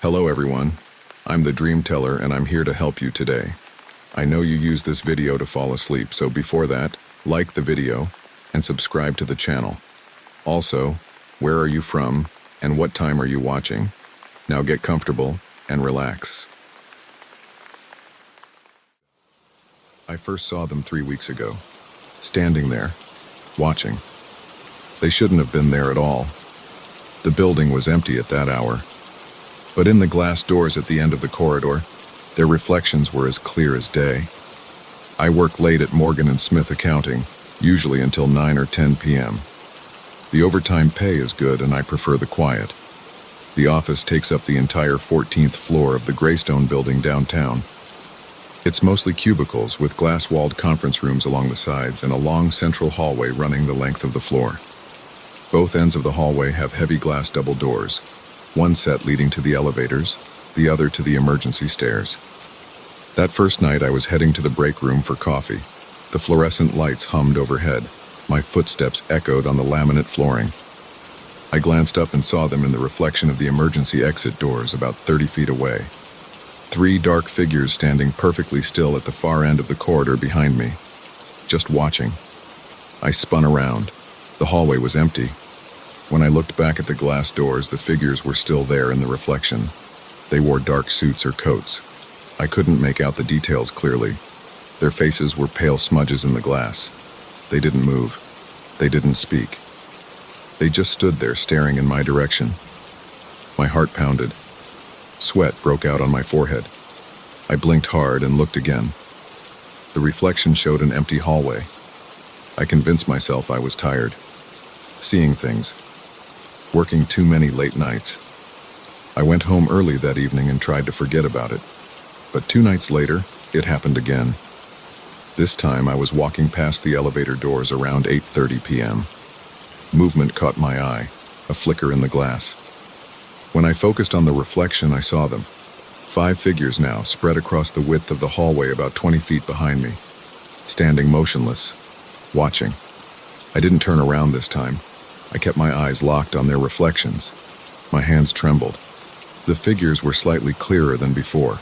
Hello everyone, I'm the DreamTeller and I'm here to help you today. I know you use this video to fall asleep, so before that, like the video and subscribe to the channel. Also, where are you from and what time are you watching? Now get comfortable and relax. I first saw them 3 weeks ago, standing there, watching. They shouldn't have been there at all. The building was empty at that hour. But in the glass doors at the end of the corridor, their reflections were as clear as day. I work late at Morgan & Smith Accounting, usually until 9 or 10 p.m. The overtime pay is good and I prefer the quiet. The office takes up the entire 14th floor of the Greystone building downtown. It's mostly cubicles with glass-walled conference rooms along the sides and a long central hallway running the length of the floor. Both ends of the hallway have heavy glass double doors, one set leading to the elevators, the other to the emergency stairs. That first night I was heading to the break room for coffee. The fluorescent lights hummed overhead. My footsteps echoed on the laminate flooring. I glanced up and saw them in the reflection of the emergency exit doors about 30 feet away. 3 dark figures standing perfectly still at the far end of the corridor behind me, just watching. I spun around. The hallway was empty. When I looked back at the glass doors, the figures were still there in the reflection. They wore dark suits or coats. I couldn't make out the details clearly. Their faces were pale smudges in the glass. They didn't move. They didn't speak. They just stood there staring in my direction. My heart pounded. Sweat broke out on my forehead. I blinked hard and looked again. The reflection showed an empty hallway. I convinced myself I was tired. Seeing things. Working too many late nights. I went home early that evening and tried to forget about it. But 2 nights later, it happened again. This time I was walking past the elevator doors around 8:30 p.m. Movement caught my eye, a flicker in the glass. When I focused on the reflection, I saw them. 5 figures now, spread across the width of the hallway about 20 feet behind me, standing motionless, watching. I didn't turn around this time. I kept my eyes locked on their reflections. My hands trembled. The figures were slightly clearer than before.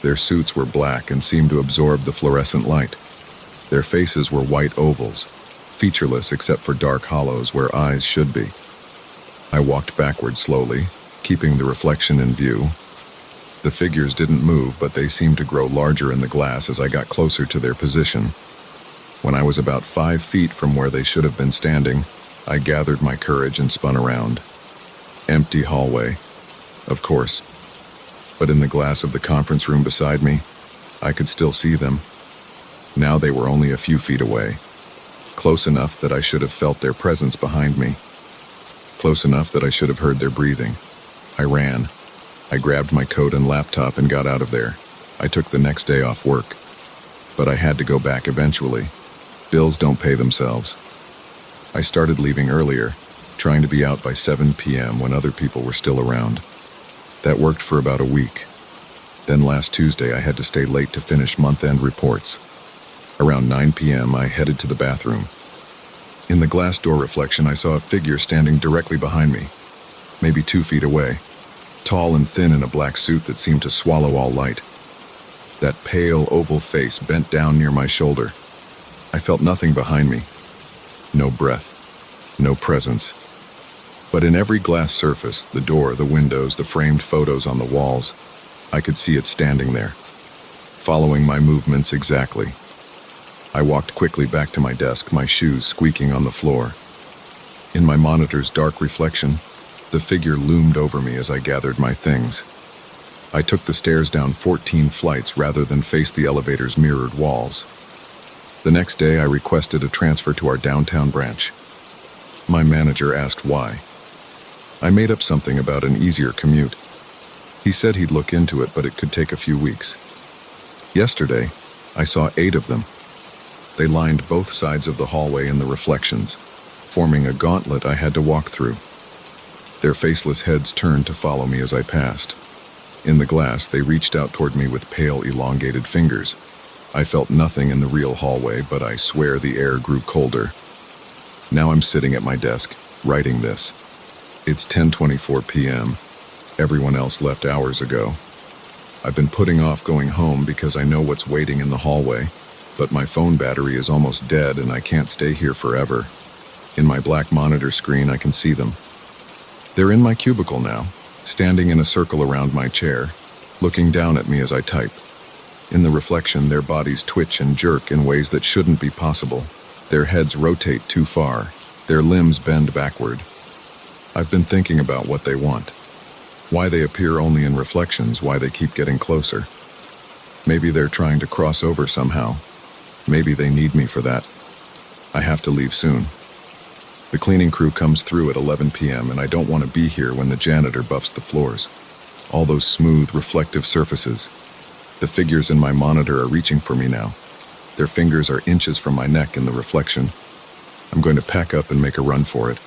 Their suits were black and seemed to absorb the fluorescent light. Their faces were white ovals, featureless except for dark hollows where eyes should be. I walked backward slowly, keeping the reflection in view. The figures didn't move, but they seemed to grow larger in the glass as I got closer to their position. When I was about 5 feet from where they should have been standing, I gathered my courage and spun around. Empty hallway, of course. But in the glass of the conference room beside me, I could still see them. Now they were only a few feet away. Close enough that I should have felt their presence behind me. Close enough that I should have heard their breathing. I ran. I grabbed my coat and laptop and got out of there. I took the next day off work. But I had to go back eventually. Bills don't pay themselves. I started leaving earlier, trying to be out by 7 p.m. when other people were still around. That worked for about a week. Then last Tuesday I had to stay late to finish month-end reports. Around 9 p.m. I headed to the bathroom. In the glass door reflection I saw a figure standing directly behind me, maybe 2 feet away, tall and thin in a black suit that seemed to swallow all light. That pale oval face bent down near my shoulder. I felt nothing behind me. No breath, no presence. But in every glass surface, the door, the windows, the framed photos on the walls, I could see it standing there, following my movements exactly. I walked quickly back to my desk, my shoes squeaking on the floor. In my monitor's dark reflection, the figure loomed over me as I gathered my things. I took the stairs down 14 flights rather than face the elevator's mirrored walls. The next day, I requested a transfer to our downtown branch. My manager asked why. I made up something about an easier commute. He said he'd look into it, but it could take a few weeks. Yesterday, I saw 8 of them. They lined both sides of the hallway in the reflections, forming a gauntlet I had to walk through. Their faceless heads turned to follow me as I passed. In the glass, they reached out toward me with pale, elongated fingers. I felt nothing in the real hallway, but I swear the air grew colder. Now I'm sitting at my desk, writing this. It's 10:24 p.m. Everyone else left hours ago. I've been putting off going home because I know what's waiting in the hallway, but my phone battery is almost dead and I can't stay here forever. In my black monitor screen, I can see them. They're in my cubicle now, standing in a circle around my chair, looking down at me as I type. In the reflection, their bodies twitch and jerk in ways that shouldn't be possible. Their heads rotate too far. Their limbs bend backward. I've been thinking about what they want. Why they appear only in reflections, why they keep getting closer. Maybe they're trying to cross over somehow. Maybe they need me for that. I have to leave soon. The cleaning crew comes through at 11 p.m. and I don't want to be here when the janitor buffs the floors. All those smooth, reflective surfaces. The figures in my monitor are reaching for me now. Their fingers are inches from my neck in the reflection. I'm going to pack up and make a run for it.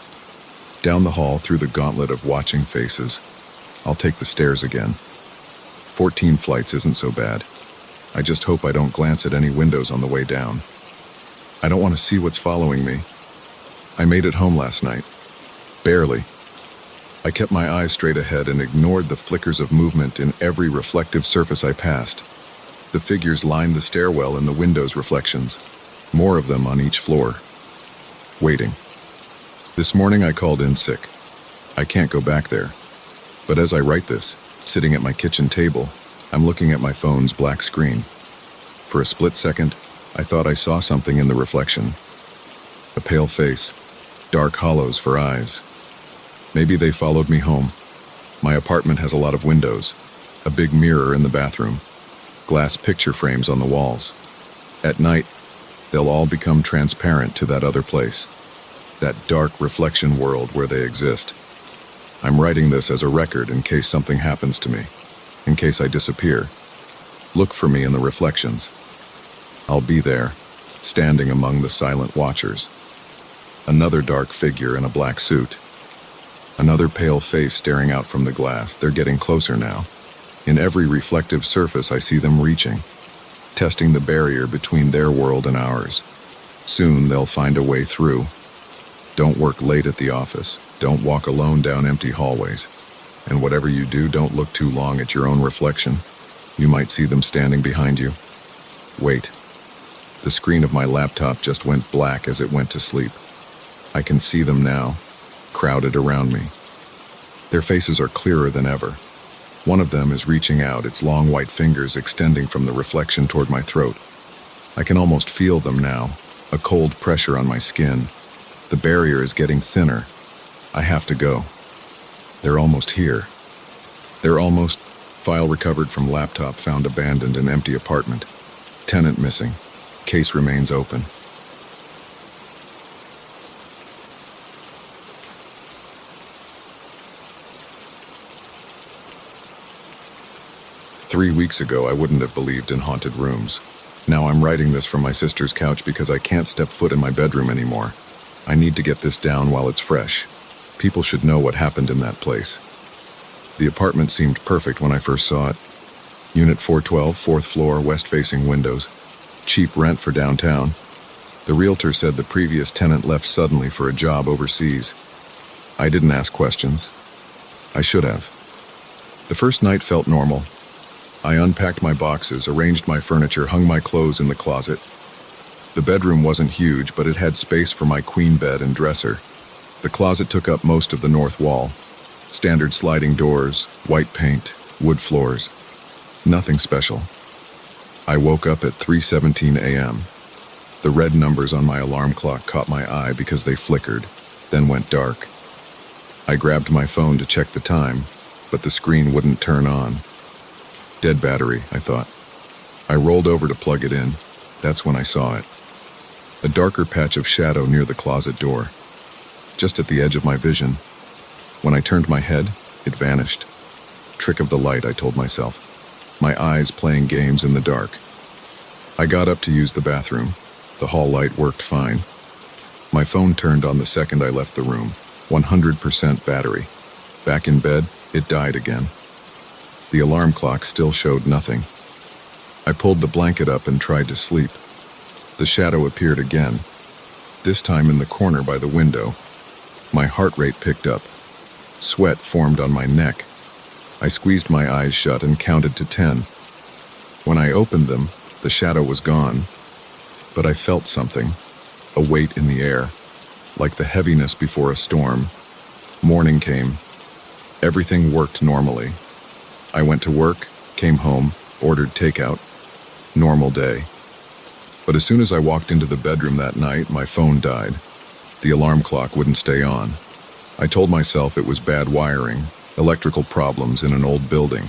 Down the hall through the gauntlet of watching faces. I'll take the stairs again. 14 flights isn't so bad. I just hope I don't glance at any windows on the way down. I don't want to see what's following me. I made it home last night. Barely. I kept my eyes straight ahead and ignored the flickers of movement in every reflective surface I passed. The figures lined the stairwell in the windows' reflections, more of them on each floor. Waiting. This morning I called in sick. I can't go back there. But as I write this, sitting at my kitchen table, I'm looking at my phone's black screen. For a split second, I thought I saw something in the reflection. A pale face, dark hollows for eyes. Maybe they followed me home. My apartment has a lot of windows, a big mirror in the bathroom, glass picture frames on the walls. At night, they'll all become transparent to that other place, that dark reflection world where they exist. I'm writing this as a record in case something happens to me, in case I disappear. Look for me in the reflections. I'll be there, standing among the silent watchers. Another dark figure in a black suit. Another pale face staring out from the glass. They're getting closer now. In every reflective surface, I see them reaching, testing the barrier between their world and ours. Soon they'll find a way through. Don't work late at the office. Don't walk alone down empty hallways. And whatever you do, don't look too long at your own reflection. You might see them standing behind you. Wait. The screen of my laptop just went black as it went to sleep. I can see them now, crowded around me. Their faces are clearer than ever. One of them is reaching out, its long white fingers extending from the reflection toward my throat. I can almost feel them now, a cold pressure on my skin. The barrier is getting thinner. I have to go. They're almost here. File recovered from laptop found abandoned in empty apartment. Tenant missing. Case remains open. Three weeks ago, I wouldn't have believed in haunted rooms. Now I'm writing this from my sister's couch because I can't step foot in my bedroom anymore. I need to get this down while it's fresh. People should know what happened in that place. The apartment seemed perfect when I first saw it. Unit 412, 4th floor, west-facing windows. Cheap rent for downtown. The realtor said the previous tenant left suddenly for a job overseas. I didn't ask questions. I should have. The first night felt normal. I unpacked my boxes, arranged my furniture, hung my clothes in the closet. The bedroom wasn't huge, but it had space for my queen bed and dresser. The closet took up most of the north wall. Standard sliding doors, white paint, wood floors. Nothing special. I woke up at 3:17 a.m. The red numbers on my alarm clock caught my eye because they flickered, then went dark. I grabbed my phone to check the time, but the screen wouldn't turn on. Dead battery, I thought. I rolled over to plug it in. That's when I saw it. A darker patch of shadow near the closet door, just at the edge of my vision. When I turned my head, it vanished. Trick of the light, I told myself. My eyes playing games in the dark. I got up to use the bathroom. The hall light worked fine. My phone turned on the second I left the room. 100% battery. Back in bed, it died again. The alarm clock still showed nothing. I pulled the blanket up and tried to sleep. The shadow appeared again, this time in the corner by the window. My heart rate picked up. Sweat formed on my neck. I squeezed my eyes shut and counted to 10. When I opened them, the shadow was gone, but I felt something, a weight in the air, like the heaviness before a storm. Morning came. Everything worked normally. I went to work, came home, ordered takeout. Normal day. But as soon as I walked into the bedroom that night, my phone died. The alarm clock wouldn't stay on. I told myself it was bad wiring, electrical problems in an old building.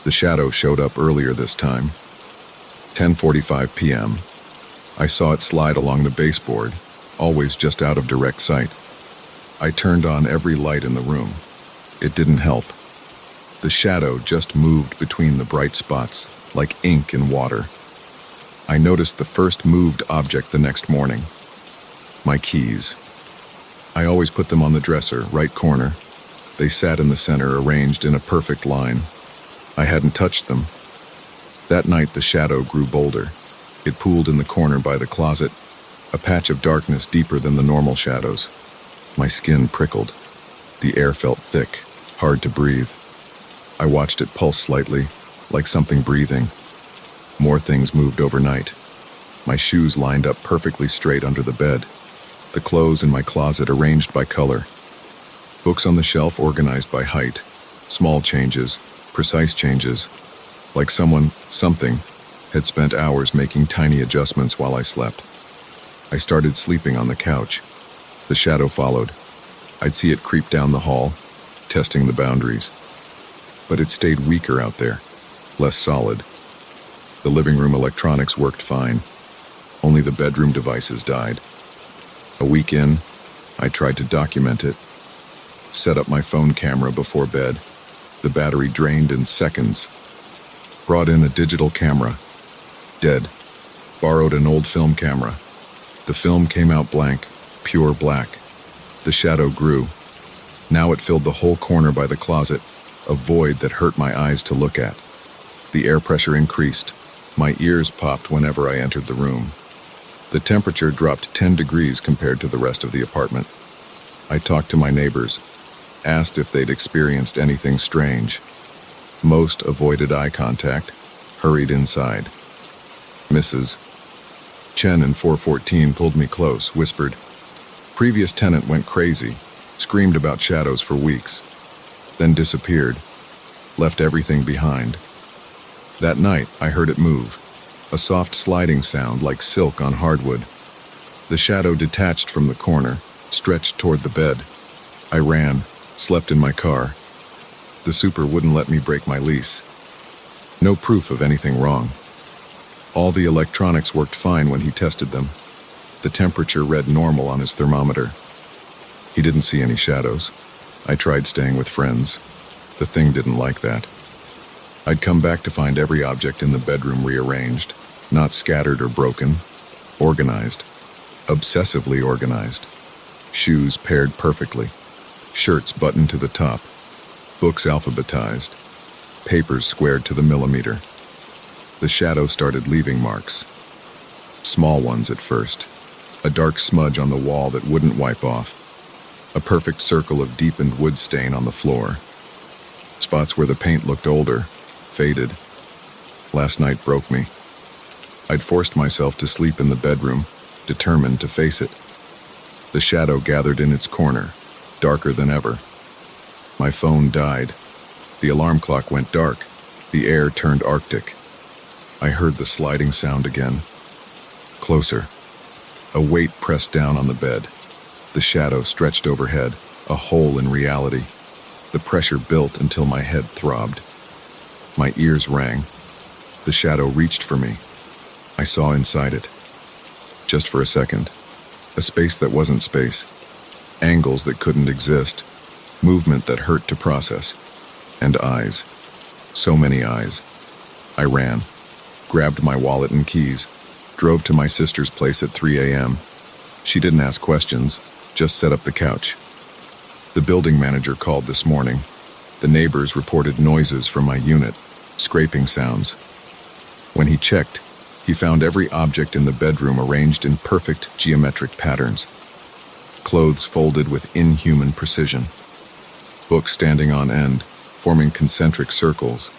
The shadow showed up earlier this time. 10:45 p.m. I saw it slide along the baseboard, always just out of direct sight. I turned on every light in the room. It didn't help. The shadow just moved between the bright spots, like ink in water. I noticed the first moved object the next morning. My keys. I always put them on the dresser, right corner. They sat in the center, arranged in a perfect line. I hadn't touched them. That night the shadow grew bolder. It pooled in the corner by the closet, a patch of darkness deeper than the normal shadows. My skin prickled. The air felt thick, hard to breathe. I watched it pulse slightly, like something breathing. More things moved overnight. My shoes lined up perfectly straight under the bed. The clothes in my closet arranged by color. Books on the shelf organized by height. Small changes, precise changes. Like something, had spent hours making tiny adjustments while I slept. I started sleeping on the couch. The shadow followed. I'd see it creep down the hall, testing the boundaries. But it stayed weaker out there, less solid. The living room electronics worked fine. Only the bedroom devices died. A week in, I tried to document it. Set up my phone camera before bed. The battery drained in seconds. Brought in a digital camera. Dead. Borrowed an old film camera. The film came out blank, pure black. The shadow grew. Now it filled the whole corner by the closet, a void that hurt my eyes to look at. The air pressure increased. My ears popped whenever I entered the room. The temperature dropped 10 degrees compared to the rest of the apartment. I talked to my neighbors, asked if they'd experienced anything strange. Most avoided eye contact, hurried inside. Mrs. Chen in 414 pulled me close, whispered. Previous tenant went crazy, screamed about shadows for weeks, then disappeared, left everything behind. That night, I heard it move, a soft sliding sound like silk on hardwood. The shadow detached from the corner, stretched toward the bed. I ran, slept in my car. The super wouldn't let me break my lease. No proof of anything wrong. All the electronics worked fine when he tested them. The temperature read normal on his thermometer. He didn't see any shadows. I tried staying with friends. The thing didn't like that. I'd come back to find every object in the bedroom rearranged, not scattered or broken, organized, obsessively organized. Shoes paired perfectly, shirts buttoned to the top, books alphabetized, papers squared to the millimeter. The shadow started leaving marks. Small ones at first, a dark smudge on the wall that wouldn't wipe off, a perfect circle of deepened wood stain on the floor, spots where the paint looked older, faded. Last night broke me. I'd forced myself to sleep in the bedroom, determined to face it. The shadow gathered in its corner, darker than ever. My phone died. The alarm clock went dark. The air turned arctic. I heard the sliding sound again. Closer. A weight pressed down on the bed. The shadow stretched overhead, a hole in reality. The pressure built until my head throbbed. My ears rang. The shadow reached for me. I saw inside it. Just for a second. A space that wasn't space. Angles that couldn't exist. Movement that hurt to process. And eyes. So many eyes. I ran. Grabbed my wallet and keys. Drove to my sister's place at 3 a.m. She didn't ask questions, just set up the couch. The building manager called this morning. The neighbors reported noises from my unit, scraping sounds. When he checked, he found every object in the bedroom arranged in perfect geometric patterns. Clothes folded with inhuman precision. Books standing on end, forming concentric circles.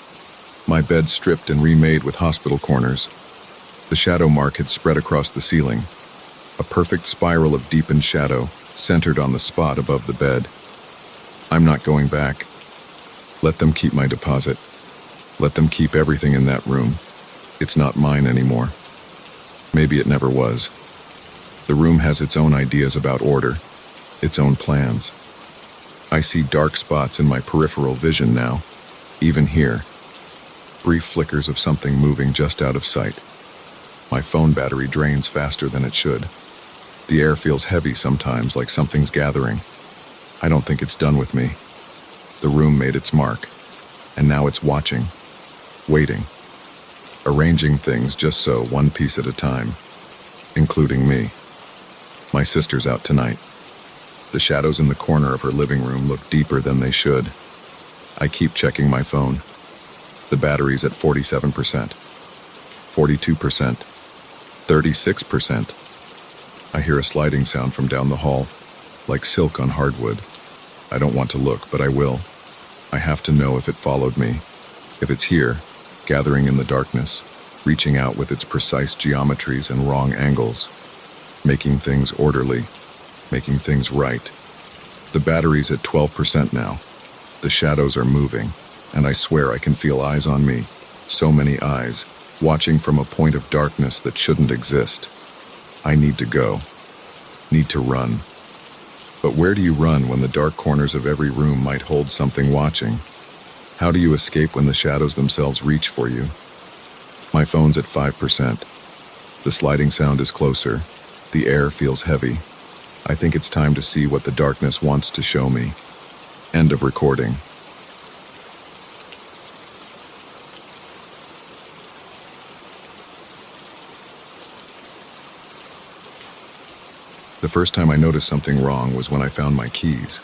My bed stripped and remade with hospital corners. The shadow mark had spread across the ceiling, a perfect spiral of deepened shadow centered on the spot above the bed. I'm not going back. Let them keep my deposit. Let them keep everything in that room. It's not mine anymore. Maybe it never was. The room has its own ideas about order, its own plans. I see dark spots in my peripheral vision now, even here. Brief flickers of something moving just out of sight. My phone battery drains faster than it should. The air feels heavy sometimes, like something's gathering. I don't think it's done with me. The room made its mark, and now it's watching, waiting, arranging things just so, one piece at a time, including me. My sister's out tonight. The shadows in the corner of her living room look deeper than they should. I keep checking my phone. The battery's at 47%, 42%, 36%. I hear a sliding sound from down the hall, like silk on hardwood. I don't want to look, but I will. I have to know if it followed me, if it's here, gathering in the darkness, reaching out with its precise geometries and wrong angles, making things orderly, making things right. The battery's at 12% now. The shadows are moving, and I swear I can feel eyes on me, so many eyes, watching from a point of darkness that shouldn't exist. I need to go, need to run. But where do you run when the dark corners of every room might hold something watching? How do you escape when the shadows themselves reach for you? My phone's at 5%. The sliding sound is closer. The air feels heavy. I think it's time to see what the darkness wants to show me. End of recording. The first time I noticed something wrong was when I found my keys.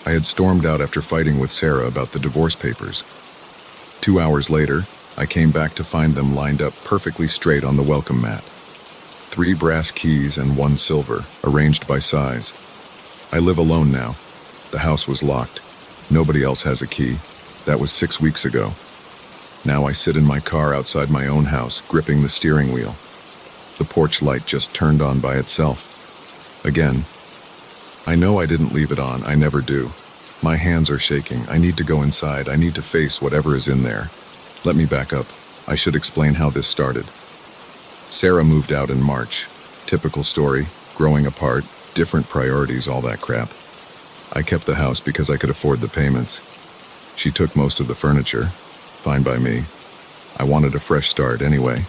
I had stormed out after fighting with Sarah about the divorce papers. 2 hours later, I came back to find them lined up perfectly straight on the welcome mat. 3 brass keys and 1 silver, arranged by size. I live alone now. The house was locked. Nobody else has a key. That was 6 weeks ago. Now I sit in my car outside my own house, gripping the steering wheel. The porch light just turned on by itself. Again. I know I didn't leave it on, I never do. My hands are shaking, I need to go inside, I need to face whatever is in there. Let me back up, I should explain how this started. Sarah moved out in March. Typical story, growing apart, different priorities, all that crap. I kept the house because I could afford the payments. She took most of the furniture, fine by me. I wanted a fresh start anyway.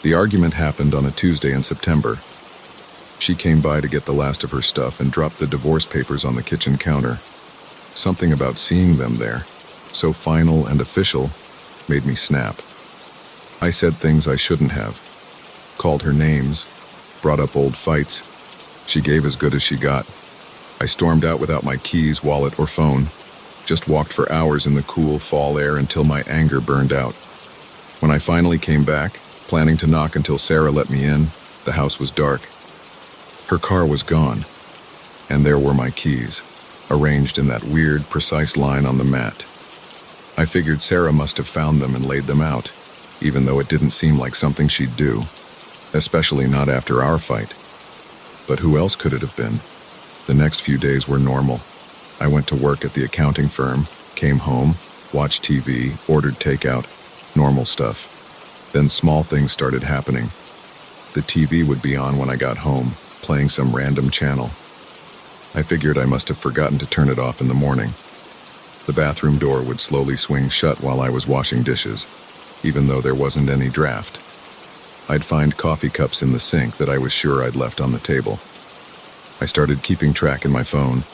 The argument happened on a Tuesday in September. She came by to get the last of her stuff and dropped the divorce papers on the kitchen counter. Something about seeing them there, so final and official, made me snap. I said things I shouldn't have. Called her names, brought up old fights. She gave as good as she got. I stormed out without my keys, wallet, or phone. Just walked for hours in the cool fall air until my anger burned out. When I finally came back, planning to knock until Sarah let me in, the house was dark. Her car was gone, and there were my keys, arranged in that weird, precise line on the mat. I figured Sarah must have found them and laid them out, even though it didn't seem like something she'd do, especially not after our fight. But who else could it have been? The next few days were normal. I went to work at the accounting firm, came home, watched TV, ordered takeout, normal stuff. Then small things started happening. The TV would be on when I got home, playing some random channel. I figured I must have forgotten to turn it off in the morning. The bathroom door would slowly swing shut while I was washing dishes, even though there wasn't any draft. I'd find coffee cups in the sink that I was sure I'd left on the table. I started keeping track in my phone.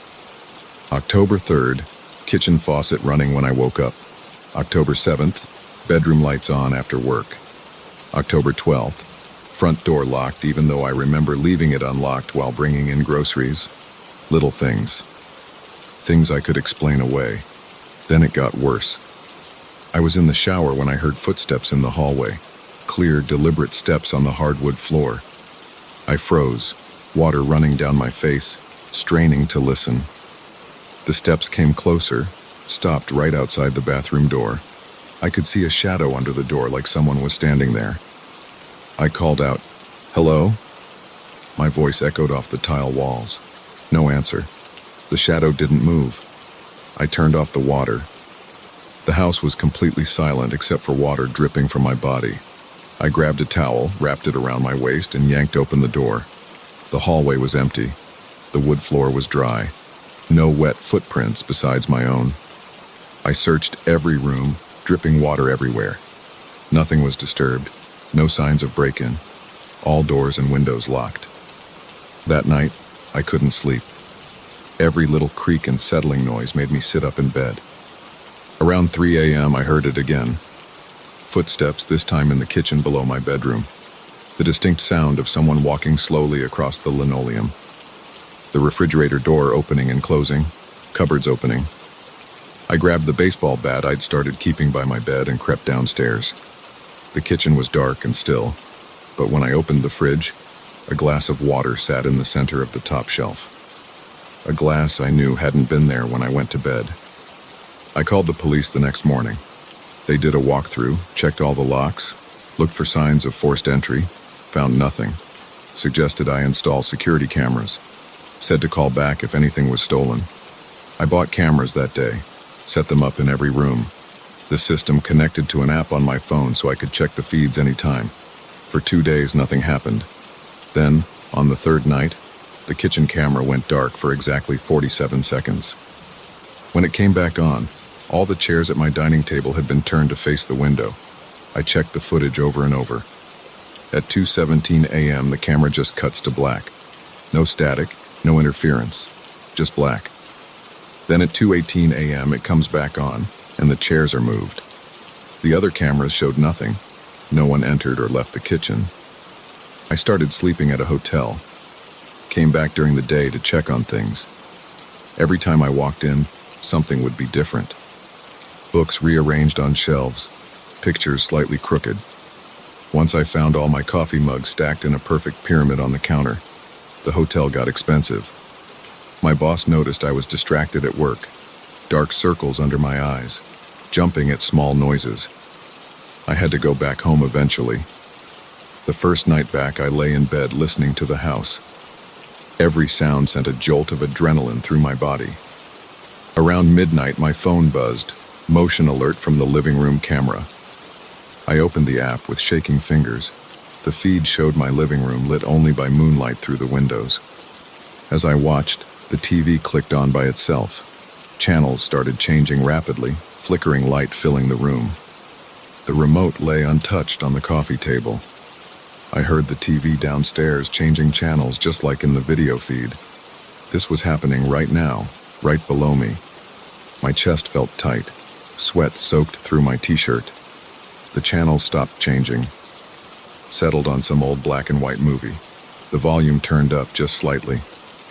October 3rd, kitchen faucet running when I woke up. October 7th, bedroom lights on after work. October 12th, front door locked even though I remember leaving it unlocked while bringing in groceries. Little things. Things I could explain away. Then it got worse. I was in the shower when I heard footsteps in the hallway. Clear, deliberate steps on the hardwood floor. I froze, water running down my face, straining to listen. The steps came closer, stopped right outside the bathroom door. I could see a shadow under the door like someone was standing there. I called out, "Hello?" My voice echoed off the tile walls. No answer. The shadow didn't move. I turned off the water. The house was completely silent except for water dripping from my body. I grabbed a towel, wrapped it around my waist, and yanked open the door. The hallway was empty. The wood floor was dry. No wet footprints besides my own. I searched every room, dripping water everywhere. Nothing was disturbed. No signs of break-in. All doors and windows locked. That night, I couldn't sleep. Every little creak and settling noise made me sit up in bed. Around 3 a.m., I heard it again. Footsteps, this time in the kitchen below my bedroom. The distinct sound of someone walking slowly across the linoleum. The refrigerator door opening and closing, cupboards opening. I grabbed the baseball bat I'd started keeping by my bed and crept downstairs. The kitchen was dark and still, but when I opened the fridge, a glass of water sat in the center of the top shelf. A glass I knew hadn't been there when I went to bed. I called the police the next morning. They did a walkthrough, checked all the locks, looked for signs of forced entry, found nothing, suggested I install security cameras, said to call back if anything was stolen. I bought cameras that day, set them up in every room. The system connected to an app on my phone so I could check the feeds anytime. For 2 days, nothing happened. Then, on the third night, the kitchen camera went dark for exactly 47 seconds. When it came back on, all the chairs at my dining table had been turned to face the window. I checked the footage over and over. At 2:17 a.m., the camera just cuts to black. No static, no interference, just black. Then at 2:18 a.m., it comes back on, and the chairs are moved. The other cameras showed nothing. No one entered or left the kitchen. I started sleeping at a hotel. Came back during the day to check on things. Every time I walked in, something would be different. Books rearranged on shelves, pictures slightly crooked. Once I found all my coffee mugs stacked in a perfect pyramid on the counter. The hotel got expensive. My boss noticed I was distracted at work, dark circles under my eyes, jumping at small noises. I had to go back home eventually. The first night back, I lay in bed listening to the house. Every sound sent a jolt of adrenaline through my body. Around midnight, my phone buzzed, motion alert from the living room camera. I opened the app with shaking fingers. The feed showed my living room lit only by moonlight through the windows. As I watched, the TV clicked on by itself. Channels started changing rapidly, flickering light filling the room. The remote lay untouched on the coffee table. I heard the TV downstairs changing channels just like in the video feed. This was happening right now, right below me. My chest felt tight. Sweat soaked through my t-shirt. The channel stopped changing. Settled on some old black and white movie. The volume turned up just slightly.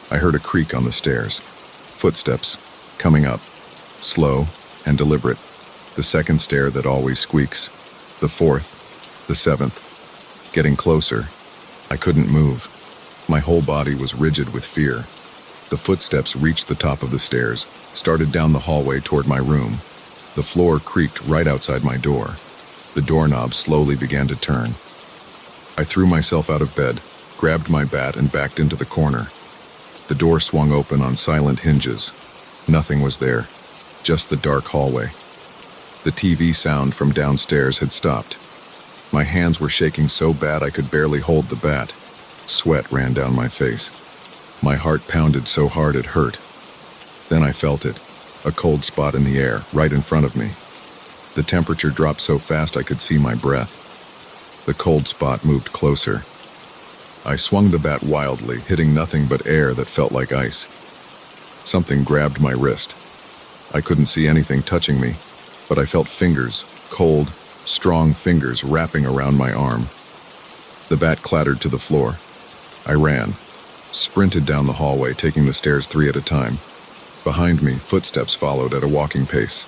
I heard a creak on the stairs. Footsteps, coming up. Slow and deliberate. The second stair that always squeaks. The fourth. The seventh. Getting closer. I couldn't move. My whole body was rigid with fear. The footsteps reached the top of the stairs, started down the hallway toward my room. The floor creaked right outside my door. The doorknob slowly began to turn. I threw myself out of bed, grabbed my bat, and backed into the corner. The door swung open on silent hinges. Nothing was there, just the dark hallway. The TV sound from downstairs had stopped. My hands were shaking so bad I could barely hold the bat. Sweat ran down my face. My heart pounded so hard it hurt. Then I felt it, a cold spot in the air, right in front of me. The temperature dropped so fast I could see my breath. The cold spot moved closer. I swung the bat wildly, hitting nothing but air that felt like ice. Something grabbed my wrist. I couldn't see anything touching me, but I felt fingers, cold, strong fingers wrapping around my arm. The bat clattered to the floor. I ran, sprinted down the hallway, taking the stairs 3 at a time. Behind me, footsteps followed at a walking pace.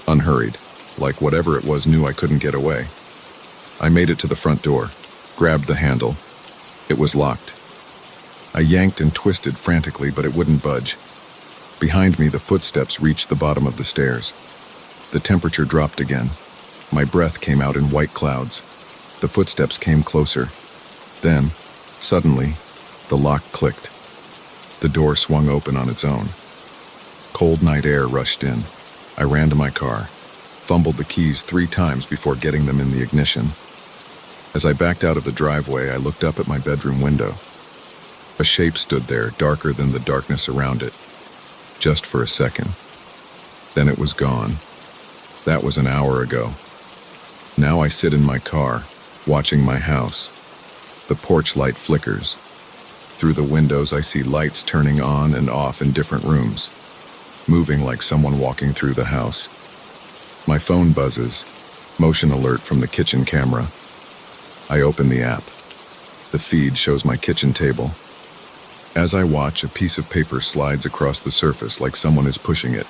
Unhurried, like whatever it was knew I couldn't get away. I made it to the front door, grabbed the handle. It was locked. I yanked and twisted frantically, but it wouldn't budge. Behind me, the footsteps reached the bottom of the stairs. The temperature dropped again. My breath came out in white clouds. The footsteps came closer. Then, suddenly, the lock clicked. The door swung open on its own. Cold night air rushed in. I ran to my car, fumbled the keys 3 times before getting them in the ignition. As I backed out of the driveway, I looked up at my bedroom window. A shape stood there, darker than the darkness around it. Just for a second. Then it was gone. That was an hour ago. Now I sit in my car, watching my house. The porch light flickers. Through the windows, I see lights turning on and off in different rooms, moving like someone walking through the house. My phone buzzes, motion alert from the kitchen camera. I open the app. The feed shows my kitchen table. As I watch, a piece of paper slides across the surface like someone is pushing it.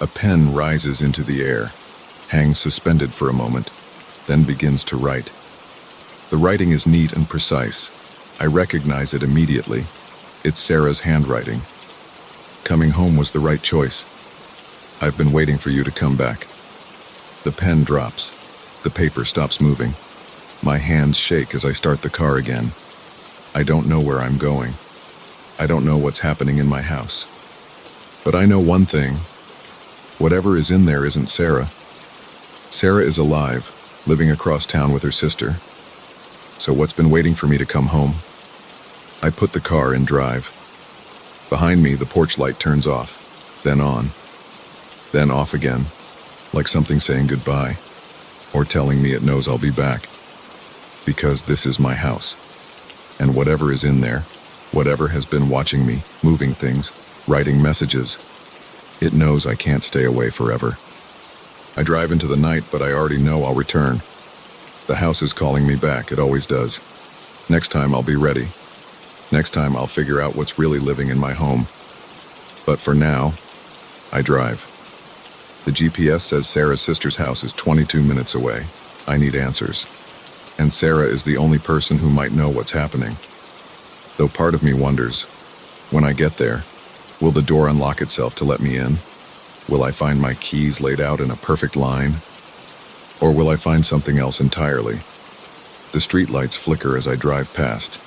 A pen rises into the air, hangs suspended for a moment, then begins to write. The writing is neat and precise. I recognize it immediately. It's Sarah's handwriting. Coming home was the right choice. I've been waiting for you to come back. The pen drops. The paper stops moving. My hands shake as I start the car again. I don't know where I'm going. I don't know what's happening in my house. But I know one thing. Whatever is in there isn't Sarah. Sarah is alive, living across town with her sister. So what's been waiting for me to come home? I put the car in drive. Behind me, the porch light turns off, then on, then off again, like something saying goodbye, or telling me it knows I'll be back. Because this is my house. And whatever is in there, whatever has been watching me, moving things, writing messages, it knows I can't stay away forever. I drive into the night, but I already know I'll return. The house is calling me back, it always does. Next time I'll be ready. Next time I'll figure out what's really living in my home. But for now, I drive. The GPS says Sarah's sister's house is 22 minutes away. I need answers. And Sarah is the only person who might know what's happening. Though part of me wonders, when I get there, will the door unlock itself to let me in? Will I find my keys laid out in a perfect line? Or will I find something else entirely? The streetlights flicker as I drive past.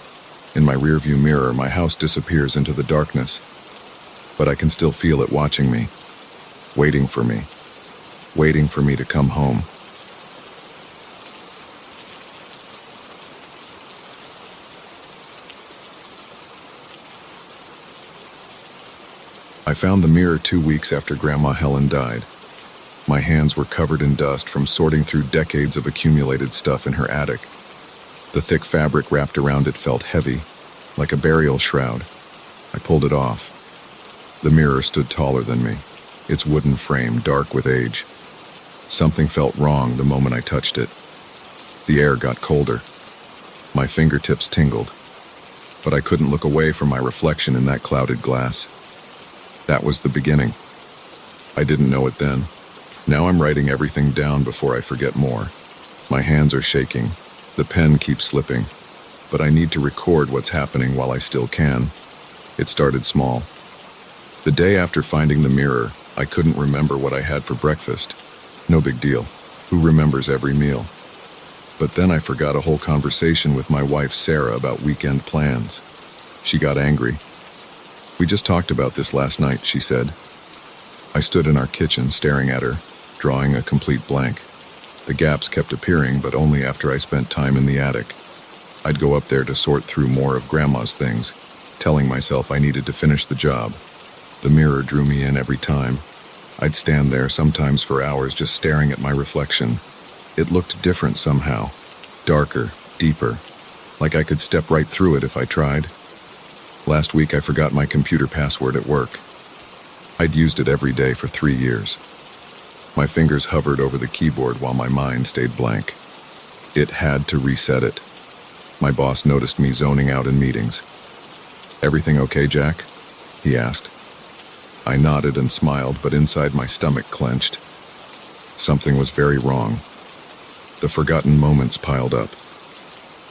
In my rearview mirror, my house disappears into the darkness. But I can still feel it watching me, waiting for me to come home. I found the mirror 2 weeks after Grandma Helen died. My hands were covered in dust from sorting through decades of accumulated stuff in her attic. The thick fabric wrapped around it felt heavy, like a burial shroud. I pulled it off. The mirror stood taller than me, its wooden frame dark with age. Something felt wrong the moment I touched it. The air got colder. My fingertips tingled, but I couldn't look away from my reflection in that clouded glass. That was the beginning. I didn't know it then. Now I'm writing everything down before I forget more. My hands are shaking. The pen keeps slipping. But I need to record what's happening while I still can. It started small. The day after finding the mirror, I couldn't remember what I had for breakfast. No big deal. Who remembers every meal? But then I forgot a whole conversation with my wife Sarah about weekend plans. She got angry. "We just talked about this last night," she said. I stood in our kitchen staring at her, drawing a complete blank. The gaps kept appearing, but only after I spent time in the attic. I'd go up there to sort through more of Grandma's things, telling myself I needed to finish the job. The mirror drew me in every time. I'd stand there sometimes for hours just staring at my reflection. It looked different somehow, darker, deeper, like I could step right through it if I tried. Last week I forgot my computer password at work. I'd used it every day for 3 years. My fingers hovered over the keyboard while my mind stayed blank. It had to reset it. My boss noticed me zoning out in meetings. "Everything okay, Jack?" he asked. I nodded and smiled, but inside my stomach clenched. Something was very wrong. The forgotten moments piled up.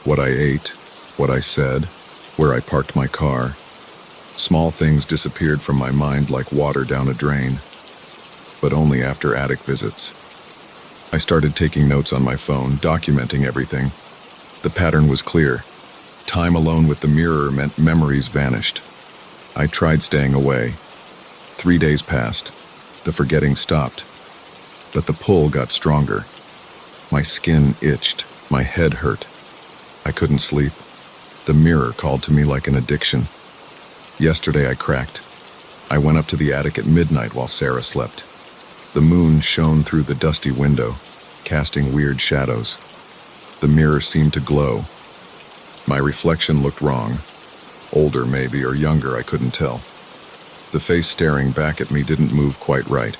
What I ate, what I said, where I parked my car. Small things disappeared from my mind like water down a drain, but only after attic visits. I started taking notes on my phone, documenting everything. The pattern was clear. Time alone with the mirror meant memories vanished. I tried staying away. 3 days passed. The forgetting stopped. But the pull got stronger. My skin itched. My head hurt. I couldn't sleep. The mirror called to me like an addiction. Yesterday I cracked. I went up to the attic at midnight while Sarah slept. The moon shone through the dusty window, casting weird shadows. The mirror seemed to glow. My reflection looked wrong. Older maybe, or younger, I couldn't tell. The face staring back at me didn't move quite right.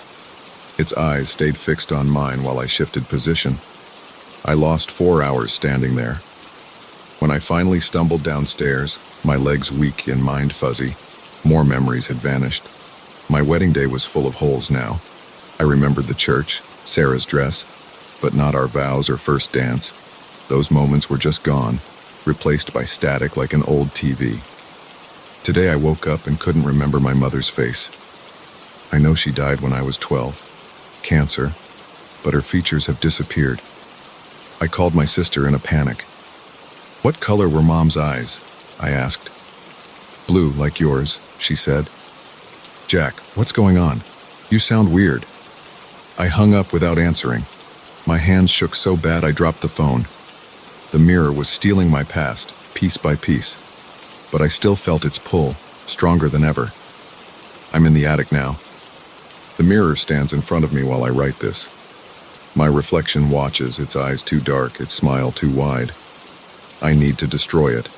Its eyes stayed fixed on mine while I shifted position. I lost 4 hours standing there. When I finally stumbled downstairs, my legs weak and mind fuzzy, more memories had vanished. My wedding day was full of holes now. I remembered the church, Sarah's dress, but not our vows or first dance. Those moments were just gone, replaced by static like an old TV. Today I woke up and couldn't remember my mother's face. I know she died when I was 12. Cancer, but her features have disappeared. I called my sister in a panic. "What color were Mom's eyes?" I asked. "Blue, like yours," she said. "Jack, what's going on? You sound weird." I hung up without answering. My hands shook so bad I dropped the phone. The mirror was stealing my past, piece by piece. But I still felt its pull, stronger than ever. I'm in the attic now. The mirror stands in front of me while I write this. My reflection watches, its eyes too dark, its smile too wide. I need to destroy it.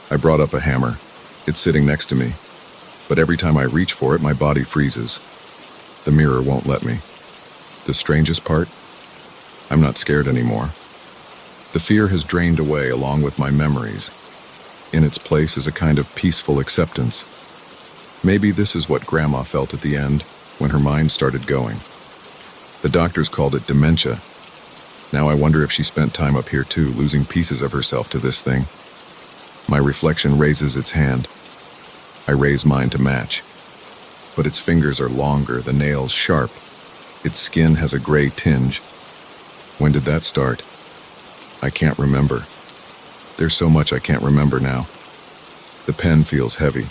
I brought up a hammer. It's sitting next to me. But every time I reach for it, my body freezes. The mirror won't let me. The strangest part? I'm not scared anymore. The fear has drained away along with my memories. In its place is a kind of peaceful acceptance. Maybe this is what Grandma felt at the end, when her mind started going. The doctors called it dementia. Now I wonder if she spent time up here too, losing pieces of herself to this thing. My reflection raises its hand. I raise mine to match. But its fingers are longer, the nails sharp. Its skin has a gray tinge. When did that start? I can't remember. There's so much I can't remember now. The pen feels heavy.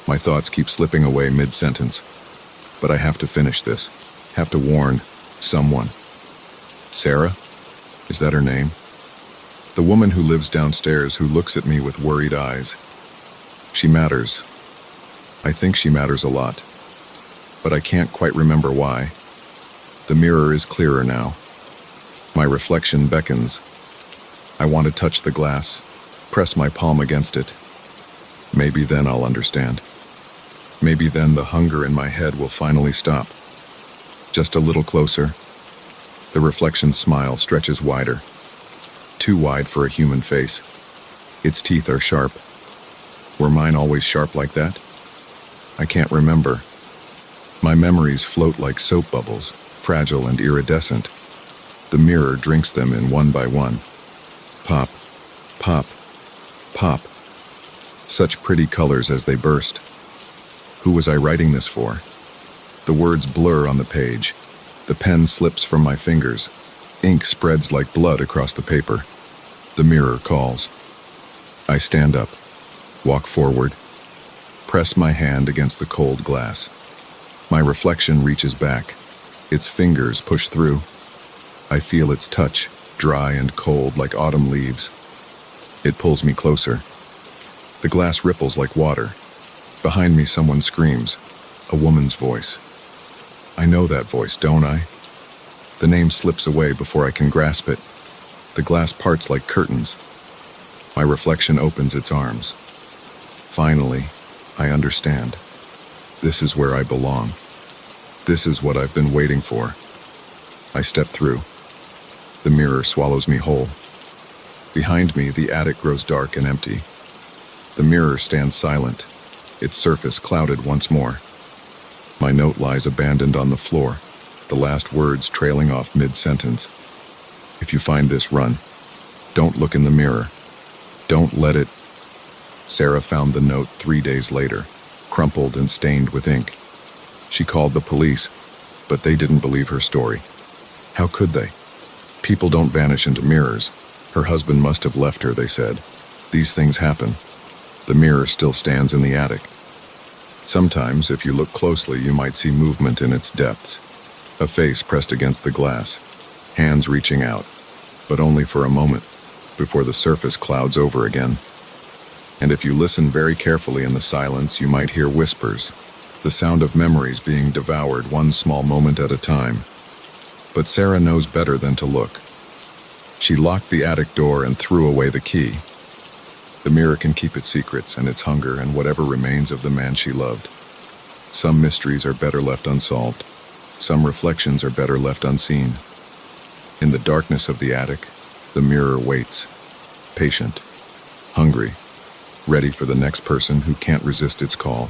My thoughts keep slipping away mid-sentence. But I have to finish this. Have to warn someone. Sarah? Is that her name? The woman who lives downstairs, who looks at me with worried eyes. She matters. I think she matters a lot. But I can't quite remember why. The mirror is clearer now. My reflection beckons. I want to touch the glass, press my palm against it. Maybe then I'll understand. Maybe then the hunger in my head will finally stop. Just a little closer. The reflection's smile stretches wider. Too wide for a human face. Its teeth are sharp. Were mine always sharp like that? I can't remember. My memories float like soap bubbles, fragile and iridescent. The mirror drinks them in one by one. Pop, pop, pop. Such pretty colors as they burst. Who was I writing this for? The words blur on the page. The pen slips from my fingers. Ink spreads like blood across the paper. The mirror calls. I stand up, walk forward, press my hand against the cold glass. My reflection reaches back. Its fingers push through. I feel its touch, dry and cold like autumn leaves. It pulls me closer. The glass ripples like water. Behind me, someone screams. A woman's voice. I know that voice, don't I? The name slips away before I can grasp it. The glass parts like curtains. My reflection opens its arms. Finally, I understand. This is where I belong. This is what I've been waiting for. I step through. The mirror swallows me whole. Behind me, the attic grows dark and empty. The mirror stands silent, its surface clouded once more. My note lies abandoned on the floor, the last words trailing off mid-sentence. If you find this, run. Don't look in the mirror. Don't let it... Sarah found the note 3 days later. crumpled and stained with ink. She called the police, but they didn't believe her story. How could they? People don't vanish into mirrors. Her husband must have left her, they said. These things happen. The mirror still stands in the attic. Sometimes, if you look closely, you might see movement in its depths. A face pressed against the glass, hands reaching out, but only for a moment, before the surface clouds over again. And if you listen very carefully in the silence, you might hear whispers, the sound of memories being devoured one small moment at a time. But Sarah knows better than to look. She locked the attic door and threw away the key. The mirror can keep its secrets and its hunger and whatever remains of the man she loved. Some mysteries are better left unsolved. Some reflections are better left unseen. In the darkness of the attic, the mirror waits, patient, hungry, ready for the next person who can't resist its call.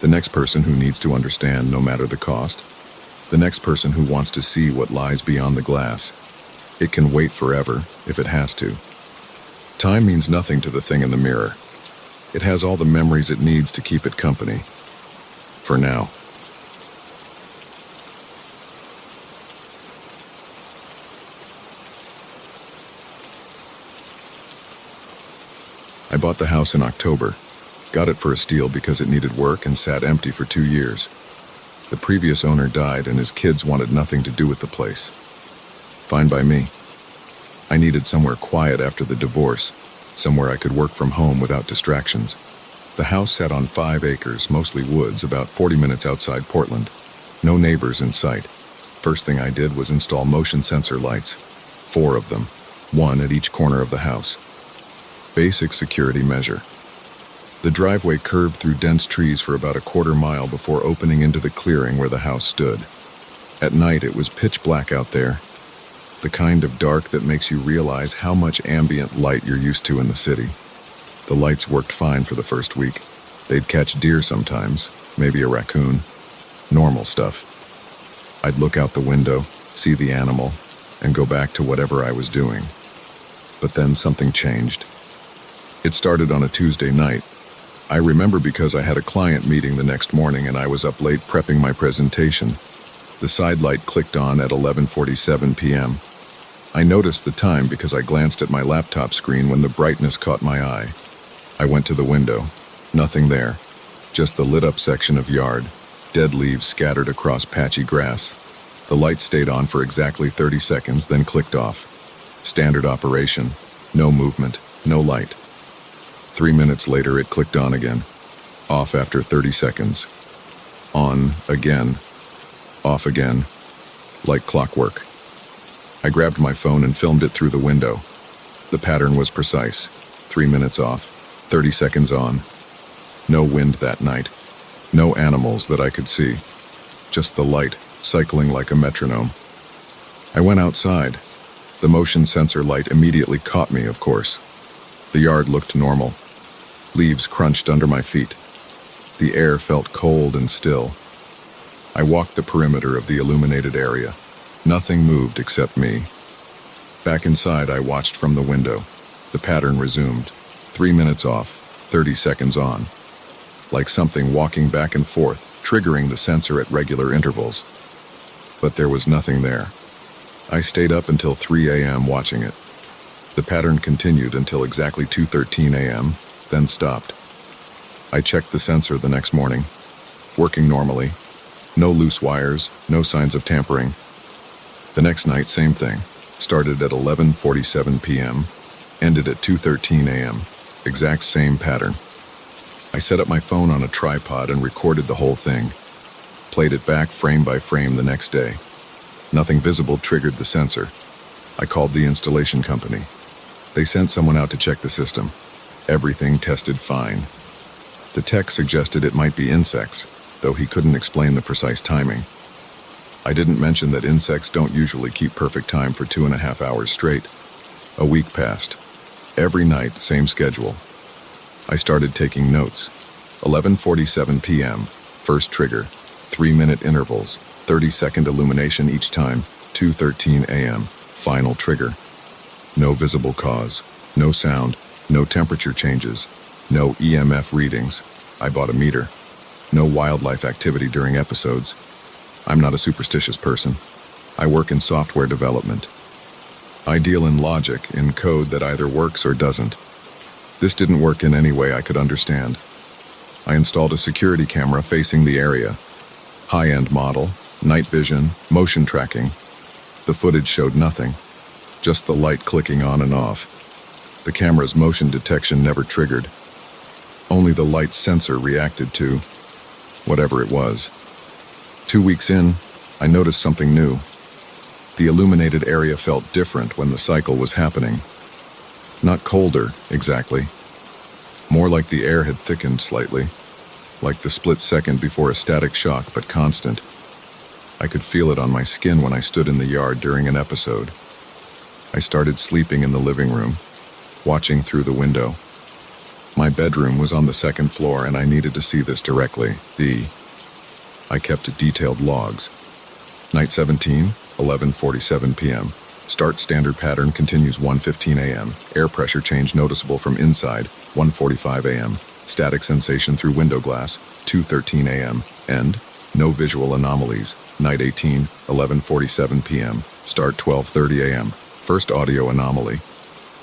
The next person who needs to understand no matter the cost. The next person who wants to see what lies beyond the glass. It can wait forever if it has to. Time means nothing to the thing in the mirror. It has all the memories it needs to keep it company. For now. I bought the house in October. Got it for a steal because it needed work and sat empty for 2 years. The previous owner died and his kids wanted nothing to do with the place. Fine by me. I needed somewhere quiet after the divorce, somewhere I could work from home without distractions. The house sat on 5 acres, mostly woods, about 40 minutes outside Portland. No neighbors in sight. First thing I did was install motion sensor lights. 4 of them, 1 at each corner of the house. Basic security measure. The driveway curved through dense trees for about a quarter mile before opening into the clearing where the house stood. At night, it was pitch black out there. The kind of dark that makes you realize how much ambient light you're used to in the city. The lights worked fine for the first week. They'd catch deer sometimes, maybe a raccoon. Normal stuff. I'd look out the window, see the animal, and go back to whatever I was doing. But then something changed. It started on a Tuesday night. I remember because I had a client meeting the next morning and I was up late prepping my presentation. The side light clicked on at 11:47 p.m. I noticed the time because I glanced at my laptop screen when the brightness caught my eye. I went to the window. Nothing there. Just the lit-up section of yard, dead leaves scattered across patchy grass. The light stayed on for exactly 30 seconds, then clicked off. Standard operation. No movement, no light. 3 minutes later, it clicked on again. Off after 30 seconds. On again. Off again. Like clockwork. I grabbed my phone and filmed it through the window. The pattern was precise. 3 minutes off, 30 seconds on. No wind that night. No animals that I could see. Just the light, cycling like a metronome. I went outside. The motion sensor light immediately caught me, of course. The yard looked normal. Leaves crunched under my feet. The air felt cold and still. I walked the perimeter of the illuminated area. Nothing moved except me. Back inside, I watched from the window. The pattern resumed. 3 minutes off, 30 seconds on. Like something walking back and forth, triggering the sensor at regular intervals. But there was nothing there. I stayed up until 3 a.m. watching it. The pattern continued until exactly 2:13 a.m., then stopped. I checked the sensor the next morning. Working normally. No loose wires, no signs of tampering. The next night, same thing. Started at 11:47 p.m., ended at 2:13 a.m. Exact same pattern. I set up my phone on a tripod and recorded the whole thing. Played it back frame by frame the next day. Nothing visible triggered the sensor. I called the installation company. They sent someone out to check the system. Everything tested fine. The tech suggested it might be insects, though he couldn't explain the precise timing. I didn't mention that insects don't usually keep perfect time for 2.5 hours straight. A week passed. Every night, same schedule. I started taking notes. 11:47 p.m., first trigger, 3-minute intervals, 30-second illumination each time, 2:13 a.m., final trigger. No visible cause, no sound, no temperature changes, no EMF readings. I bought a meter. No wildlife activity during episodes. I'm not a superstitious person. I work in software development. I deal in logic, in code that either works or doesn't. This didn't work in any way I could understand. I installed a security camera facing the area. High-end model, night vision, motion tracking. The footage showed nothing, just the light clicking on and off. The camera's motion detection never triggered. Only the light sensor reacted to whatever it was. 2 weeks in, I noticed something new. The illuminated area felt different when the cycle was happening. Not colder, exactly. More like the air had thickened slightly, like the split second before a static shock, but constant. I could feel it on my skin when I stood in the yard during an episode. I started sleeping in the living room, watching through the window. My bedroom was on the second floor and I needed to see this directly. I kept detailed logs. Night 17, 11:47 p.m. Start standard pattern continues 1:15 a.m. Air pressure change noticeable from inside, 1:45 a.m. Static sensation through window glass, 2:13 a.m. End. No visual anomalies. Night 18, 11:47 p.m. Start 12:30 a.m. First audio anomaly.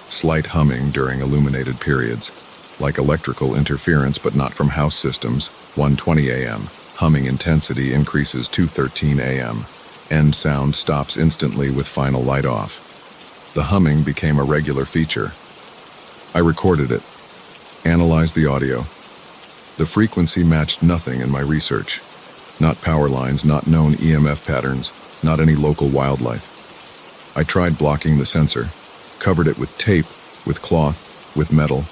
Slight humming during illuminated periods. Like electrical interference but not from house systems, 1:20 a.m. Humming intensity increases 2:13 a.m. End sound stops instantly with final light off. The humming became a regular feature. I recorded it. Analyzed the audio. The frequency matched nothing in my research. Not power lines, not known EMF patterns, not any local wildlife. I tried blocking the sensor, covered it with tape, with cloth, with metal.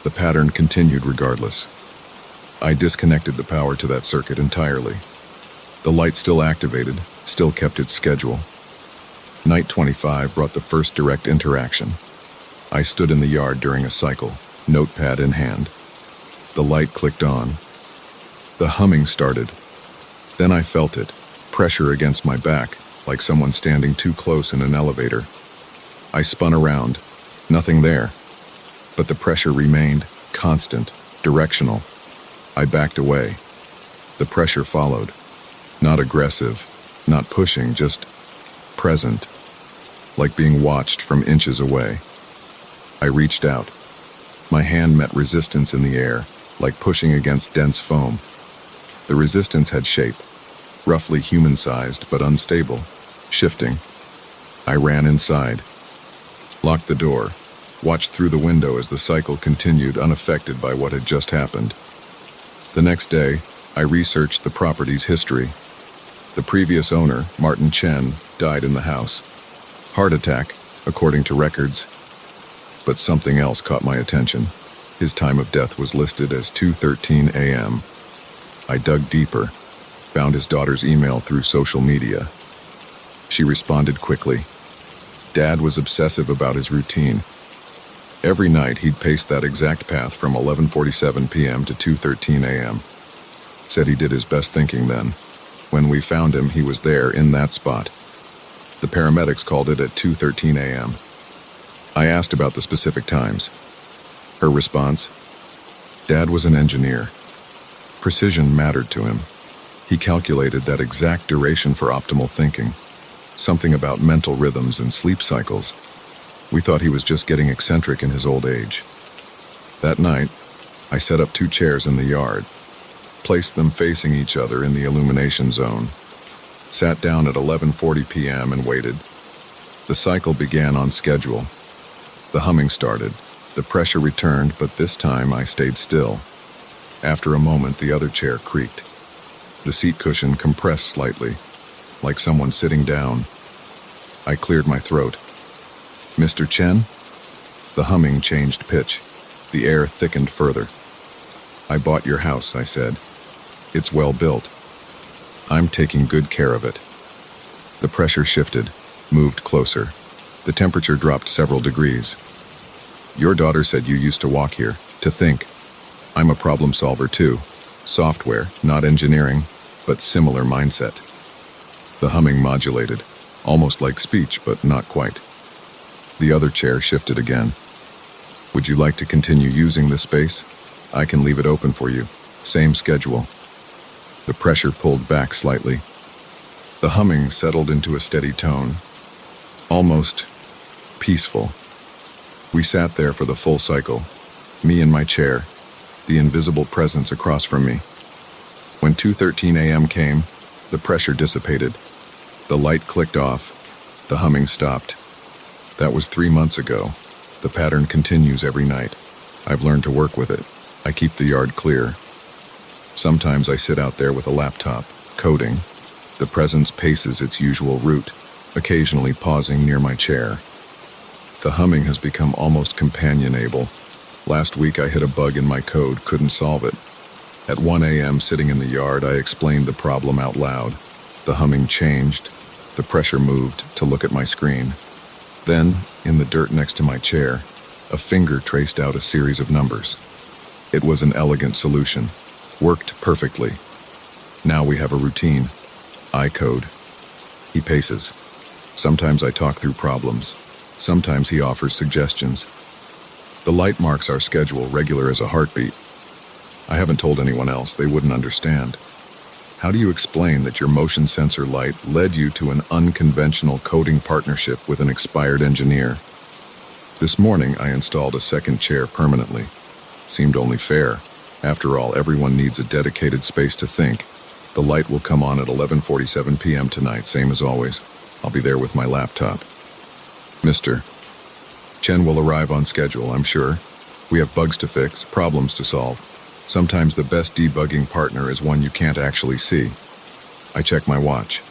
The pattern continued regardless. I disconnected the power to that circuit entirely. The light still activated, still kept its schedule. Night 25 brought the first direct interaction. I stood in the yard during a cycle, notepad in hand. The light clicked on. The humming started. Then I felt it, pressure against my back, like someone standing too close in an elevator. I spun around. Nothing there. But the pressure remained, constant, directional. I backed away. The pressure followed. Not aggressive, not pushing, just present, like being watched from inches away. I reached out. My hand met resistance in the air, like pushing against dense foam. The resistance had shape, roughly human-sized but unstable, shifting. I ran inside, locked the door, watched through the window as the cycle continued unaffected by what had just happened. The next day, I researched the property's history. The previous owner, Martin Chen, died in the house. Heart attack, according to records. But something else caught my attention. His time of death was listed as 2:13 a.m. I dug deeper, found his daughter's email through social media. She responded quickly. Dad was obsessive about his routine. Every night he'd pace that exact path from 11:47 p.m. to 2:13 a.m. Said he did his best thinking then. When we found him, he was there in that spot. The paramedics called it at 2:13 a.m. I asked about the specific times. Her response? Dad was an engineer. Precision mattered to him. He calculated that exact duration for optimal thinking. Something about mental rhythms and sleep cycles. We thought he was just getting eccentric in his old age. That night, I set up 2 chairs in the yard, placed them facing each other in the illumination zone, sat down at 11:40 p.m. and waited. The cycle began on schedule. The humming started. The pressure returned, but this time I stayed still. After a moment, the other chair creaked. The seat cushion compressed slightly, like someone sitting down. I cleared my throat. Mr. Chen? The humming changed pitch. The air thickened further. I bought your house, I said. It's well built. I'm taking good care of it. The pressure shifted, moved closer. The temperature dropped several degrees. Your daughter said you used to walk here, to think. I'm a problem solver too. Software, not engineering, but similar mindset. The humming modulated, almost like speech, but not quite. The other chair shifted again. Would you like to continue using this space? I can leave it open for you. Same schedule. The pressure pulled back slightly. The humming settled into a steady tone, almost peaceful. We sat there for the full cycle, me in my chair, the invisible presence across from me. When 2:13 a.m. came, the pressure dissipated. The light clicked off. The humming stopped. That was 3 months ago. The pattern continues every night. I've learned to work with it. I keep the yard clear. Sometimes I sit out there with a laptop, coding. The presence paces its usual route, occasionally pausing near my chair. The humming has become almost companionable. Last week I hit a bug in my code, couldn't solve it. At 1 a.m. sitting in the yard, I explained the problem out loud. The humming changed. The pressure moved to look at my screen. Then, in the dirt next to my chair, a finger traced out a series of numbers. It was an elegant solution. Worked perfectly. Now we have a routine. I code. He paces. Sometimes I talk through problems. Sometimes he offers suggestions. The light marks our schedule, regular as a heartbeat. I haven't told anyone else, they wouldn't understand. How do you explain that your motion sensor light led you to an unconventional coding partnership with an expired engineer? This morning, I installed a second chair permanently. Seemed only fair. After all, everyone needs a dedicated space to think. The light will come on at 11:47 p.m. tonight, same as always. I'll be there with my laptop. Mr. Chen will arrive on schedule, I'm sure. We have bugs to fix, problems to solve. Sometimes the best debugging partner is one you can't actually see. I check my watch.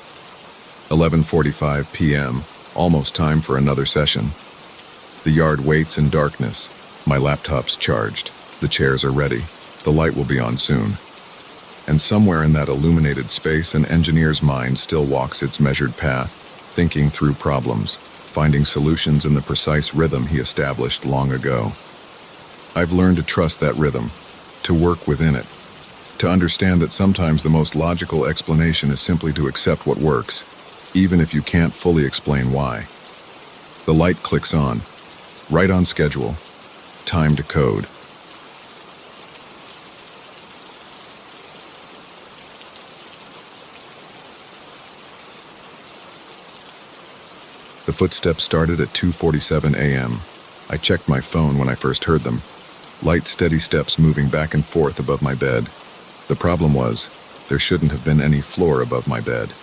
11:45 p.m., almost time for another session. The yard waits in darkness. My laptop's charged. The chairs are ready. The light will be on soon. And somewhere in that illuminated space, an engineer's mind still walks its measured path, thinking through problems, finding solutions in the precise rhythm he established long ago. I've learned to trust that rhythm, to work within it, to understand that sometimes the most logical explanation is simply to accept what works, even if you can't fully explain why. The light clicks on, right on schedule, time to code. The footsteps started at 2:47 a.m. I checked my phone when I first heard them. Light, steady steps moving back and forth above my bed. The problem was, there shouldn't have been any floor above my bed.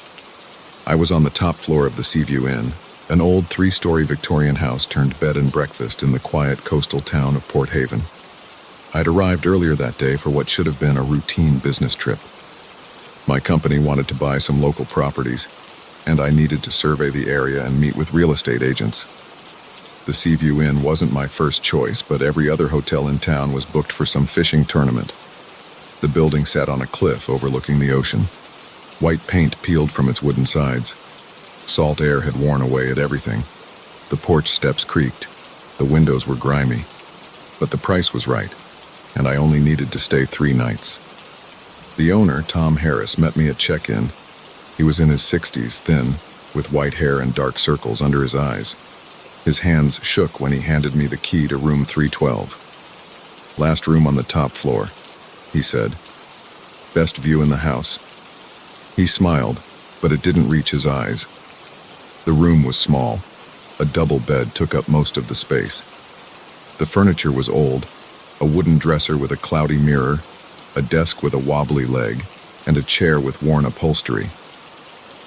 I was on the top floor of the Seaview Inn, an old 3-story Victorian house turned bed and breakfast in the quiet coastal town of Port Haven. I'd arrived earlier that day for what should have been a routine business trip. My company wanted to buy some local properties, and I needed to survey the area and meet with real estate agents. The Seaview Inn wasn't my first choice, but every other hotel in town was booked for some fishing tournament. The building sat on a cliff overlooking the ocean. White paint peeled from its wooden sides. Salt air had worn away at everything. The porch steps creaked. The windows were grimy. But the price was right, and I only needed to stay 3 nights. The owner, Tom Harris, met me at check-in. He was in his 60s, thin, with white hair and dark circles under his eyes. His hands shook when he handed me the key to room 312. "Last room on the top floor," he said. "Best view in the house." He smiled, but it didn't reach his eyes. The room was small. A double bed took up most of the space. The furniture was old, a wooden dresser with a cloudy mirror, a desk with a wobbly leg, and a chair with worn upholstery.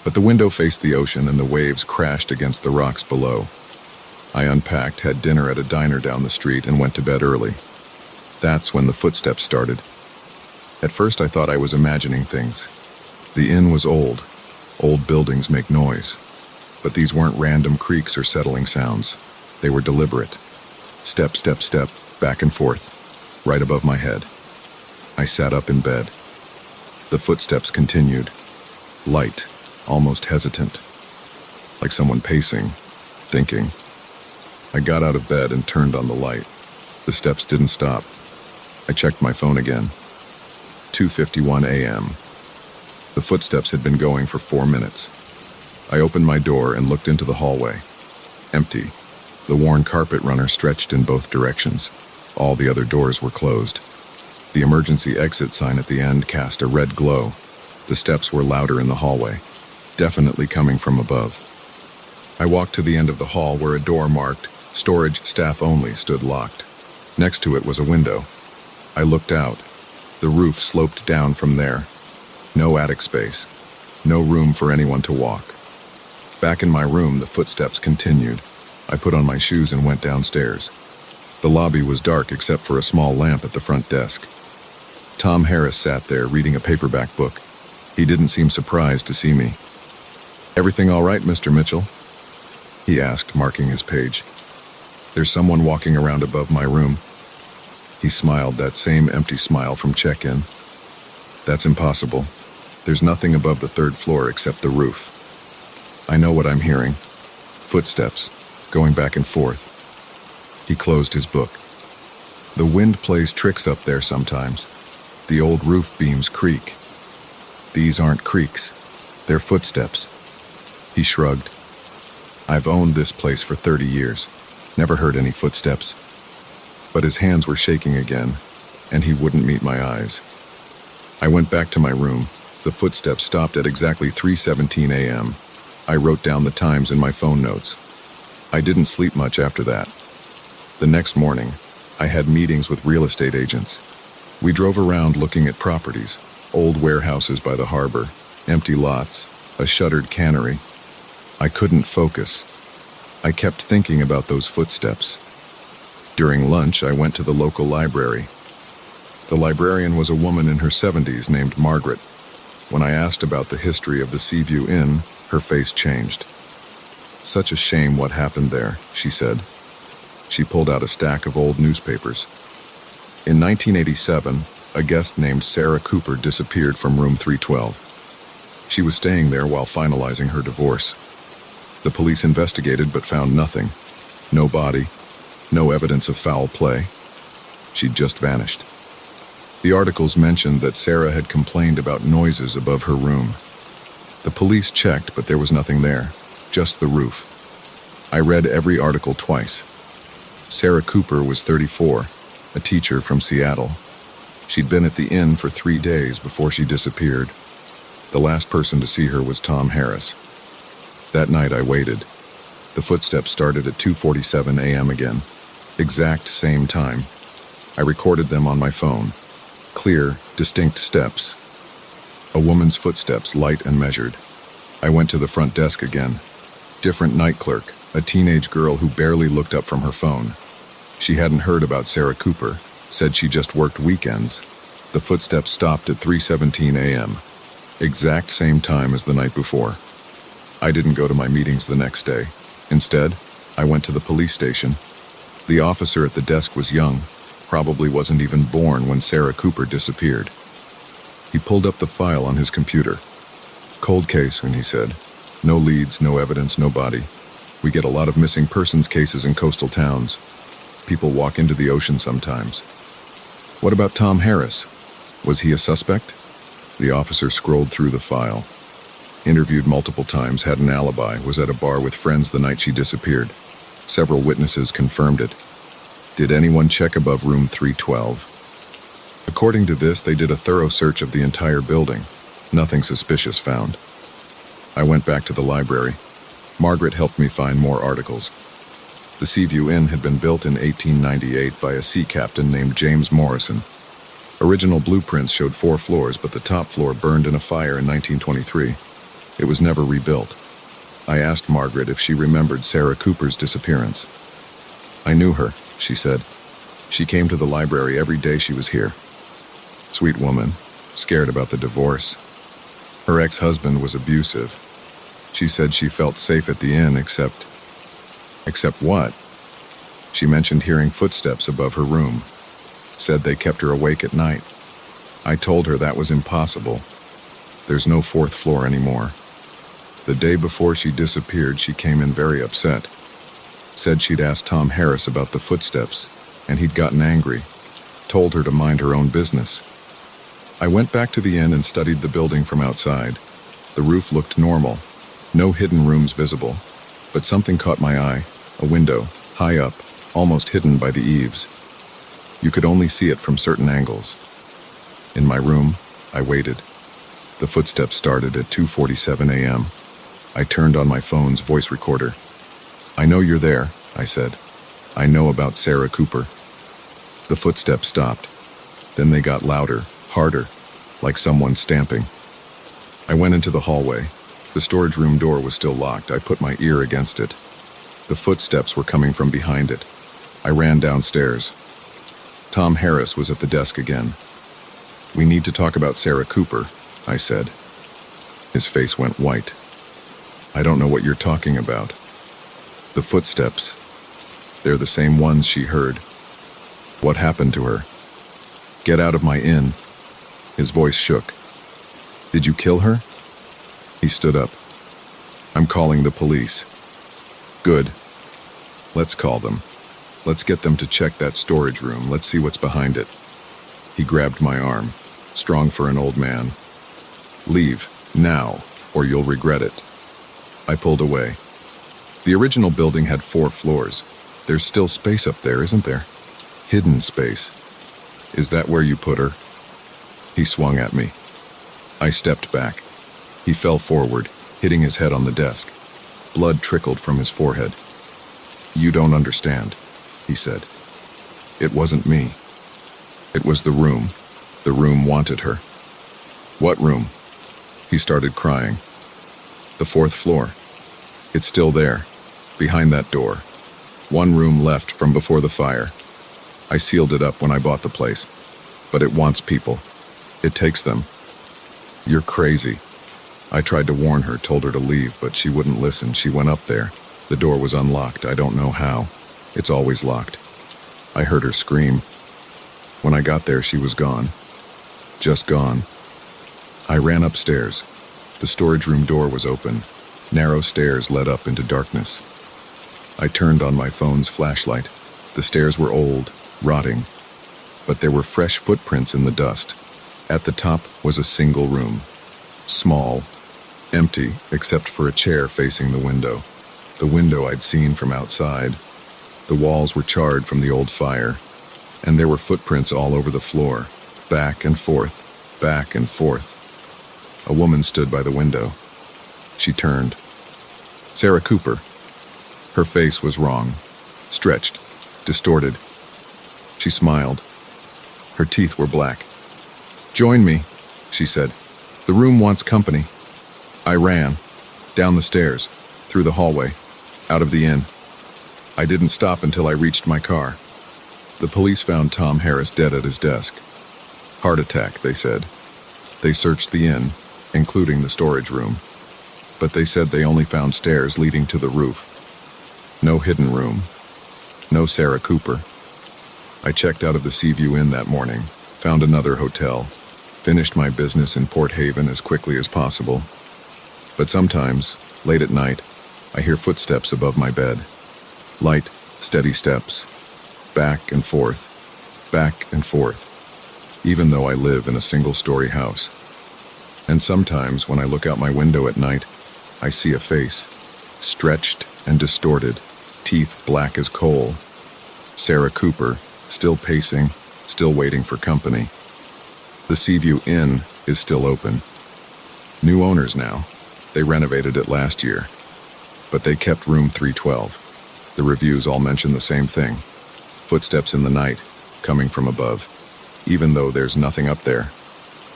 But the window faced the ocean and the waves crashed against the rocks below. I unpacked, had dinner at a diner down the street, and went to bed early. That's when the footsteps started. At first I thought I was imagining things. The inn was old. Old buildings make noise. But these weren't random creaks or settling sounds. They were deliberate. Step, step, step, back and forth, right above my head. I sat up in bed. The footsteps continued. Light, almost hesitant. Like someone pacing, thinking. I got out of bed and turned on the light. The steps didn't stop. I checked my phone again. 2:51 a.m. The footsteps had been going for 4 minutes. I opened my door and looked into the hallway. Empty. The worn carpet runner stretched in both directions. All the other doors were closed. The emergency exit sign at the end cast a red glow. The steps were louder in the hallway, definitely coming from above. I walked to the end of the hall where a door marked "Storage Staff Only" stood locked. Next to it was a window. I looked out. The roof sloped down from there. No attic space. No room for anyone to walk. Back in my room, the footsteps continued. I put on my shoes and went downstairs. The lobby was dark except for a small lamp at the front desk. Tom Harris sat there reading a paperback book. He didn't seem surprised to see me. "Everything all right, Mr. Mitchell?" he asked, marking his page. "There's someone walking around above my room." He smiled, that same empty smile from check-in. "That's impossible. There's nothing above the third floor except the roof. I know what I'm hearing. Footsteps, going back and forth." He closed his book. "The wind plays tricks up there sometimes. The old roof beams creak. These aren't creaks. They're footsteps." He shrugged. "I've owned this place for 30 years. Never heard any footsteps." But his hands were shaking again, and he wouldn't meet my eyes. I went back to my room. The footsteps stopped at exactly 3:17 a.m. I wrote down the times in my phone notes. I didn't sleep much after that. The next morning, I had meetings with real estate agents. We drove around looking at properties, old warehouses by the harbor, empty lots, a shuttered cannery. I couldn't focus. I kept thinking about those footsteps. During lunch, I went to the local library. The librarian was a woman in her 70s named Margaret. When I asked about the history of the Seaview Inn, her face changed. "Such a shame what happened there," she said. She pulled out a stack of old newspapers. In 1987, a guest named Sarah Cooper disappeared from room 312. She was staying there while finalizing her divorce. The police investigated but found nothing. No body, no evidence of foul play. She'd just vanished. The articles mentioned that Sarah had complained about noises above her room. The police checked, but there was nothing there, just the roof. I read every article twice. Sarah Cooper was 34, a teacher from Seattle. She'd been at the inn for 3 days before she disappeared. The last person to see her was Tom Harris. That night I waited. The footsteps started at 2:47 a.m. again. Exact same time. I recorded them on my phone. Clear, distinct steps. A woman's footsteps, light and measured. I went to the front desk again. Different night clerk, a teenage girl who barely looked up from her phone. She hadn't heard about Sarah Cooper, said she just worked weekends. The footsteps stopped at 3:17 a.m. Exact same time as the night before. I didn't go to my meetings the next day. Instead, I went to the police station. The officer at the desk was young, probably wasn't even born when Sarah Cooper disappeared. He pulled up the file on his computer. "Cold case," and he said. "No leads, no evidence, no body. We get a lot of missing persons cases in coastal towns. People walk into the ocean sometimes." "What about Tom Harris? Was he a suspect?" The officer scrolled through the file. "Interviewed multiple times, had an alibi, was at a bar with friends the night she disappeared. Several witnesses confirmed it. Did anyone check above room 312? According to this, they did a thorough search of the entire building. Nothing suspicious found." I went back to the library. Margaret helped me find more articles. The Seaview Inn had been built in 1898 by a sea captain named James Morrison. Original blueprints showed 4 floors, but the top floor burned in a fire in 1923. It was never rebuilt. I asked Margaret if she remembered Sarah Cooper's disappearance. "I knew her," she said. "She came to the library every day she was here. Sweet woman, scared about the divorce. Her ex-husband was abusive. She said she felt safe at the inn except... Except what? She mentioned hearing footsteps above her room. Said they kept her awake at night. I told her that was impossible. There's no 4th floor anymore. The day before she disappeared, she came in very upset. Said she'd asked Tom Harris about the footsteps, and he'd gotten angry. Told her to mind her own business. I went back to the inn and studied the building from outside. The roof looked normal. No hidden rooms visible. But something caught my eye. A window, high up, almost hidden by the eaves. You could only see it from certain angles. In my room, I waited. The footsteps started at 2:47 a.m. I turned on my phone's voice recorder. "I know you're there," I said. "I know about Sarah Cooper." The footsteps stopped. Then they got louder, harder, like someone stamping. I went into the hallway. The storage room door was still locked. I put my ear against it. The footsteps were coming from behind it. I ran downstairs. Tom Harris was at the desk again. "We need to talk about Sarah Cooper," I said. His face went white. "I don't know what you're talking about." "The footsteps. They're the same ones she heard." "What happened to her?" "Get out of my inn." His voice shook. "Did you kill her?" He stood up. "I'm calling the police." "Good. Let's call them. Let's get them to check that storage room. Let's see what's behind it." He grabbed my arm, strong for an old man. "Leave, now, or you'll regret it." I pulled away. The original building had 4 floors. There's still space up there, isn't there? Hidden space. "Is that where you put her?" He swung at me. I stepped back. He fell forward, hitting his head on the desk. Blood trickled from his forehead. "You don't understand," he said. "It wasn't me. It was the room. The room wanted her." "What room?" He started crying. "The 4th floor. It's still there, behind that door. 1 room left from before the fire. I sealed it up when I bought the place. But it wants people. It takes them." "You're crazy." I tried to warn her, told her to leave, but she wouldn't listen. She went up there. The door was unlocked. I don't know how. It's always locked. I heard her scream. When I got there, she was gone. Just gone. I ran upstairs. The storage room door was open. Narrow stairs led up into darkness. I turned on my phone's flashlight. The stairs were old, rotting, but there were fresh footprints in the dust. At the top was a single room. Small, empty, except for a chair facing the window. The window I'd seen from outside. The walls were charred from the old fire, and there were footprints all over the floor, back and forth, back and forth. A woman stood by the window. She turned. Sarah Cooper. Her face was wrong, stretched, distorted. She smiled. Her teeth were black. "Join me," she said. "The room wants company." I ran, down the stairs, through the hallway, out of the inn. I didn't stop until I reached my car. The police found Tom Harris dead at his desk. "Heart attack," they said. They searched the inn, including the storage room, but they said they only found stairs leading to the roof. No hidden room. No Sarah Cooper. I checked out of the Seaview Inn that morning, found another hotel, finished my business in Port Haven as quickly as possible. But sometimes, late at night, I hear footsteps above my bed. Light, steady steps. Back and forth, even though I live in a single-story house. And sometimes, when I look out my window at night, I see a face, stretched and distorted, teeth black as coal. Sarah Cooper, still pacing, still waiting for company. The Seaview Inn is still open. New owners now. They renovated it last year. But they kept room 312. The reviews all mention the same thing. Footsteps in the night, coming from above. Even though there's nothing up there.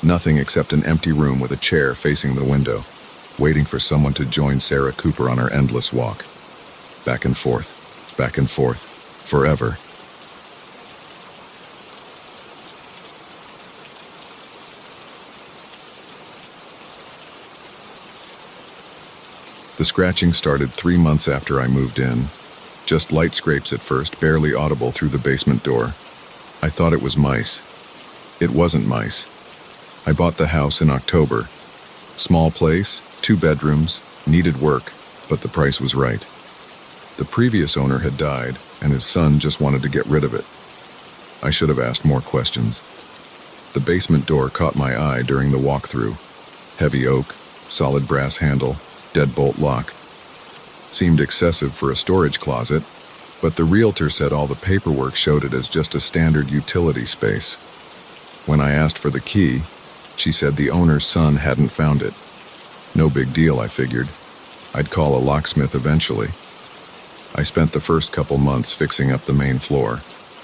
Nothing except an empty room with a chair facing the window, waiting for someone to join Sarah Cooper on her endless walk. Back and forth, forever. The scratching started 3 months after I moved in. Just light scrapes at first, barely audible through the basement door. I thought it was mice. It wasn't mice. I bought the house in October. Small place, 2 bedrooms, needed work, but the price was right. The previous owner had died, and his son just wanted to get rid of it. I should have asked more questions. The basement door caught my eye during the walkthrough. Heavy oak, solid brass handle, deadbolt lock. Seemed excessive for a storage closet, but the realtor said all the paperwork showed it as just a standard utility space. When I asked for the key, She said the owner's son hadn't found it. No big deal, I figured. I'd call a locksmith eventually. I spent the first couple months fixing up the main floor.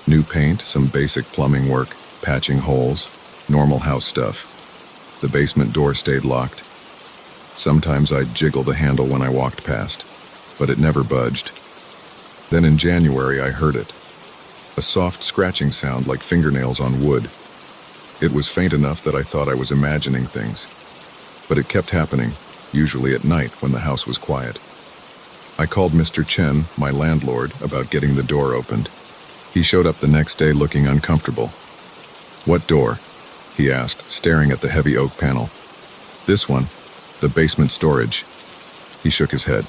New paint, some basic plumbing work, patching holes, normal house stuff. The basement door stayed locked. Sometimes I'd jiggle the handle when I walked past, but it never budged. Then in January I heard it. A soft scratching sound like fingernails on wood. It was faint enough that I thought I was imagining things. But it kept happening, usually at night when the house was quiet. I called Mr. Chen, my landlord, about getting the door opened. He showed up the next day looking uncomfortable. "What door?" he asked, staring at the heavy oak panel. "This one, the basement storage." He shook his head.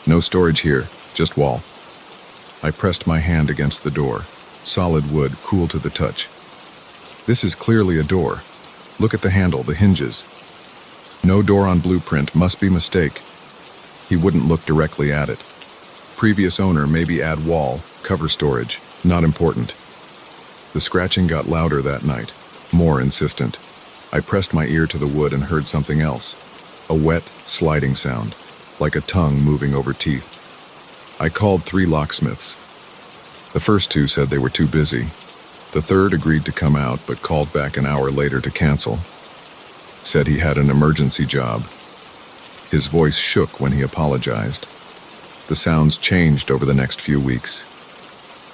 "No storage here, just wall." I pressed my hand against the door, solid wood, cool to the touch. "This is clearly a door. Look at the handle, the hinges. No door on blueprint, must be mistake." He wouldn't look directly at it. "Previous owner, maybe add wall, cover storage, not important." The scratching got louder that night, more insistent. I pressed my ear to the wood and heard something else. A wet, sliding sound, like a tongue moving over teeth. I called 3 locksmiths. The first 2 said they were too busy. The third agreed to come out, but called back an hour later to cancel. Said he had an emergency job. His voice shook when he apologized. The sounds changed over the next few weeks.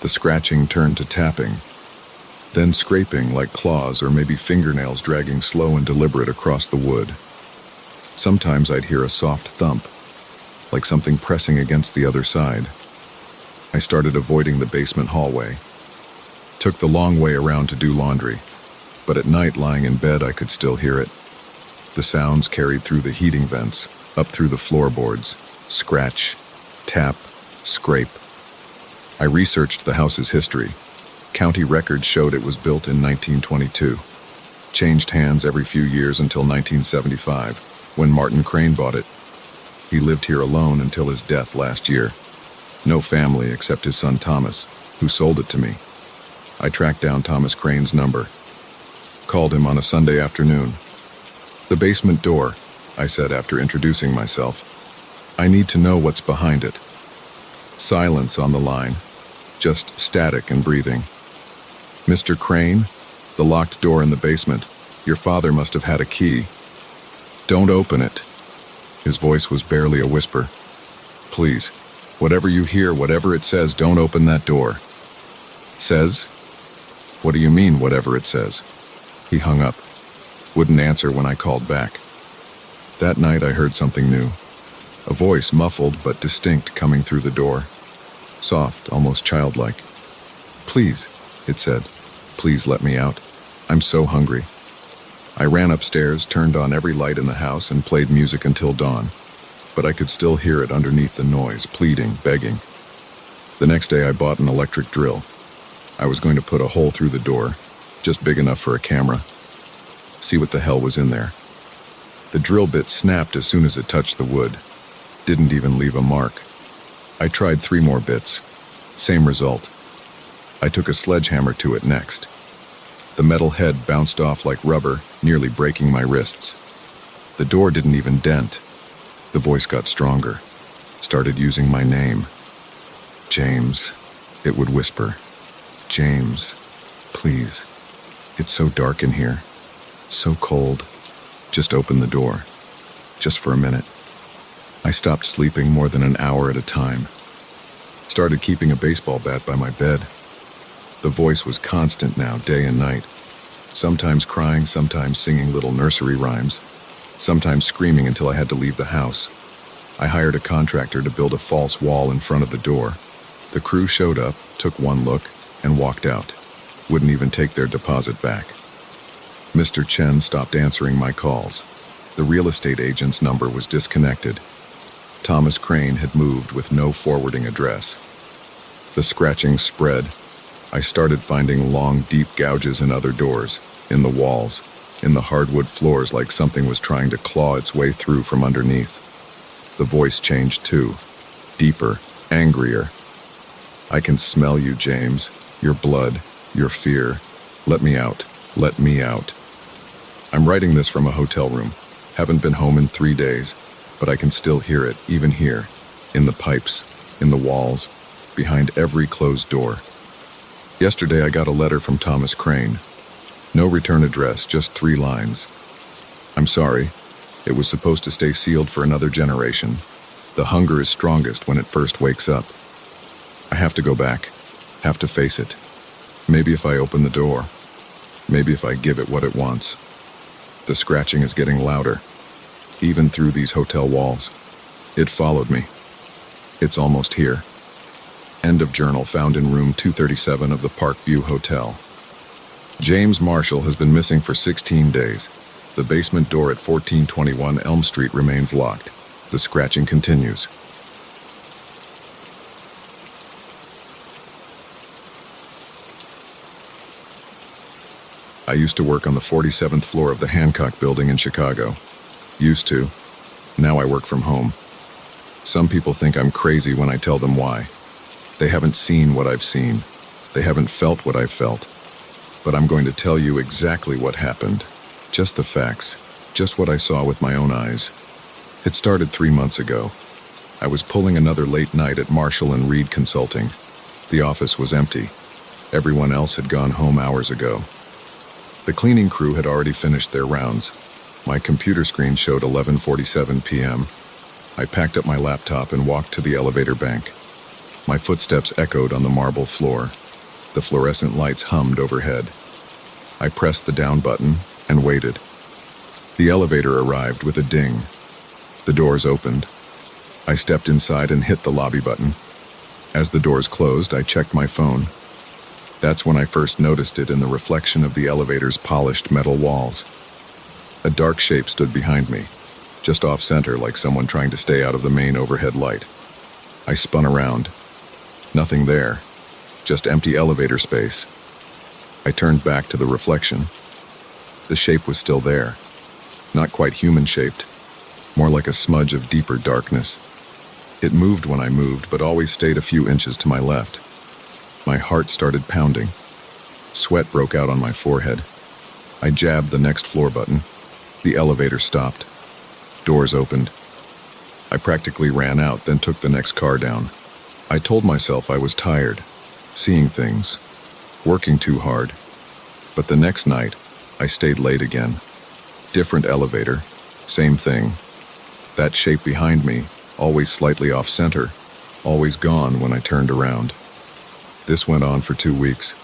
The scratching turned to tapping, then scraping like claws or maybe fingernails dragging slow and deliberate across the wood. Sometimes I'd hear a soft thump, like something pressing against the other side. I started avoiding the basement hallway. Took the long way around to do laundry, but at night lying in bed I could still hear it. The sounds carried through the heating vents, up through the floorboards. Scratch, tap, scrape. I researched the house's history. County records showed it was built in 1922. Changed hands every few years until 1975, when Martin Crane bought it. He lived here alone until his death last year. No family except his son Thomas, who sold it to me. I tracked down Thomas Crane's number. Called him on a Sunday afternoon. "The basement door," I said after introducing myself. "I need to know what's behind it." Silence on the line, just static and breathing. "Mr. Crane, the locked door in the basement. Your father must have had a key. Don't open it." His voice was barely a whisper. "Please, whatever you hear, whatever it says, don't open that door." "Says? What do you mean, whatever it says?" He hung up. Wouldn't answer when I called back. That night I heard something new. A voice, muffled but distinct, coming through the door. Soft, almost childlike. "Please," it said. "Please let me out. I'm so hungry." I ran upstairs, turned on every light in the house, and played music until dawn. But I could still hear it underneath the noise, pleading, begging. The next day I bought an electric drill. I was going to put a hole through the door, just big enough for a camera. See what the hell was in there. The drill bit snapped as soon as it touched the wood. Didn't even leave a mark. I tried 3 more bits. Same result. I took a sledgehammer to it next. The metal head bounced off like rubber, nearly breaking my wrists. The door didn't even dent. The voice got stronger. Started using my name. "James," it would whisper. "James, please. It's so dark in here. So cold. Just open the door. Just for a minute." I stopped sleeping more than an hour at a time. Started keeping a baseball bat by my bed. The voice was constant now, day and night. Sometimes crying, sometimes singing little nursery rhymes. Sometimes screaming until I had to leave the house. I hired a contractor to build a false wall in front of the door. The crew showed up, took one look, and walked out. Wouldn't even take their deposit back. Mr. Chen stopped answering my calls. The real estate agent's number was disconnected. Thomas Crane had moved with no forwarding address. The scratching spread. I started finding long, deep gouges in other doors, in the walls, in the hardwood floors, like something was trying to claw its way through from underneath. The voice changed too. Deeper, angrier. "I can smell you, James. Your blood, your fear. Let me out. Let me out." I'm writing this from a hotel room. Haven't been home in 3 days, but I can still hear it, even here, in the pipes, in the walls, behind every closed door. Yesterday I got a letter from Thomas Crane. No return address, just 3 lines. I'm sorry. It was supposed to stay sealed for another generation. The hunger is strongest when it first wakes up. I have to go back. Have to face it. Maybe if I open the door. Maybe if I give it what it wants. The scratching is getting louder, even through these hotel walls. It followed me. It's almost here. End of journal found in room 237 of the Parkview Hotel. James Marshall has been missing for 16 days. The basement door at 1421 Elm Street remains locked. The scratching continues. I used to work on the 47th floor of the Hancock building in Chicago. Used to. Now I work from home. Some people think I'm crazy when I tell them why. They haven't seen what I've seen. They haven't felt what I've felt. But I'm going to tell you exactly what happened. Just the facts. Just what I saw with my own eyes. It started 3 months ago. I was pulling another late night at Marshall and Reed Consulting. The office was empty. Everyone else had gone home hours ago. The cleaning crew had already finished their rounds. My computer screen showed 11:47 p.m. I packed up my laptop and walked to the elevator bank. My footsteps echoed on the marble floor. The fluorescent lights hummed overhead. I pressed the down button and waited. The elevator arrived with a ding. The doors opened. I stepped inside and hit the lobby button. As the doors closed, I checked my phone. That's when I first noticed it in the reflection of the elevator's polished metal walls. A dark shape stood behind me, just off-center like someone trying to stay out of the main overhead light. I spun around. Nothing there, just empty elevator space. I turned back to the reflection. The shape was still there, not quite human-shaped, more like a smudge of deeper darkness. It moved when I moved, but always stayed a few inches to my left. My heart started pounding. Sweat broke out on my forehead. I jabbed the next floor button. The elevator stopped. Doors opened. I practically ran out, then took the next car down. I told myself I was tired, seeing things, working too hard. But the next night, I stayed late again. Different elevator, same thing. That shape behind me, always slightly off-center, always gone when I turned around. This went on for 2 weeks.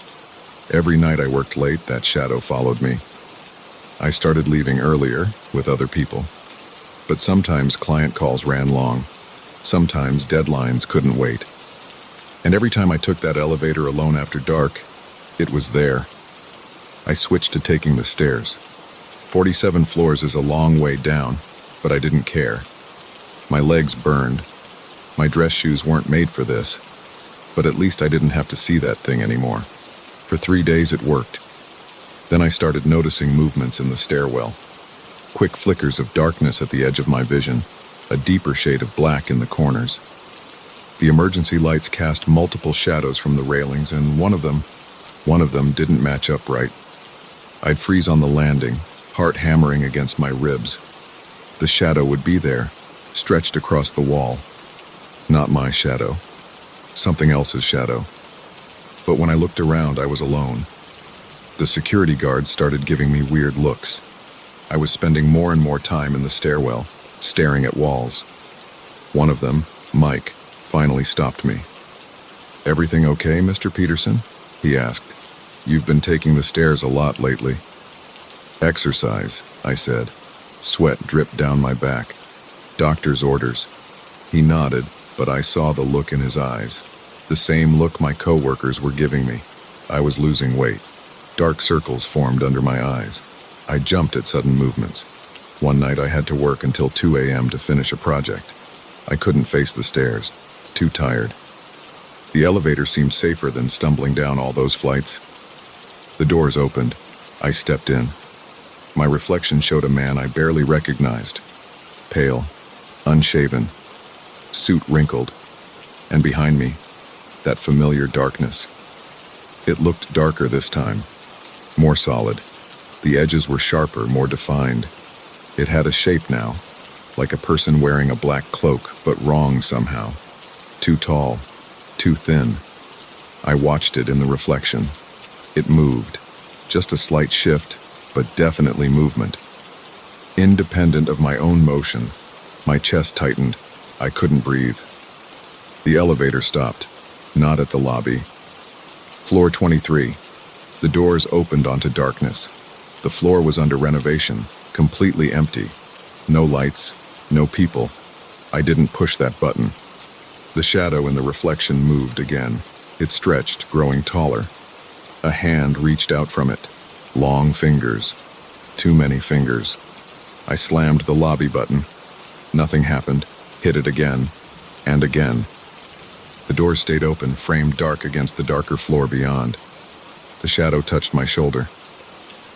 Every night I worked late, that shadow followed me. I started leaving earlier, with other people. But sometimes client calls ran long. Sometimes deadlines couldn't wait. And every time I took that elevator alone after dark, it was there. I switched to taking the stairs. 47 floors is a long way down, but I didn't care. My legs burned. My dress shoes weren't made for this. But at least I didn't have to see that thing anymore. For 3 days it worked. Then I started noticing movements in the stairwell. Quick flickers of darkness at the edge of my vision, a deeper shade of black in the corners. The emergency lights cast multiple shadows from the railings, and one of them didn't match up right. I'd freeze on the landing, heart hammering against my ribs. The shadow would be there, stretched across the wall. Not my shadow. Something else's shadow. But when I looked around, I was alone. The security guards started giving me weird looks. I was spending more and more time in the stairwell, staring at walls. One of them, Mike, finally stopped me. "Everything okay, Mr. Peterson?" he asked. "You've been taking the stairs a lot lately." "Exercise," I said. Sweat dripped down my back. "Doctor's orders." He nodded, but I saw the look in his eyes. The same look my coworkers were giving me. I was losing weight. Dark circles formed under my eyes. I jumped at sudden movements. One night I had to work until 2 a.m. to finish a project. I couldn't face the stairs. Too tired. The elevator seemed safer than stumbling down all those flights. The doors opened. I stepped in. My reflection showed a man I barely recognized. Pale, unshaven, suit wrinkled, and behind me, that familiar darkness. It looked darker this time, more solid. The edges were sharper, more defined. It had a shape now, like a person wearing a black cloak, but wrong somehow. Too tall, too thin. I watched it in the reflection. It moved. Just a slight shift, but definitely movement. Independent of my own motion, my chest tightened. I couldn't breathe. The elevator stopped, not at the lobby. Floor 23. The doors opened onto darkness. The floor was under renovation, completely empty. No lights, no people. I didn't push that button. The shadow in the reflection moved again. It stretched, growing taller. A hand reached out from it. Long fingers. Too many fingers. I slammed the lobby button. Nothing happened. Hit it again. And again. The door stayed open, framed dark against the darker floor beyond. The shadow touched my shoulder.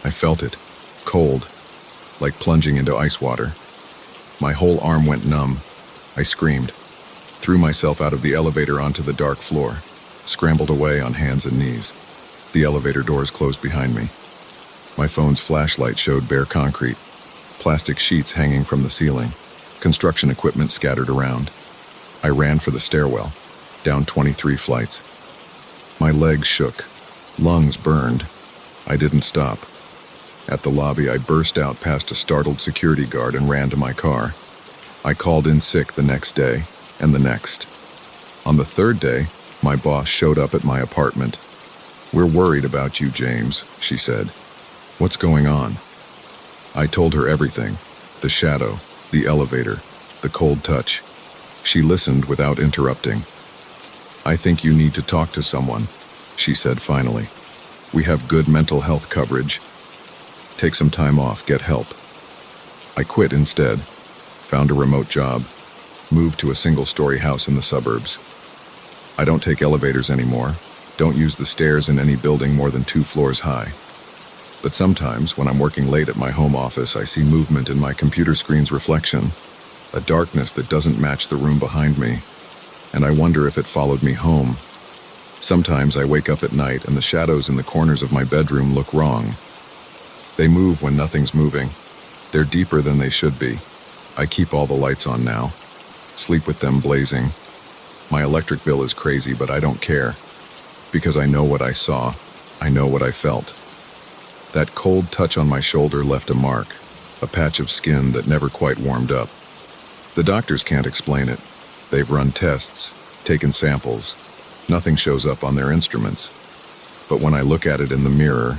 I felt it. Cold. Like plunging into ice water. My whole arm went numb. I screamed. Threw myself out of the elevator onto the dark floor. Scrambled away on hands and knees. The elevator doors closed behind me. My phone's flashlight showed bare concrete. Plastic sheets hanging from the ceiling. Construction equipment scattered around. I ran for the stairwell. Down 23 flights. My legs shook. Lungs burned. I didn't stop. At the lobby, I burst out past a startled security guard and ran to my car. I called in sick the next day, and the next. On the third day, my boss showed up at my apartment. "We're worried about you, James," she said. "What's going on?" I told her everything. The shadow, the elevator, the cold touch. She listened without interrupting. "I think you need to talk to someone," she said finally. "We have good mental health coverage. Take some time off, get help." I quit instead, found a remote job, moved to a single-story house in the suburbs. I don't take elevators anymore, don't use the stairs in any building more than 2 floors high. But sometimes, when I'm working late at my home office, I see movement in my computer screen's reflection, a darkness that doesn't match the room behind me, and I wonder if it followed me home. Sometimes I wake up at night and the shadows in the corners of my bedroom look wrong. They move when nothing's moving. They're deeper than they should be. I keep all the lights on now, sleep with them blazing. My electric bill is crazy, but I don't care, because I know what I saw, I know what I felt. That cold touch on my shoulder left a mark, a patch of skin that never quite warmed up. The doctors can't explain it. They've run tests, taken samples. Nothing shows up on their instruments. But when I look at it in the mirror,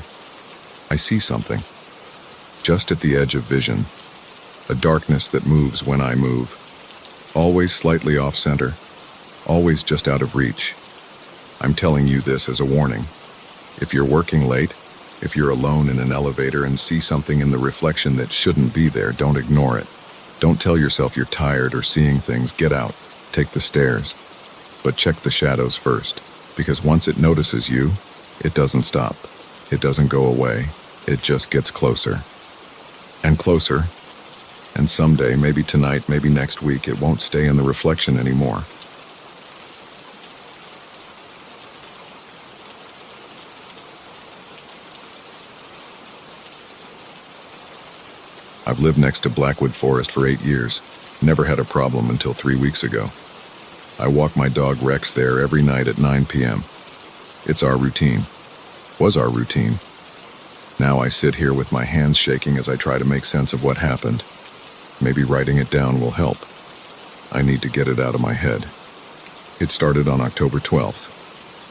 I see something. Just at the edge of vision. A darkness that moves when I move. Always slightly off-center. Always just out of reach. I'm telling you this as a warning. If you're working late, if you're alone in an elevator and see something in the reflection that shouldn't be there, don't ignore it. Don't tell yourself you're tired or seeing things. Get out. Take the stairs. But check the shadows first, because once it notices you, it doesn't stop. It doesn't go away. It just gets closer. And closer. And someday, maybe tonight, maybe next week, it won't stay in the reflection anymore. I've lived next to Blackwood Forest for 8 years. Never had a problem until 3 weeks ago. I walk my dog Rex there every night at 9 p.m. It's our routine. Was our routine. Now I sit here with my hands shaking as I try to make sense of what happened. Maybe writing it down will help. I need to get it out of my head. It started on October 12th,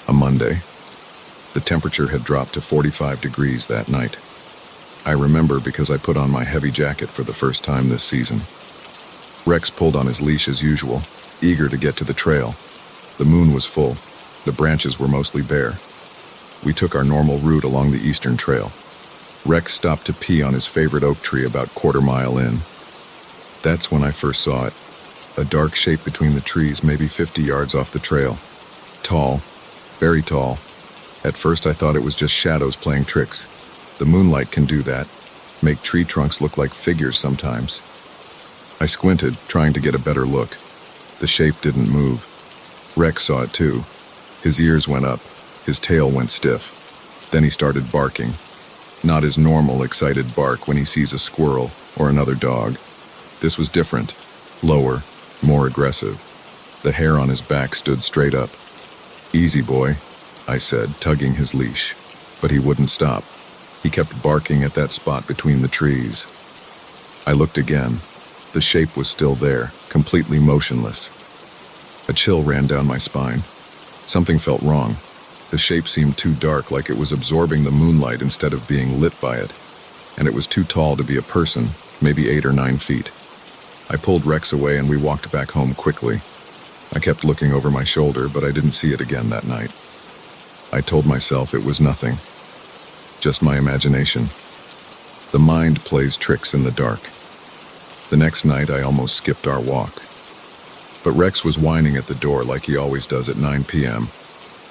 a Monday. The temperature had dropped to 45 degrees that night. I remember because I put on my heavy jacket for the first time this season. Rex pulled on his leash as usual, eager to get to the trail. The moon was full. The branches were mostly bare. We took our normal route along the eastern trail. Rex stopped to pee on his favorite oak tree about quarter-mile in. That's when I first saw it. A dark shape between the trees, maybe 50 yards off the trail. Tall, very tall. At first I thought it was just shadows playing tricks. The moonlight can do that, make tree trunks look like figures sometimes. I squinted, trying to get a better look. The shape didn't move. Rex saw it too. His ears went up, his tail went stiff. Then he started barking. not his normal excited bark when he sees a squirrel or another dog. This was different, lower, more aggressive. The hair on his back stood straight up. "Easy, boy," I said, tugging his leash. But he wouldn't stop. He kept barking at that spot between the trees. I looked again. The shape was still there, completely motionless. A chill ran down my spine. Something felt wrong. The shape seemed too dark, like it was absorbing the moonlight instead of being lit by it. And it was too tall to be a person, maybe 8 or 9 feet. I pulled Rex away and we walked back home quickly. I kept looking over my shoulder, but I didn't see it again that night. I told myself it was nothing. Just my imagination. The mind plays tricks in the dark. The next night, I almost skipped our walk. But Rex was whining at the door like he always does at 9 p.m.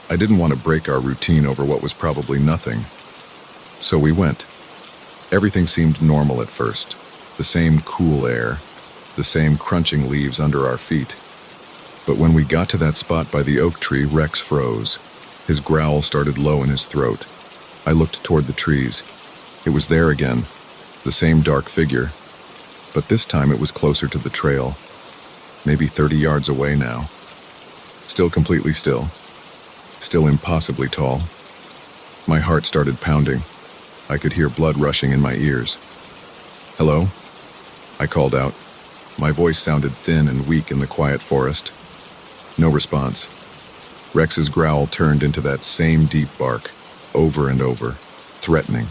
I didn't want to break our routine over what was probably nothing. So we went. Everything seemed normal at first. The same cool air, the same crunching leaves under our feet. But when we got to that spot by the oak tree, Rex froze. His growl started low in his throat. I looked toward the trees. It was there again, the same dark figure. But this time it was closer to the trail, maybe 30 yards away now. Still completely still. Still impossibly tall. My heart started pounding. I could hear blood rushing in my ears. "Hello?" I called out. My voice sounded thin and weak in the quiet forest. No response. Rex's growl turned into that same deep bark, over and over, threatening,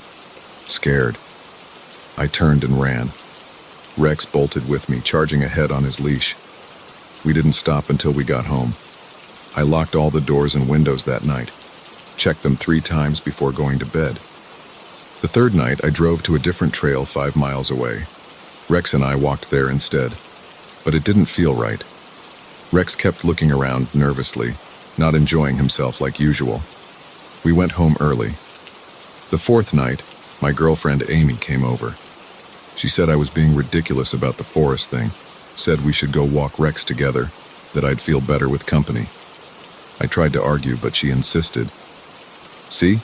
scared. I turned and ran. Rex bolted with me, charging ahead on his leash. We didn't stop until we got home. I locked all the doors and windows that night, checked them 3 times before going to bed. The third night, I drove to a different trail 5 miles away. Rex and I walked there instead, but it didn't feel right. Rex kept looking around nervously, not enjoying himself like usual. We went home early. The fourth night, my girlfriend Amy came over. She said I was being ridiculous about the forest thing, said we should go walk Rex together, that I'd feel better with company. I tried to argue, but she insisted. "See?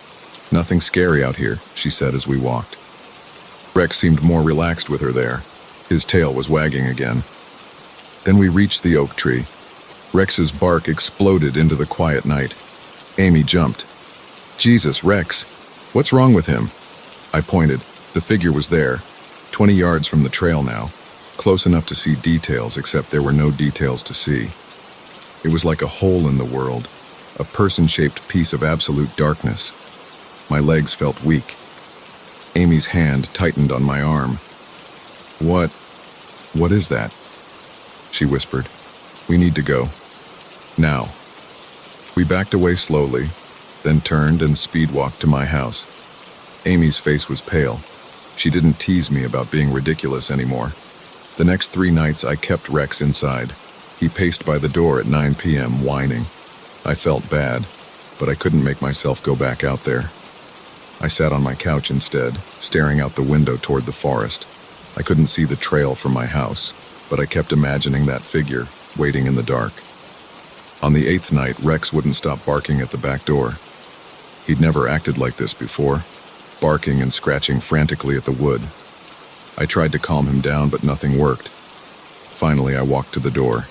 Nothing scary out here," she said as we walked. Rex seemed more relaxed with her there. His tail was wagging again. Then we reached the oak tree. Rex's bark exploded into the quiet night. Amy jumped. "Jesus, Rex, what's wrong with him?" I pointed. The figure was there, 20 yards from the trail now, close enough to see details, except there were no details to see. It was like a hole in the world, a person-shaped piece of absolute darkness. My legs felt weak. Amy's hand tightened on my arm. What is that?" she whispered. "We need to go. Now." We backed away slowly, then turned and speed-walked to my house. Amy's face was pale. She didn't tease me about being ridiculous anymore. The next 3 nights I kept Rex inside. He paced by the door at 9 p.m. whining. I felt bad, but I couldn't make myself go back out there. I sat on my couch instead, staring out the window toward the forest. I couldn't see the trail from my house, but I kept imagining that figure, waiting in the dark. On the 8th night, Rex wouldn't stop barking at the back door. He'd never acted like this before, barking and scratching frantically at the wood. I tried to calm him down, but nothing worked. Finally, I walked to the door.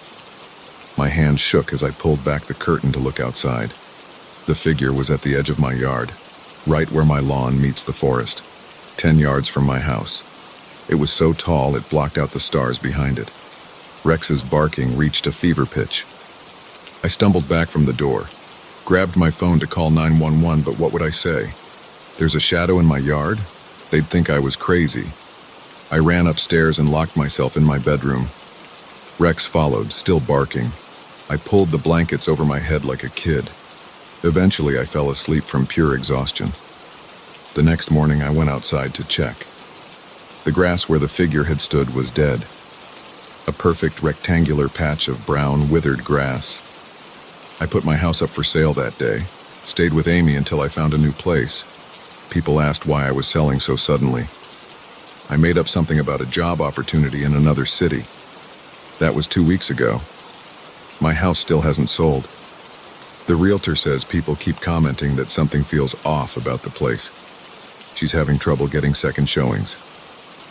My hand shook as I pulled back the curtain to look outside. The figure was at the edge of my yard, right where my lawn meets the forest, 10 yards from my house. It was so tall it blocked out the stars behind it. Rex's barking reached a fever pitch. I stumbled back from the door, grabbed my phone to call 911, but what would I say? There's a shadow in my yard? They'd think I was crazy. I ran upstairs and locked myself in my bedroom. Rex followed, still barking. I pulled the blankets over my head like a kid. Eventually, I fell asleep from pure exhaustion. The next morning, I went outside to check. The grass where the figure had stood was dead. A perfect rectangular patch of brown, withered grass. I put my house up for sale that day, stayed with Amy until I found a new place. People asked why I was selling so suddenly. I made up something about a job opportunity in another city. That was 2 weeks ago. My house still hasn't sold. The realtor says people keep commenting that something feels off about the place. She's having trouble getting second showings.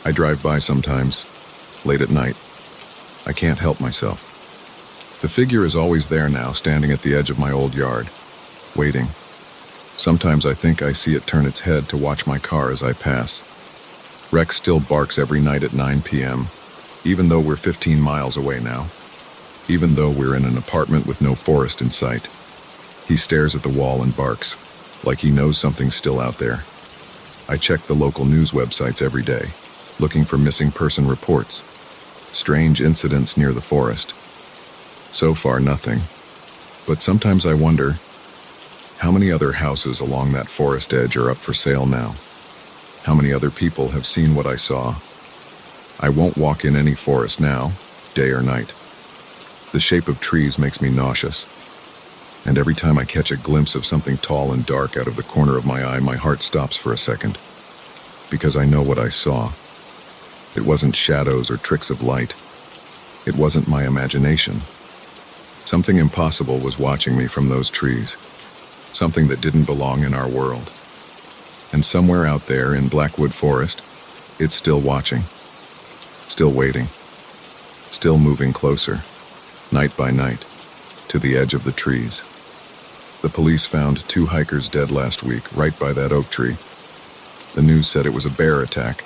I drive by sometimes, late at night. I can't help myself. The figure is always there now, standing at the edge of my old yard, waiting. Sometimes I think I see it turn its head to watch my car as I pass. Rex still barks every night at 9 p.m., even though we're 15 miles away now. Even though we're in an apartment with no forest in sight. He stares at the wall and barks, like he knows something's still out there. I check the local news websites every day, looking for missing person reports, strange incidents near the forest. So far, nothing. But sometimes I wonder, how many other houses along that forest edge are up for sale now? How many other people have seen what I saw? I won't walk in any forest now, day or night. The shape of trees makes me nauseous. And every time I catch a glimpse of something tall and dark out of the corner of my eye, my heart stops for a second. Because I know what I saw. It wasn't shadows or tricks of light. It wasn't my imagination. Something impossible was watching me from those trees. Something that didn't belong in our world. And somewhere out there in Blackwood Forest, it's still watching. Still waiting. Still moving closer, night by night, to the edge of the trees. The police found 2 hikers dead last week, right by that oak tree. The news said it was a bear attack.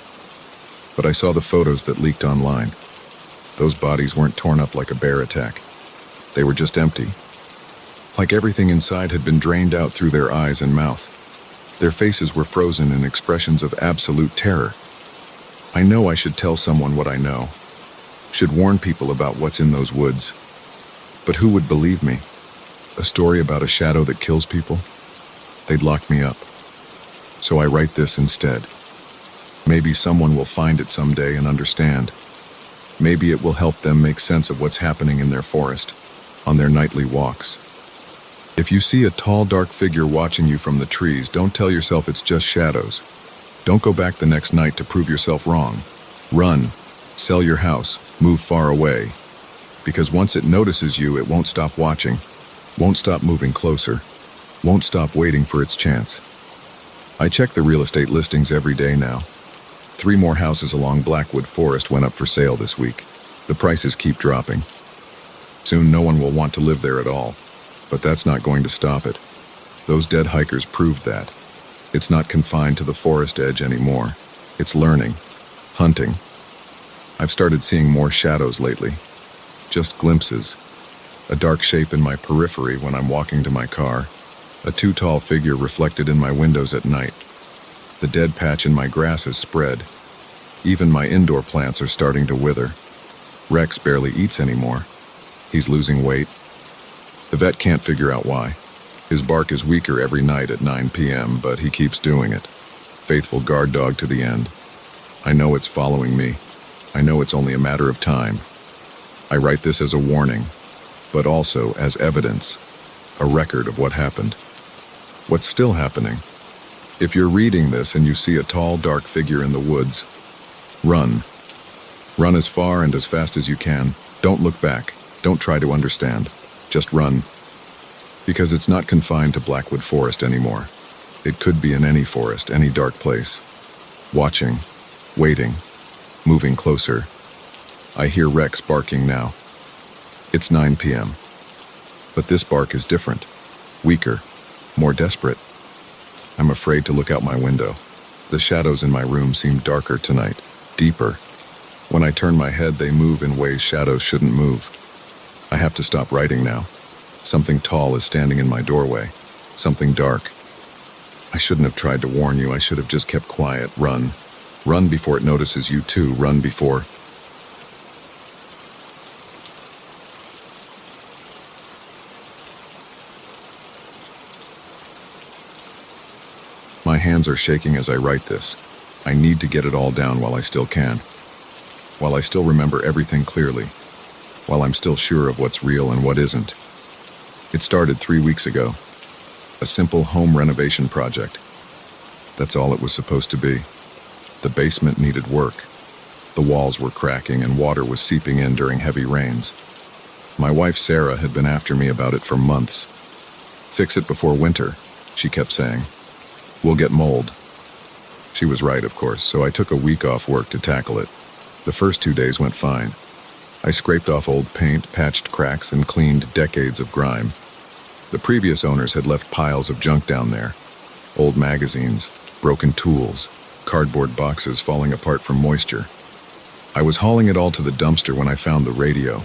But I saw the photos that leaked online. Those bodies weren't torn up like a bear attack. They were just empty. Like everything inside had been drained out through their eyes and mouth. Their faces were frozen in expressions of absolute terror. I know I should tell someone what I know. Should warn people about what's in those woods. But who would believe me? A story about a shadow that kills people? They'd lock me up. So I write this instead. Maybe someone will find it someday and understand. Maybe it will help them make sense of what's happening in their forest, on their nightly walks. If you see a tall, dark figure watching you from the trees, don't tell yourself it's just shadows. Don't go back the next night to prove yourself wrong. Run, sell your house, move far away. Because once it notices you, it won't stop watching, won't stop moving closer, won't stop waiting for its chance. I check the real estate listings every day now. 3 more houses along Blackwood Forest went up for sale this week. The prices keep dropping. Soon no one will want to live there at all. But that's not going to stop it. Those dead hikers proved that. It's not confined to the forest edge anymore. It's learning, hunting. I've started seeing more shadows lately. Just glimpses. A dark shape in my periphery when I'm walking to my car. A too tall figure reflected in my windows at night. The dead patch in my grass has spread. Even my indoor plants are starting to wither. Rex barely eats anymore. He's losing weight. The vet can't figure out why. His bark is weaker every night at 9 p.m., but he keeps doing it. Faithful guard dog to the end. I know it's following me. I know it's only a matter of time. I write this as a warning, but also as evidence, a record of what happened. What's still happening? If you're reading this and you see a tall, dark figure in the woods, run. Run as far and as fast as you can. Don't look back. Don't try to understand. Just run. Because it's not confined to Blackwood Forest anymore. It could be in any forest, any dark place. Watching, waiting, moving closer. I hear Rex barking now. It's 9 p.m. But this bark is different, weaker, more desperate. I'm afraid to look out my window. The shadows in my room seem darker tonight, deeper. When I turn my head, they move in ways shadows shouldn't move. I have to stop writing now. Something tall is standing in my doorway. Something dark. I shouldn't have tried to warn you. I should have just kept quiet. Run. Run before it notices you too. Run before... My hands are shaking as I write this. I need to get it all down while I still can. While I still remember everything clearly. While I'm still sure of what's real and what isn't. It started 3 weeks ago. A simple home renovation project. That's all it was supposed to be. The basement needed work. The walls were cracking and water was seeping in during heavy rains. My wife Sarah had been after me about it for months. Fix it before winter, she kept saying. We'll get mold. She was right, of course, so I took a week off work to tackle it. The first 2 days went fine. I scraped off old paint, patched cracks, and cleaned decades of grime. The previous owners had left piles of junk down there. Old magazines, broken tools, cardboard boxes falling apart from moisture. I was hauling it all to the dumpster when I found the radio.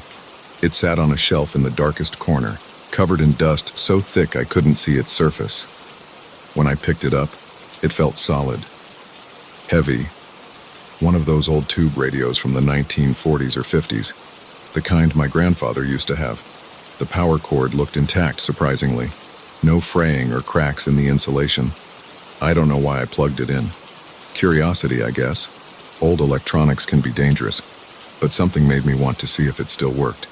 It sat on a shelf in the darkest corner, covered in dust so thick I couldn't see its surface. When I picked it up, it felt solid. Heavy. One of those old tube radios from the 1940s or 50s, the kind my grandfather used to have. The power cord looked intact, surprisingly. No fraying or cracks in the insulation. I don't know why I plugged it in. Curiosity, I guess. Old electronics can be dangerous, but something made me want to see if it still worked.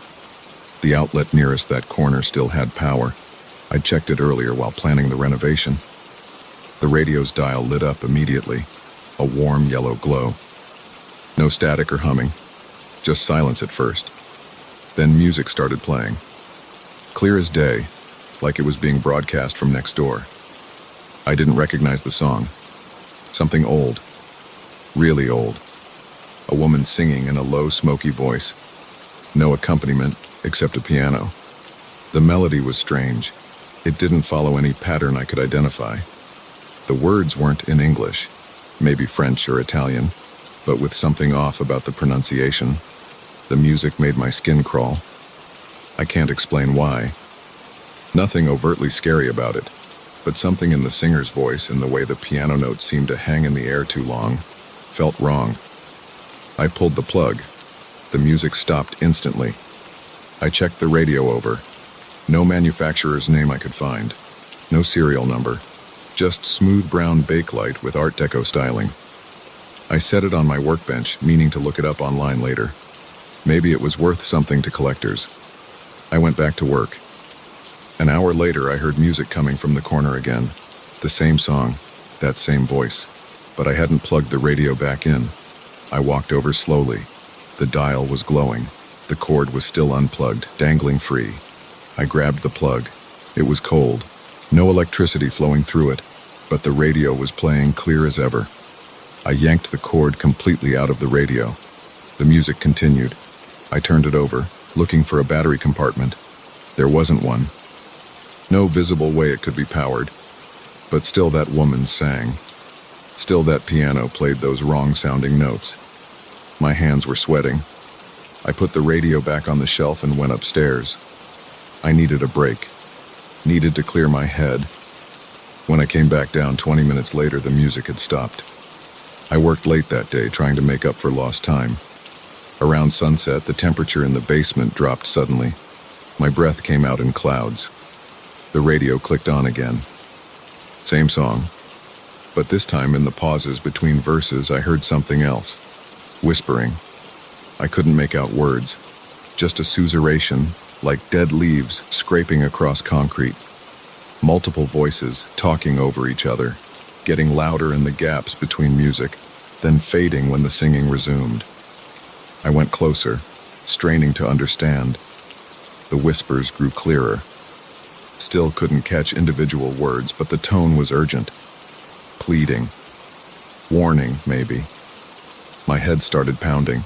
The outlet nearest that corner still had power. I'd checked it earlier while planning the renovation. The radio's dial lit up immediately, a warm yellow glow. No static or humming, just silence at first. Then music started playing. Clear as day, like it was being broadcast from next door. I didn't recognize the song. Something old. Really old. A woman singing in a low, smoky voice. No accompaniment except a piano. The melody was strange. It didn't follow any pattern I could identify. The words weren't in English, maybe French or Italian, but with something off about the pronunciation. The music made my skin crawl. I can't explain why. Nothing overtly scary about it, but something in the singer's voice and the way the piano notes seemed to hang in the air too long felt wrong. I pulled the plug. The music stopped instantly. I checked the radio over. No manufacturer's name I could find. No serial number. Just smooth brown bakelite with Art Deco styling. I set it on my workbench, meaning to look it up online later. Maybe it was worth something to collectors. I went back to work. An hour later, I heard music coming from the corner again. The same song, that same voice. But I hadn't plugged the radio back in. I walked over slowly. The dial was glowing. The cord was still unplugged, dangling free. I grabbed the plug. It was cold. No electricity flowing through it, but the radio was playing clear as ever. I yanked the cord completely out of the radio. The music continued. I turned it over, looking for a battery compartment. There wasn't one. No visible way it could be powered. But still that woman sang. Still that piano played those wrong-sounding notes. My hands were sweating. I put the radio back on the shelf and went upstairs. I needed a break. Needed to clear my head. When I came back down 20 minutes later, the music had stopped. I worked late that day, trying to make up for lost time. Around sunset, the temperature in the basement dropped suddenly. My breath came out in clouds. The radio clicked on again. Same song. But this time, in the pauses between verses, I heard something else. Whispering. I couldn't make out words. Just a susurration, like dead leaves scraping across concrete. Multiple voices talking over each other, getting louder in the gaps between music, then fading when the singing resumed. I went closer, straining to understand. The whispers grew clearer. Still couldn't catch individual words, but the tone was urgent. Pleading. Warning, maybe. My head started pounding.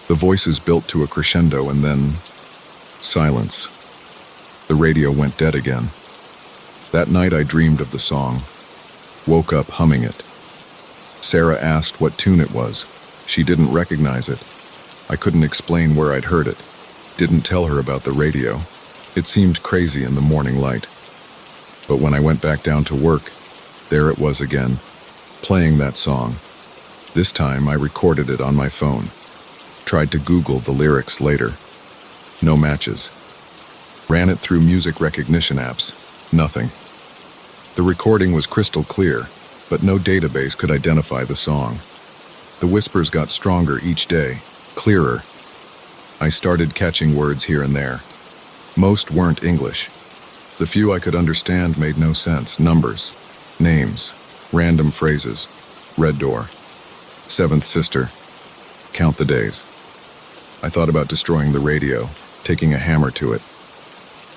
The voices built to a crescendo and then silence. The radio went dead again. That night I dreamed of the song. Woke up humming it. Sarah asked what tune it was. She didn't recognize it. I couldn't explain where I'd heard it. Didn't tell her about the radio. It seemed crazy in the morning light. But when I went back down to work, there it was again, playing that song. This time I recorded it on my phone. Tried to Google the lyrics later. No matches. Ran it through music recognition apps. Nothing. The recording was crystal clear, but no database could identify the song. The whispers got stronger each day, clearer. I started catching words here and there. Most weren't English. The few I could understand made no sense. Numbers, names, random phrases. Red door. Seventh sister. Count the days. I thought about destroying the radio, taking a hammer to it.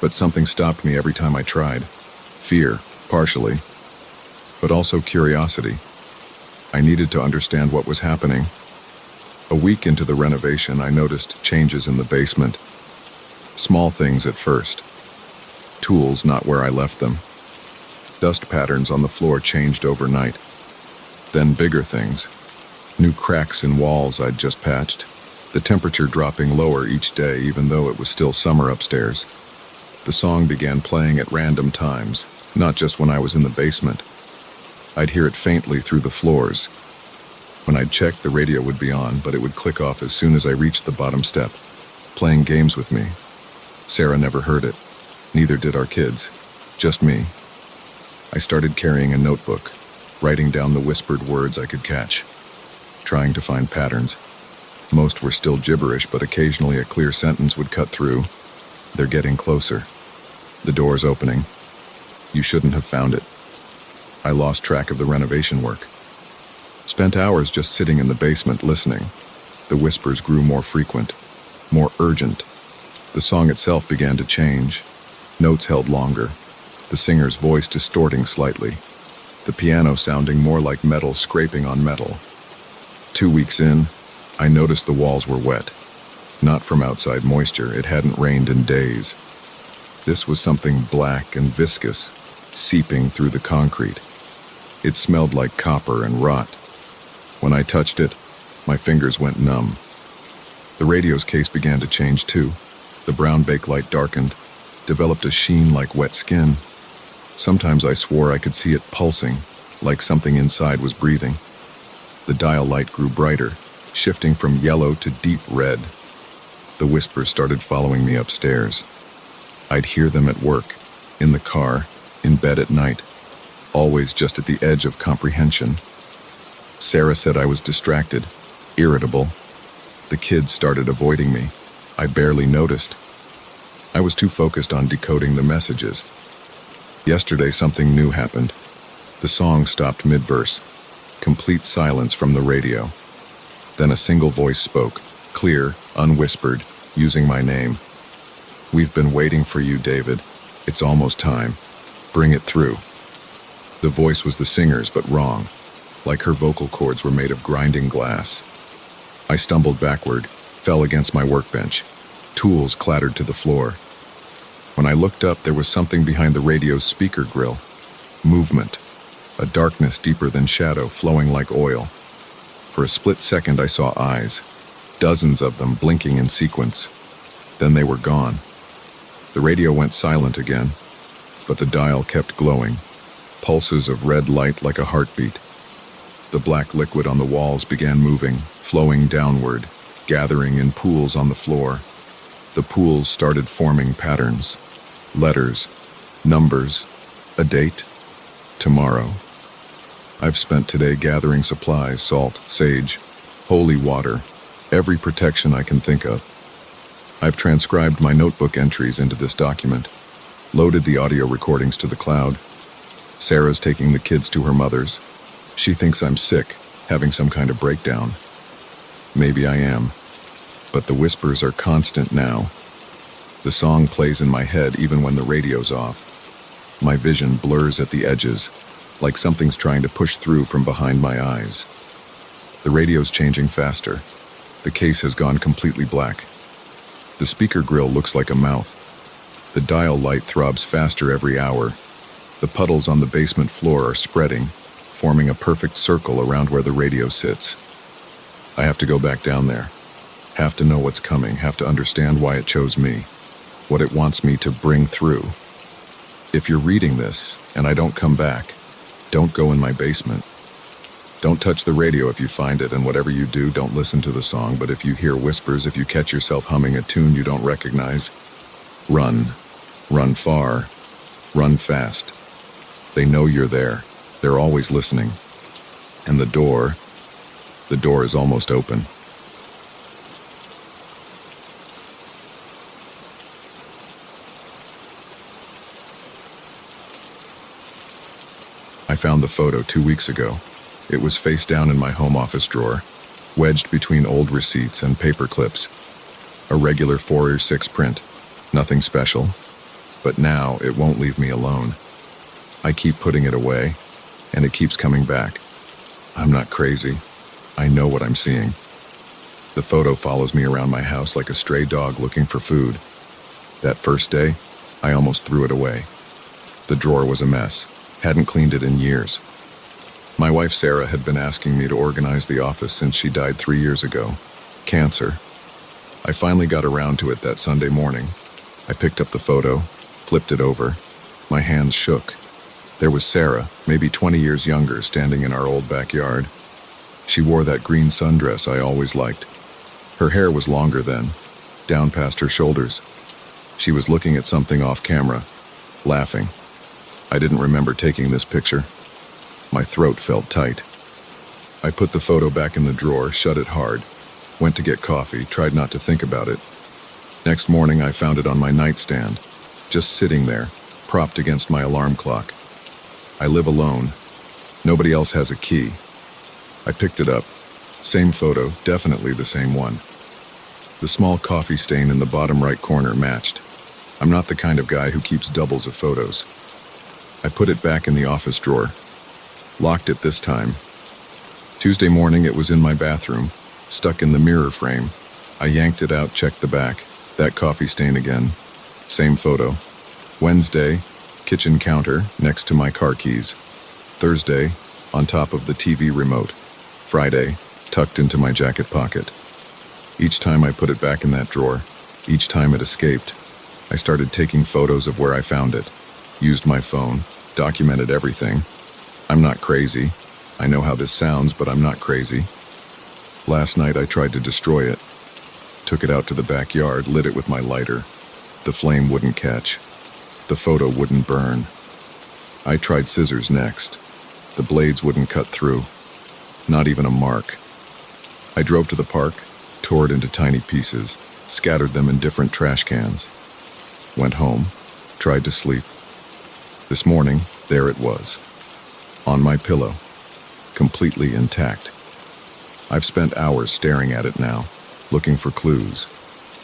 But something stopped me every time I tried. Fear, partially, but also curiosity. I needed to understand what was happening. A week into the renovation, I noticed changes in the basement. Small things at first. Tools not where I left them. Dust patterns on the floor changed overnight. Then bigger things. New cracks in walls I'd just patched. The temperature dropping lower each day even though it was still summer upstairs. The song began playing at random times, not just when I was in the basement. I'd hear it faintly through the floors. When I'd check, the radio would be on, but it would click off as soon as I reached the bottom step, playing games with me. Sarah never heard it. Neither did our kids. Just me. I started carrying a notebook, writing down the whispered words I could catch, trying to find patterns. Most were still gibberish, but occasionally a clear sentence would cut through. They're getting closer. The door's opening. You shouldn't have found it. I lost track of the renovation work. Spent hours just sitting in the basement listening. The whispers grew more frequent, more urgent. The song itself began to change. Notes held longer, the singer's voice distorting slightly, the piano sounding more like metal scraping on metal. 2 weeks in, I noticed the walls were wet. Not from outside moisture, it hadn't rained in days. This was something black and viscous, seeping through the concrete. It smelled like copper and rot. When I touched it, my fingers went numb. The radio's case began to change too. The brown bakelite darkened, developed a sheen like wet skin. Sometimes I swore I could see it pulsing, like something inside was breathing. The dial light grew brighter, shifting from yellow to deep red. The whispers started following me upstairs. I'd hear them at work, in the car, in bed at night, always just at the edge of comprehension. Sarah said I was distracted, irritable. The kids started avoiding me. I barely noticed. I was too focused on decoding the messages. Yesterday, something new happened. The song stopped mid-verse. Complete silence from the radio. Then a single voice spoke, clear, unwhispered, using my name. We've been waiting for you, David. It's almost time. Bring it through. The voice was the singer's, but wrong, like her vocal cords were made of grinding glass. I stumbled backward, fell against my workbench. Tools clattered to the floor. When I looked up, there was something behind the radio's speaker grill. Movement. A darkness deeper than shadow, flowing like oil. For a split second, I saw eyes. Dozens of them blinking in sequence. Then they were gone. The radio went silent again, but the dial kept glowing. Pulses of red light like a heartbeat. The black liquid on the walls began moving, flowing downward, gathering in pools on the floor. The pools started forming patterns. Letters, numbers, a date, tomorrow. I've spent today gathering supplies, salt, sage, holy water, every protection I can think of. I've transcribed my notebook entries into this document, loaded the audio recordings to the cloud. Sarah's taking the kids to her mother's. She thinks I'm sick, having some kind of breakdown. Maybe I am, but the whispers are constant now. The song plays in my head even when the radio's off. My vision blurs at the edges, like something's trying to push through from behind my eyes. The radio's changing faster. The case has gone completely black. The speaker grill looks like a mouth. The dial light throbs faster every hour. The puddles on the basement floor are spreading, forming a perfect circle around where the radio sits. I have to go back down there. Have to know what's coming, have to understand why it chose me, what it wants me to bring through. If you're reading this, and I don't come back, don't go in my basement. Don't touch the radio if you find it, and whatever you do, don't listen to the song, but if you hear whispers, if you catch yourself humming a tune you don't recognize, run. Run far. Run fast. They know you're there. They're always listening. And the door is almost open. I found the photo 2 weeks ago. It was face down in my home office drawer, wedged between old receipts and paper clips. A regular 4x6 print, nothing special. But now it won't leave me alone. I keep putting it away, and it keeps coming back. I'm not crazy. I know what I'm seeing. The photo follows me around my house like a stray dog looking for food. That first day, I almost threw it away. The drawer was a mess. Hadn't cleaned it in years. My wife Sarah had been asking me to organize the office since she died 3 years ago. Cancer. I finally got around to it that Sunday morning. I picked up the photo, flipped it over. My hands shook. There was Sarah, maybe 20 years younger, standing in our old backyard. She wore that green sundress I always liked. Her hair was longer then, down past her shoulders. She was looking at something off camera, laughing. I didn't remember taking this picture. My throat felt tight. I put the photo back in the drawer, shut it hard, went to get coffee, tried not to think about it. Next morning I found it on my nightstand, just sitting there, propped against my alarm clock. I live alone. Nobody else has a key. I picked it up. Same photo, definitely the same one. The small coffee stain in the bottom right corner matched. I'm not the kind of guy who keeps doubles of photos. I put it back in the office drawer. Locked it this time. Tuesday morning it was in my bathroom, stuck in the mirror frame. I yanked it out, checked the back. That coffee stain again. Same photo. Wednesday, kitchen counter next to my car keys. Thursday, on top of the TV remote. Friday, tucked into my jacket pocket. Each time I put it back in that drawer, each time it escaped, I started taking photos of where I found it. Used my phone, documented everything. I'm not crazy. I know how this sounds, but I'm not crazy. Last night I tried to destroy it. Took it out to the backyard, lit it with my lighter. The flame wouldn't catch. The photo wouldn't burn. I tried scissors next. The blades wouldn't cut through. Not even a mark. I drove to the park, tore it into tiny pieces, scattered them in different trash cans. Went home, tried to sleep. This morning, there it was. On my pillow. Completely intact. I've spent hours staring at it now, looking for clues.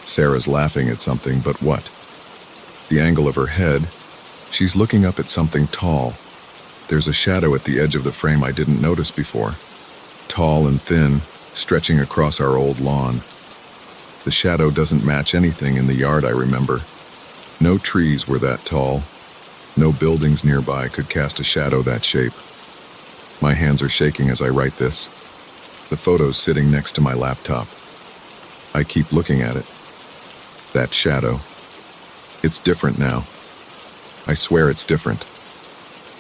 Sarah's laughing at something, but what? The angle of her head, she's looking up at something tall. There's a shadow at the edge of the frame I didn't notice before. Tall and thin, stretching across our old lawn. The shadow doesn't match anything in the yard I remember. No trees were that tall. No buildings nearby could cast a shadow that shape. My hands are shaking as I write this. The photo's sitting next to my laptop. I keep looking at it. That shadow. It's different now. I swear it's different.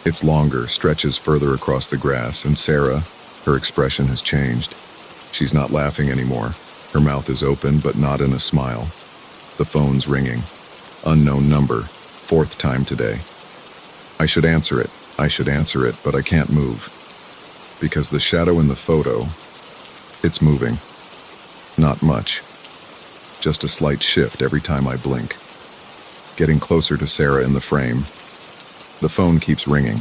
It's longer, stretches further across the grass, and Sarah, her expression has changed. She's not laughing anymore. Her mouth is open, but not in a smile. The phone's ringing. Unknown number. 4th time today. I should answer it, but I can't move. Because the shadow in the photo, it's moving. Not much. Just a slight shift every time I blink. Getting closer to Sarah in the frame. The phone keeps ringing.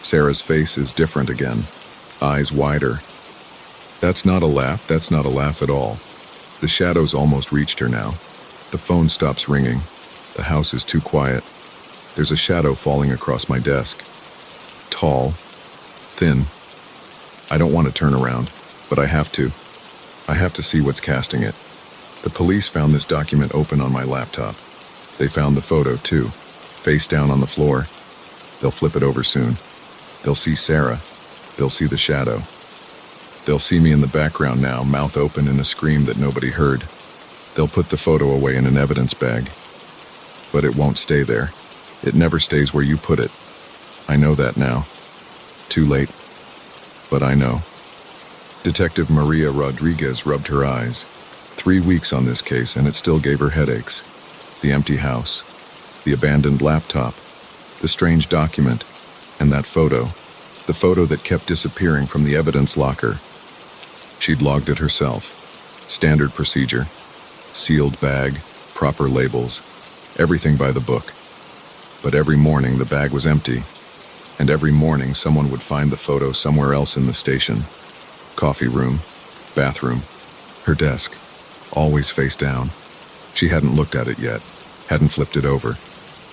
Sarah's face is different again. Eyes wider. That's not a laugh at all. The shadow's almost reached her now. The phone stops ringing. The house is too quiet. There's a shadow falling across my desk. Tall. Thin. I don't want to turn around, but I have to. I have to see what's casting it. The police found this document open on my laptop. They found the photo, too, face down on the floor. They'll flip it over soon. They'll see Sarah. They'll see the shadow. They'll see me in the background now, mouth open in a scream that nobody heard. They'll put the photo away in an evidence bag. But it won't stay there. It never stays where you put it. I know that now. Too late. But I know. Detective Maria Rodriguez rubbed her eyes. 3 weeks on this case, and it still gave her headaches. The empty house, the abandoned laptop, the strange document, and that photo. The photo that kept disappearing from the evidence locker. She'd logged it herself. Standard procedure. Sealed bag, proper labels, everything by the book. But every morning the bag was empty, and every morning someone would find the photo somewhere else in the station. Coffee room, bathroom, her desk, always face down. She hadn't looked at it yet, hadn't flipped it over,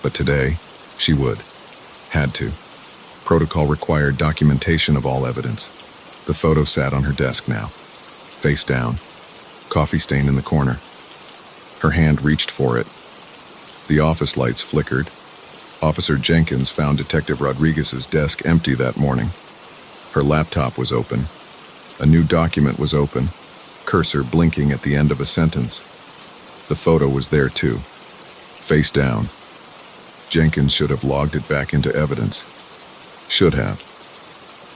but today, she would. Had to. Protocol required documentation of all evidence. The photo sat on her desk now, face down, coffee stain in the corner. Her hand reached for it. The office lights flickered. Officer Jenkins found Detective Rodriguez's desk empty that morning. Her laptop was open. A new document was open, cursor blinking at the end of a sentence. The photo was there too, face down. Jenkins should have logged it back into evidence. Should have.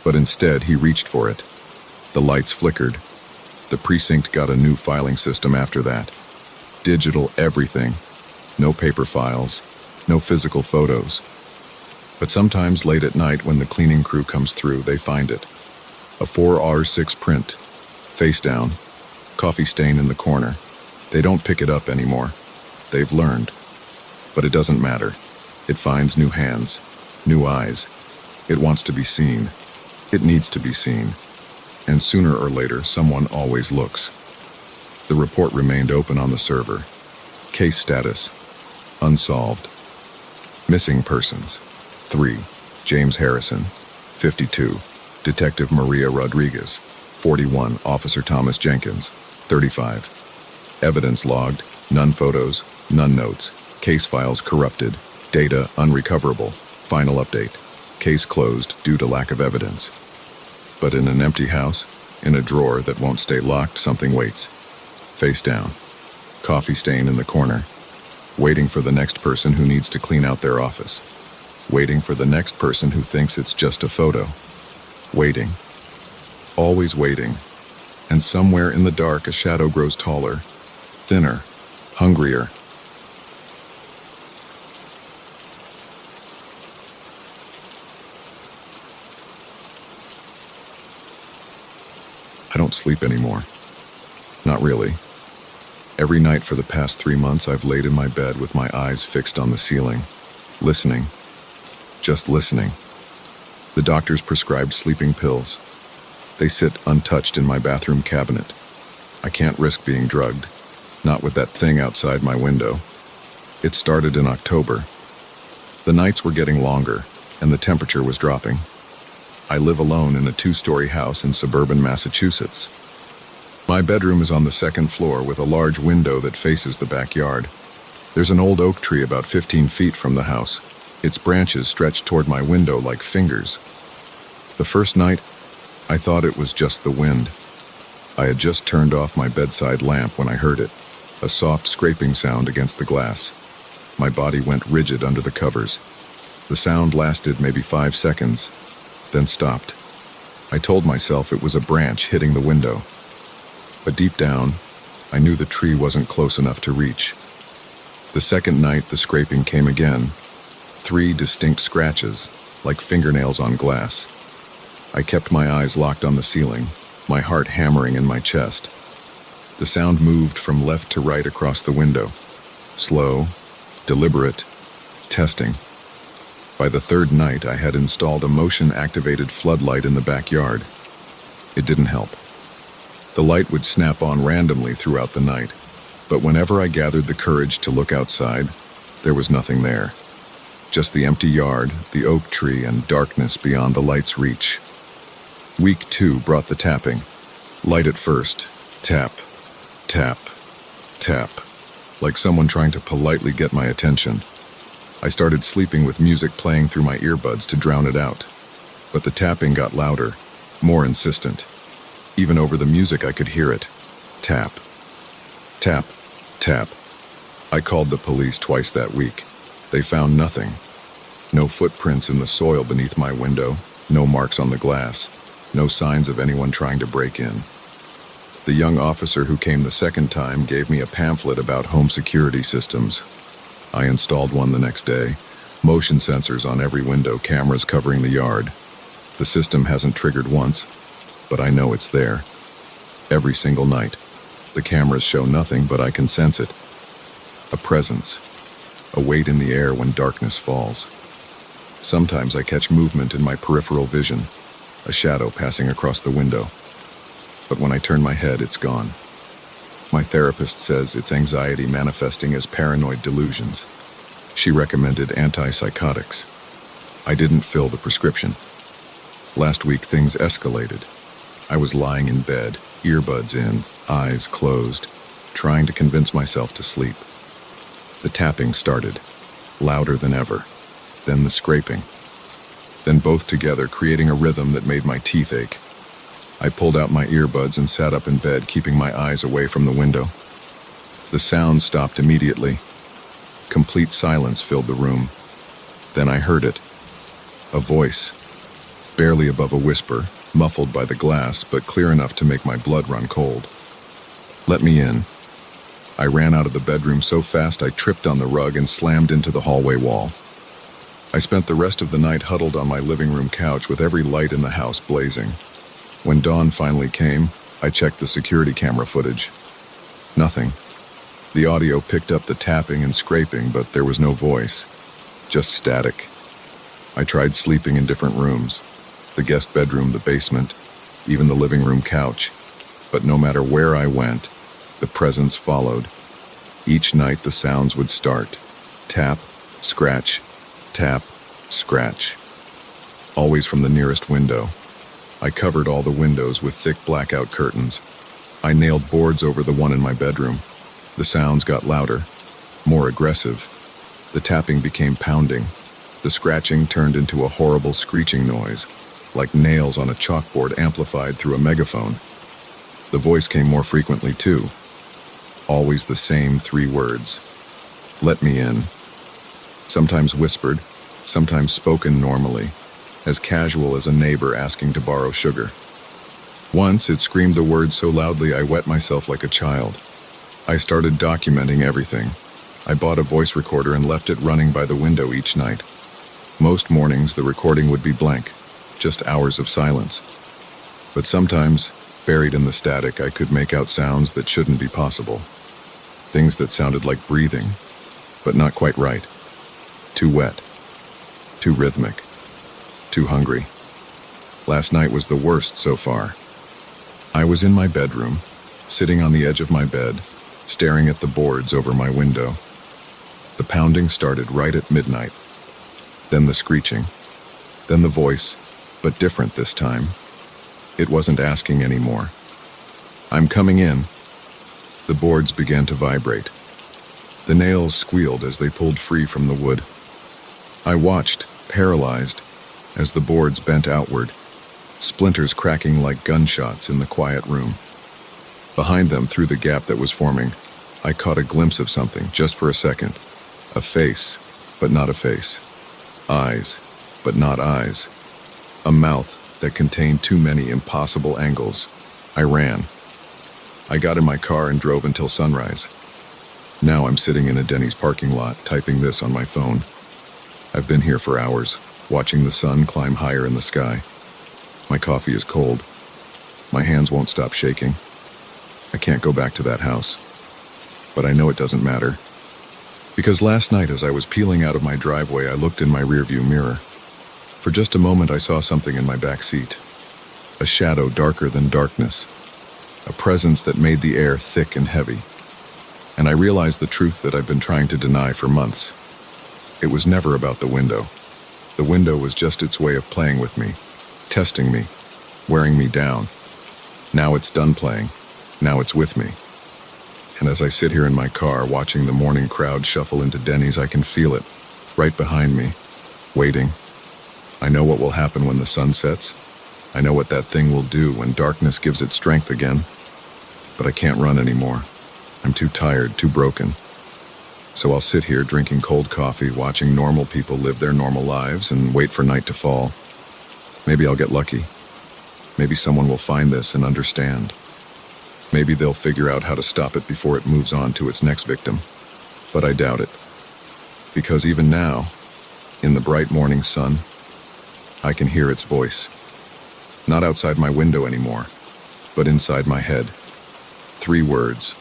But instead, he reached for it. The lights flickered. The precinct got a new filing system after that. Digital everything. No paper files. No physical photos. But sometimes late at night when the cleaning crew comes through, they find it. A 4R6 print. Face down. Coffee stain in the corner. They don't pick it up anymore. They've learned. But it doesn't matter. It finds new hands. New eyes. It wants to be seen. It needs to be seen. And sooner or later, someone always looks. The report remained open on the server. Case status: unsolved. Missing persons: 3. James Harrison, 52. Detective Maria Rodriguez, 41. Officer Thomas Jenkins, 35. Evidence logged: none photos, none notes. Case files corrupted. Data unrecoverable. Final update: case closed due to lack of evidence. But in an empty house, in a drawer that won't stay locked, something waits. Face down. Coffee stain in the corner. Waiting for the next person who needs to clean out their office. Waiting for the next person who thinks it's just a photo. Waiting. Always waiting. And somewhere in the dark, a shadow grows taller, thinner, hungrier. I don't sleep anymore. Not really. Every night for the past 3 months, I've laid in my bed with my eyes fixed on the ceiling, listening. Just listening. The doctors prescribed sleeping pills. They sit untouched in my bathroom cabinet. I can't risk being drugged, not with that thing outside my window. It started in October. The nights were getting longer, and the temperature was dropping. I live alone in a 2-story house in suburban Massachusetts. My bedroom is on the 2nd floor with a large window that faces the backyard. There's an old oak tree about 15 feet from the house. Its branches stretch toward my window like fingers. The first night, I thought it was just the wind. I had just turned off my bedside lamp when I heard it, a soft scraping sound against the glass. My body went rigid under the covers. The sound lasted maybe 5 seconds, then stopped. I told myself it was a branch hitting the window. But deep down, I knew the tree wasn't close enough to reach. The second night, the scraping came again. 3 distinct scratches, like fingernails on glass. I kept my eyes locked on the ceiling, my heart hammering in my chest. The sound moved from left to right across the window. Slow, deliberate, testing. By the 3rd night, I had installed a motion-activated floodlight in the backyard. It didn't help. The light would snap on randomly throughout the night, but whenever I gathered the courage to look outside, there was nothing there. Just the empty yard, the oak tree, and darkness beyond the light's reach. Week 2 brought the tapping. Light at first. Tap, tap, tap, like someone trying to politely get my attention. I started sleeping with music playing through my earbuds to drown it out. But the tapping got louder, more insistent. Even over the music, I could hear it. Tap, tap, tap. I called the police twice that week. They found nothing. No footprints in the soil beneath my window, no marks on the glass, no signs of anyone trying to break in. The young officer who came the second time gave me a pamphlet about home security systems. I installed one the next day. Motion sensors on every window, cameras covering the yard. The system hasn't triggered once, but I know it's there. Every single night. The cameras show nothing, but I can sense it. A presence. A weight in the air when darkness falls. Sometimes I catch movement in my peripheral vision, a shadow passing across the window. But when I turn my head, it's gone. My therapist says it's anxiety manifesting as paranoid delusions. She recommended antipsychotics. I didn't fill the prescription. Last week, things escalated. I was lying in bed, earbuds in, eyes closed, trying to convince myself to sleep. The tapping started, louder than ever, then the scraping, then both together creating a rhythm that made my teeth ache. I pulled out my earbuds and sat up in bed, keeping my eyes away from the window. The sound stopped immediately. Complete silence filled the room. Then I heard it. A voice, barely above a whisper, muffled by the glass, but clear enough to make my blood run cold. "Let me in." I ran out of the bedroom so fast I tripped on the rug and slammed into the hallway wall. I spent the rest of the night huddled on my living room couch with every light in the house blazing. When dawn finally came, I checked the security camera footage. Nothing. The audio picked up the tapping and scraping, but there was no voice, just static. I tried sleeping in different rooms, the guest bedroom, the basement, even the living room couch, but no matter where I went, the presence followed. Each night the sounds would start. Tap, scratch, tap, scratch. Always from the nearest window. I covered all the windows with thick blackout curtains. I nailed boards over the one in my bedroom. The sounds got louder, more aggressive. The tapping became pounding. The scratching turned into a horrible screeching noise, like nails on a chalkboard amplified through a megaphone. The voice came more frequently too. Always the same 3 words. "Let me in." Sometimes whispered, sometimes spoken normally, as casual as a neighbor asking to borrow sugar. Once it screamed the words so loudly I wet myself like a child. I started documenting everything. I bought a voice recorder and left it running by the window each night. Most mornings the recording would be blank, just hours of silence. But sometimes, buried in the static, I could make out sounds that shouldn't be possible. Things that sounded like breathing, but not quite right. Too wet, too rhythmic, too hungry. Last night was the worst so far. I was in my bedroom, sitting on the edge of my bed, staring at the boards over my window. The pounding started right at midnight. Then the screeching. Then the voice, but different this time. It wasn't asking anymore. "I'm coming in." The boards began to vibrate. The nails squealed as they pulled free from the wood. I watched, paralyzed, as the boards bent outward, splinters cracking like gunshots in the quiet room. Behind them, through the gap that was forming, I caught a glimpse of something, just for a second. A face, but not a face. Eyes, but not eyes. A mouth that contained too many impossible angles. I ran. I got in my car and drove until sunrise. Now I'm sitting in a Denny's parking lot, typing this on my phone. I've been here for hours, watching the sun climb higher in the sky. My coffee is cold. My hands won't stop shaking. I can't go back to that house. But I know it doesn't matter. Because last night as I was peeling out of my driveway, I looked in my rearview mirror. For just a moment I saw something in my back seat. A shadow darker than darkness. A presence that made the air thick and heavy. And I realized the truth that I've been trying to deny for months. It was never about the window. The window was just its way of playing with me, testing me, wearing me down. Now it's done playing. Now it's with me. And as I sit here in my car watching the morning crowd shuffle into Denny's, I can feel it, right behind me, waiting. I know what will happen when the sun sets. I know what that thing will do when darkness gives it strength again. But I can't run anymore. I'm too tired, too broken. So I'll sit here drinking cold coffee, watching normal people live their normal lives and wait for night to fall. Maybe I'll get lucky. Maybe someone will find this and understand. Maybe they'll figure out how to stop it before it moves on to its next victim. But I doubt it. Because even now, in the bright morning sun, I can hear its voice. Not outside my window anymore, but inside my head. 3 words,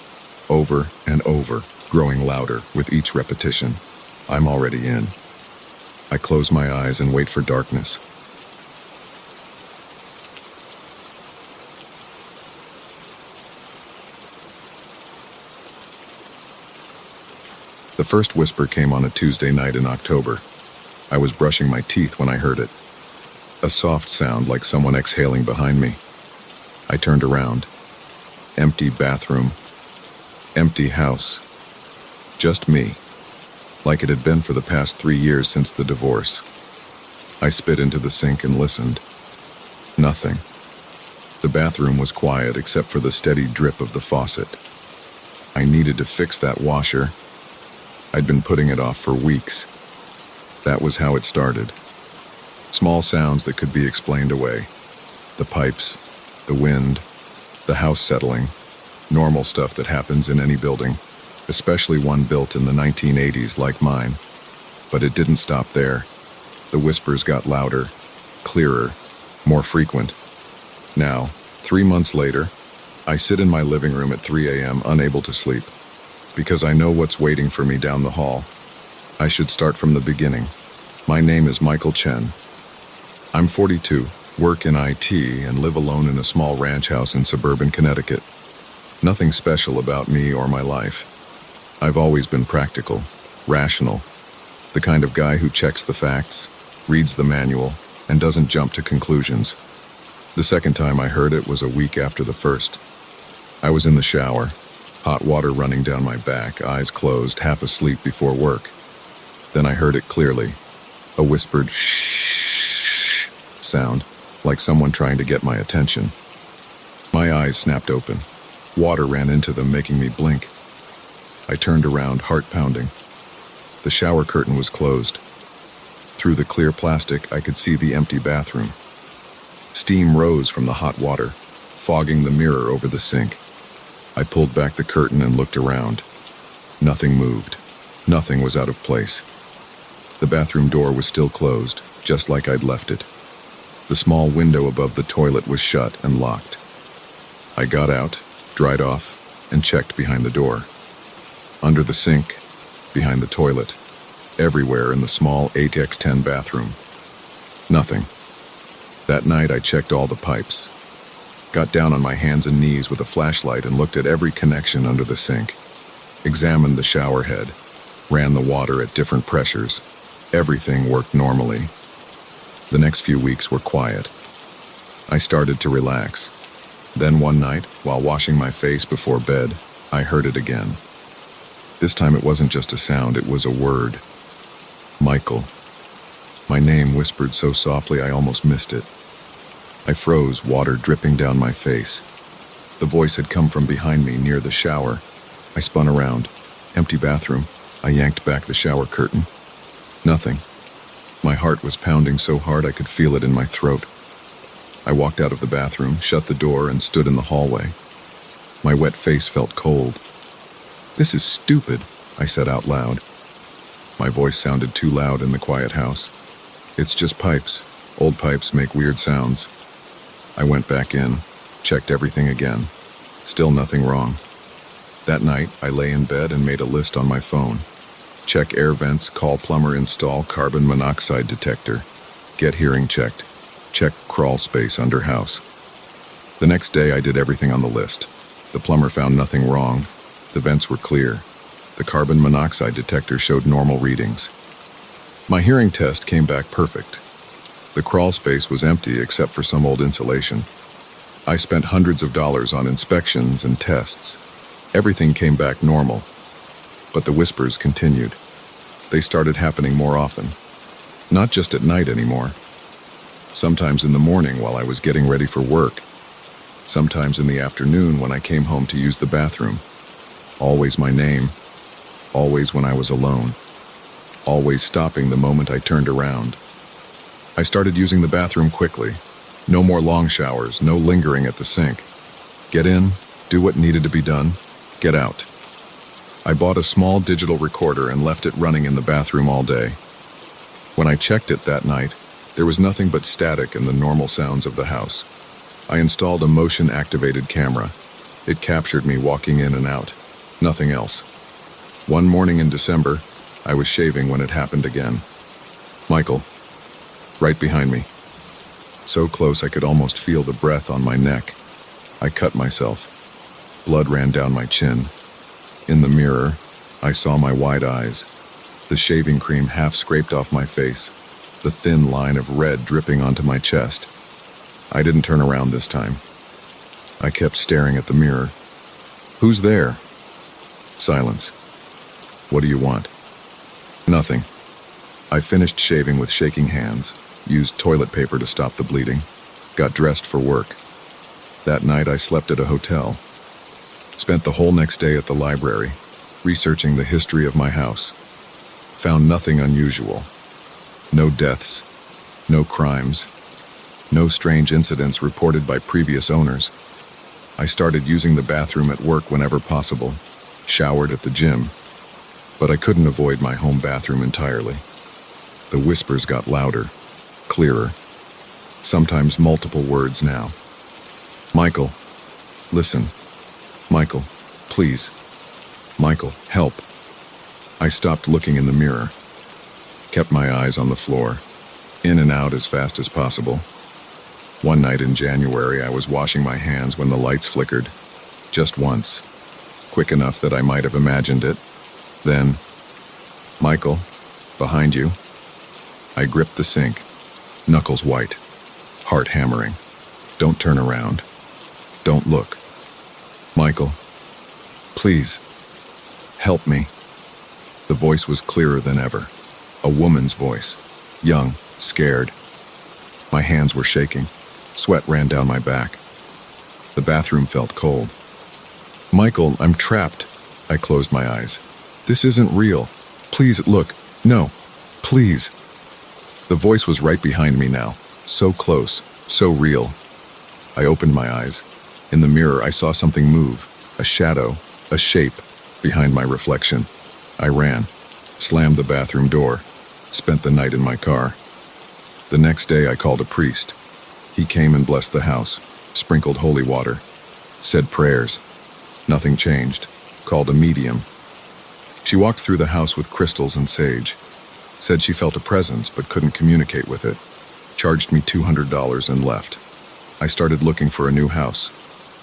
over and over, growing louder with each repetition. I'm already in. I close my eyes and wait for darkness. The first whisper came on a Tuesday night in October. I was brushing my teeth when I heard it. A soft sound like someone exhaling behind me. I turned around. Empty bathroom. Empty house. Just me. Like it had been for the past 3 years since the divorce. I spit into the sink and listened. Nothing. The bathroom was quiet except for the steady drip of the faucet. I needed to fix that washer. I'd been putting it off for weeks. That was how it started. Small sounds that could be explained away. The pipes, the wind, the house settling. Normal stuff that happens in any building, especially one built in the 1980s like mine. But it didn't stop there. The whispers got louder, clearer, more frequent. Now, 3 months later, I sit in my living room at 3 a.m. unable to sleep, because I know what's waiting for me down the hall. I should start from the beginning. My name is Michael Chen. I'm 42, work in IT, and live alone in a small ranch house in suburban Connecticut. Nothing special about me or my life. I've always been practical, rational, the kind of guy who checks the facts, reads the manual, and doesn't jump to conclusions. The second time I heard it was a week after the first. I was in the shower, hot water running down my back, eyes closed, half asleep before work. Then I heard it clearly, a whispered shh sound, like someone trying to get my attention. My eyes snapped open. Water ran into them, making me blink. I turned around, heart pounding. The shower curtain was closed. Through the clear plastic, I could see the empty bathroom. Steam rose from the hot water, fogging the mirror over the sink. I pulled back the curtain and looked around. Nothing moved. Nothing was out of place. The bathroom door was still closed, just like I'd left it. The small window above the toilet was shut and locked. I got out, dried off, and checked behind the door. Under the sink, behind the toilet, everywhere in the small 8x10 bathroom. Nothing. That night I checked all the pipes. Got down on my hands and knees with a flashlight and looked at every connection under the sink. Examined the shower head. Ran the water at different pressures. Everything worked normally. The next few weeks were quiet. I started to relax. Then one night, while washing my face before bed, I heard it again. This time it wasn't just a sound, it was a word. Michael. My name whispered so softly I almost missed it. I froze, water dripping down my face. The voice had come from behind me, near the shower. I spun around. Empty bathroom. I yanked back the shower curtain. Nothing. My heart was pounding so hard I could feel it in my throat. I walked out of the bathroom, shut the door, and stood in the hallway. My wet face felt cold. "This is stupid," I said out loud. My voice sounded too loud in the quiet house. "It's just pipes. Old pipes make weird sounds." I went back in, checked everything again. Still nothing wrong. That night, I lay in bed and made a list on my phone. Check air vents, call plumber, install carbon monoxide detector. Get hearing checked. Check crawl space under house. The next day, I did everything on the list. The plumber found nothing wrong. The vents were clear. The carbon monoxide detector showed normal readings. My hearing test came back perfect. The crawl space was empty except for some old insulation. I spent hundreds of dollars on inspections and tests. Everything came back normal. But the whispers continued. They started happening more often. Not just at night anymore. Sometimes in the morning while I was getting ready for work. Sometimes in the afternoon when I came home to use the bathroom. Always my name. Always when I was alone. Always stopping the moment I turned around. I started using the bathroom quickly. No more long showers, no lingering at the sink. Get in, do what needed to be done, get out. I bought a small digital recorder and left it running in the bathroom all day. When I checked it that night, there was nothing but static and the normal sounds of the house. I installed a motion-activated camera. It captured me walking in and out. Nothing else. One morning in December, I was shaving when it happened again. Michael. Right behind me. So close I could almost feel the breath on my neck. I cut myself. Blood ran down my chin. In the mirror, I saw my wide eyes. The shaving cream half scraped off my face. The thin line of red dripping onto my chest. I didn't turn around this time. I kept staring at the mirror. Who's there? Silence. What do you want? Nothing. I finished shaving with shaking hands, used toilet paper to stop the bleeding, got dressed for work. That night I slept at a hotel. Spent the whole next day at the library, researching the history of my house. Found nothing unusual. No deaths, no crimes, no strange incidents reported by previous owners. I started using the bathroom at work whenever possible, showered at the gym, but I couldn't avoid my home bathroom entirely. The whispers got louder, clearer, sometimes multiple words now. Michael, listen. Michael, please. Michael, help. I stopped looking in the mirror, kept my eyes on the floor, in and out as fast as possible. One night in January, I was washing my hands when the lights flickered, just once, quick enough that I might have imagined it. Then, Michael, behind you. I gripped the sink, knuckles white, heart hammering. Don't turn around. Don't look. Michael, please, help me. The voice was clearer than ever. A woman's voice, young, scared. My hands were shaking. Sweat ran down my back. The bathroom felt cold. Michael, I'm trapped. I closed my eyes. This isn't real. Please, look. No. Please. The voice was right behind me now. So close. So real. I opened my eyes. In the mirror, I saw something move. A shadow. A shape. Behind my reflection. I ran. Slammed the bathroom door. Spent the night in my car. The next day, I called a priest. He came and blessed the house. Sprinkled holy water. Said prayers. Nothing changed. Called a medium. She walked through the house with crystals and sage. Said she felt a presence but couldn't communicate with it. Charged me $200 and left. I started looking for a new house.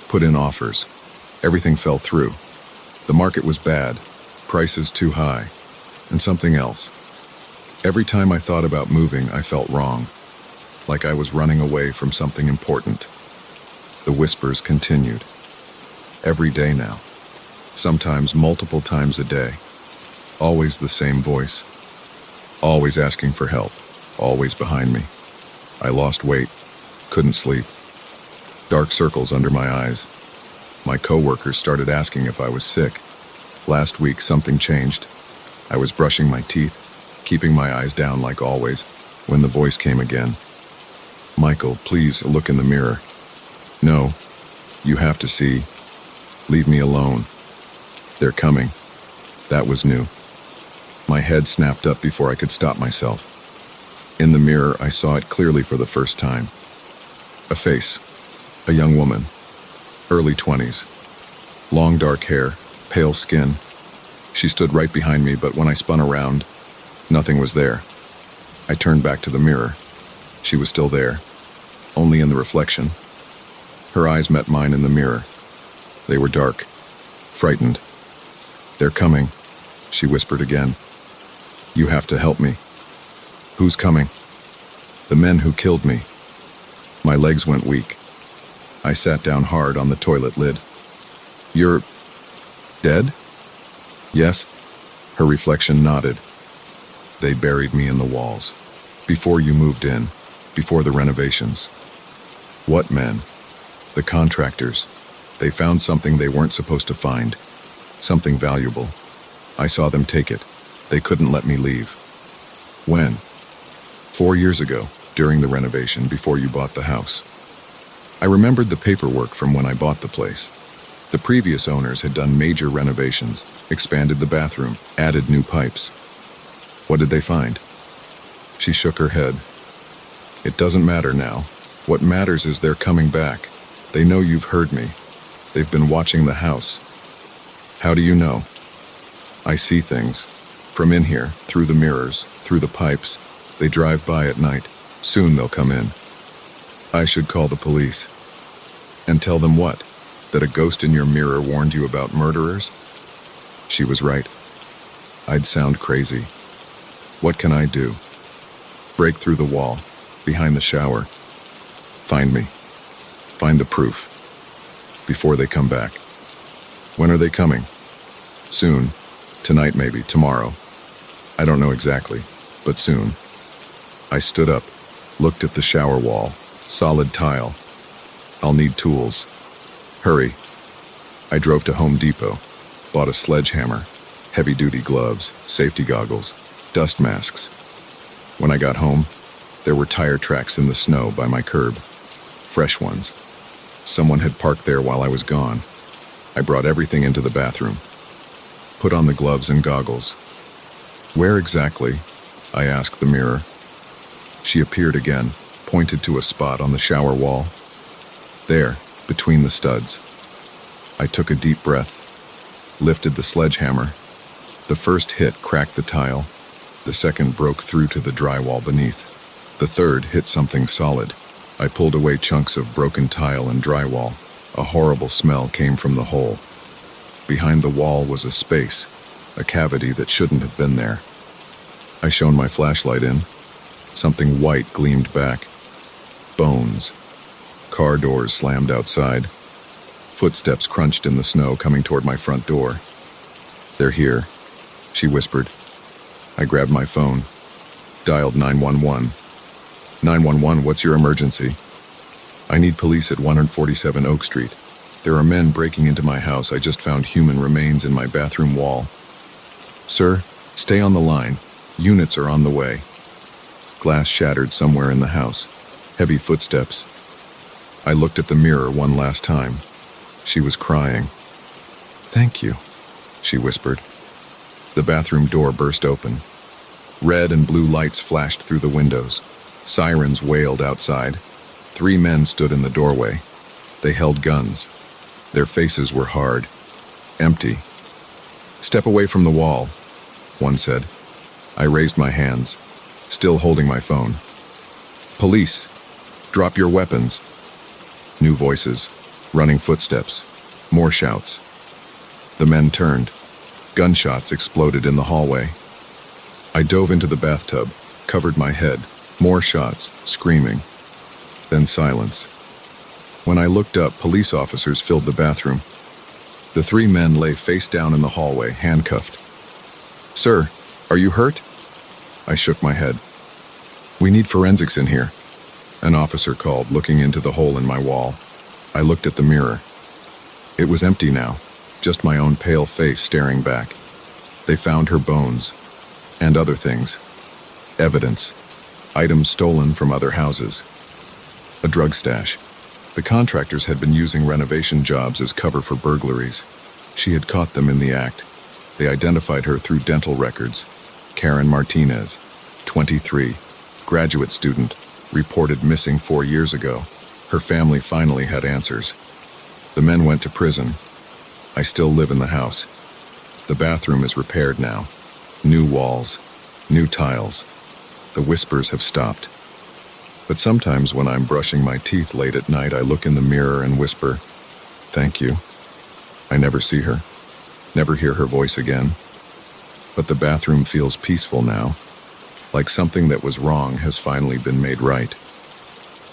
Put in offers. Everything fell through. The market was bad. Prices too high. And something else. Every time I thought about moving, I felt wrong. Like I was running away from something important. The whispers continued. Every day now. Sometimes multiple times a day. Always the same voice. Always asking for help. Always behind me. I lost weight. Couldn't sleep. Dark circles under my eyes. My coworkers started asking if I was sick. Last week something changed. I was brushing my teeth, keeping my eyes down like always, when the voice came again. Michael, please look in the mirror. No, you have to see. Leave me alone. They're coming. That was new. My head snapped up before I could stop myself. In the mirror, I saw it clearly for the first time. A face. A young woman. Early 20s. Long dark hair, pale skin. She stood right behind me, but when I spun around, nothing was there. I turned back to the mirror. She was still there, only in the reflection. Her eyes met mine in the mirror. They were dark, frightened. They're coming, she whispered again. You have to help me. Who's coming? The men who killed me. My legs went weak. I sat down hard on the toilet lid. You're dead? Yes. Her reflection nodded. They buried me in the walls. Before you moved in. Before the renovations. What men? The contractors. They found something they weren't supposed to find. Something valuable. I saw them take it. They couldn't let me leave. When? 4 years ago, during the renovation, before you bought the house. I remembered the paperwork from when I bought the place. The previous owners had done major renovations, expanded the bathroom, added new pipes. What did they find? She shook her head. It doesn't matter now. What matters is they're coming back. They know you've heard me. They've been watching the house. How do you know? I see things. From in here, through the mirrors, through the pipes. They drive by at night. Soon they'll come in. I should call the police. And tell them what? That a ghost in your mirror warned you about murderers? She was right. I'd sound crazy. What can I do? Break through the wall, behind the shower. Find me. Find the proof. before they come back. When are they coming? Soon. Tonight maybe, tomorrow. I don't know exactly, but soon. I stood up, looked at the shower wall. Solid tile. I'll need tools. Hurry. I drove to Home Depot, bought a sledgehammer, heavy-duty gloves, safety goggles, dust masks. When I got home, there were tire tracks in the snow by my curb. Fresh ones. Someone had parked there while I was gone. I brought everything into the bathroom. Put on the gloves and goggles. Where exactly? I asked the mirror. She appeared again, pointed to a spot on the shower wall. There, between the studs. I took a deep breath, lifted the sledgehammer. The first hit cracked the tile. The second broke through to the drywall beneath. The third hit something solid. I pulled away chunks of broken tile and drywall. A horrible smell came from the hole. Behind the wall was a space, a cavity that shouldn't have been there. I shone my flashlight in. Something white gleamed back. Bones. Car doors slammed outside. Footsteps crunched in the snow coming toward my front door. They're here, she whispered. I grabbed my phone, dialed 911. 911, what's your emergency? I need police at 147 Oak Street. There are men breaking into my house. I just found human remains in my bathroom wall. Sir, stay on the line. Units are on the way. Glass shattered somewhere in the house. Heavy footsteps. I looked at the mirror one last time. She was crying. Thank you, she whispered. The bathroom door burst open. Red and blue lights flashed through the windows. Sirens wailed outside. 3 men stood in the doorway. They held guns. Their faces were hard, empty. Step away from the wall, one said. I raised my hands, still holding my phone. Police, drop your weapons. New voices, running footsteps, more shouts. The men turned. Gunshots exploded in the hallway. I dove into the bathtub, covered my head. More shots, screaming. Then silence. When I looked up, police officers filled the bathroom. The 3 men lay face down in the hallway, handcuffed. Sir, are you hurt? I shook my head. We need forensics in here, an officer called, looking into the hole in my wall. I looked at the mirror. It was empty now, just my own pale face staring back. They found her bones, and other things. Evidence. Items stolen from other houses. A drug stash. The contractors had been using renovation jobs as cover for burglaries. She had caught them in the act. They identified her through dental records. Karen Martinez, 23, graduate student, reported missing 4 years ago. Her family finally had answers. The men went to prison. I still live in the house. The bathroom is repaired now. New walls, new tiles. The whispers have stopped. But sometimes when I'm brushing my teeth late at night, I look in the mirror and whisper, "Thank you." I never see her, never hear her voice again. But the bathroom feels peaceful now, like something that was wrong has finally been made right.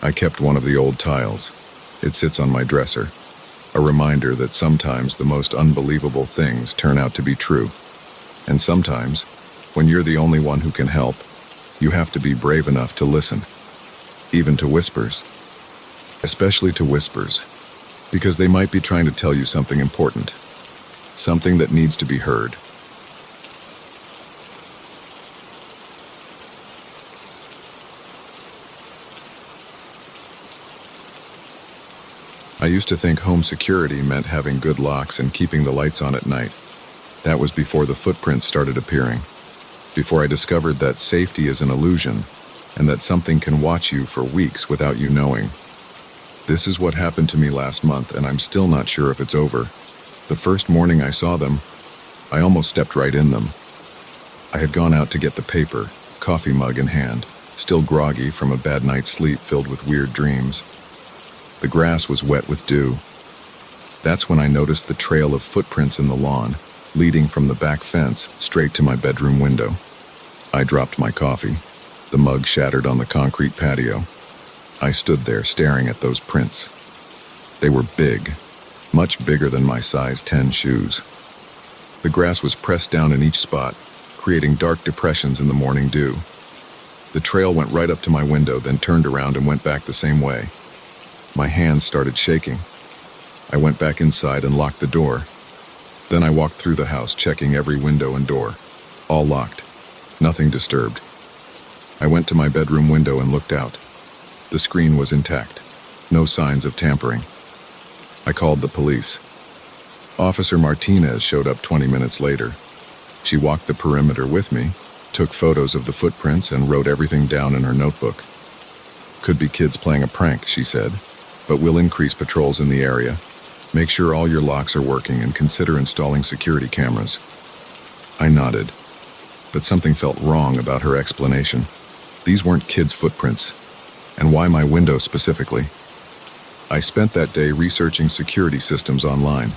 I kept one of the old tiles. It sits on my dresser, a reminder that sometimes the most unbelievable things turn out to be true. And sometimes, when you're the only one who can help, you have to be brave enough to listen. Even to whispers. Especially to whispers. Because they might be trying to tell you something important. Something that needs to be heard. I used to think home security meant having good locks and keeping the lights on at night. That was before the footprints started appearing. Before I discovered that safety is an illusion, and that something can watch you for weeks without you knowing. This is what happened to me last month, and I'm still not sure if it's over. The first morning I saw them, I almost stepped right in them. I had gone out to get the paper, coffee mug in hand, still groggy from a bad night's sleep filled with weird dreams. The grass was wet with dew. That's when I noticed the trail of footprints in the lawn, leading from the back fence straight to my bedroom window. I dropped my coffee. The mug shattered on the concrete patio. I stood there staring at those prints. They were big, much bigger than my size 10 shoes. The grass was pressed down in each spot, creating dark depressions in the morning dew. The trail went right up to my window, then turned around and went back the same way. My hands started shaking. I went back inside and locked the door. Then I walked through the house, checking every window and door. All locked. Nothing disturbed. I went to my bedroom window and looked out. The screen was intact. No signs of tampering. I called the police. Officer Martinez showed up 20 minutes later. She walked the perimeter with me, took photos of the footprints, and wrote everything down in her notebook. Could be kids playing a prank, she said, but we'll increase patrols in the area. Make sure all your locks are working and consider installing security cameras. I nodded, but something felt wrong about her explanation. These weren't kids' footprints, and why my window specifically? I spent that day researching security systems online,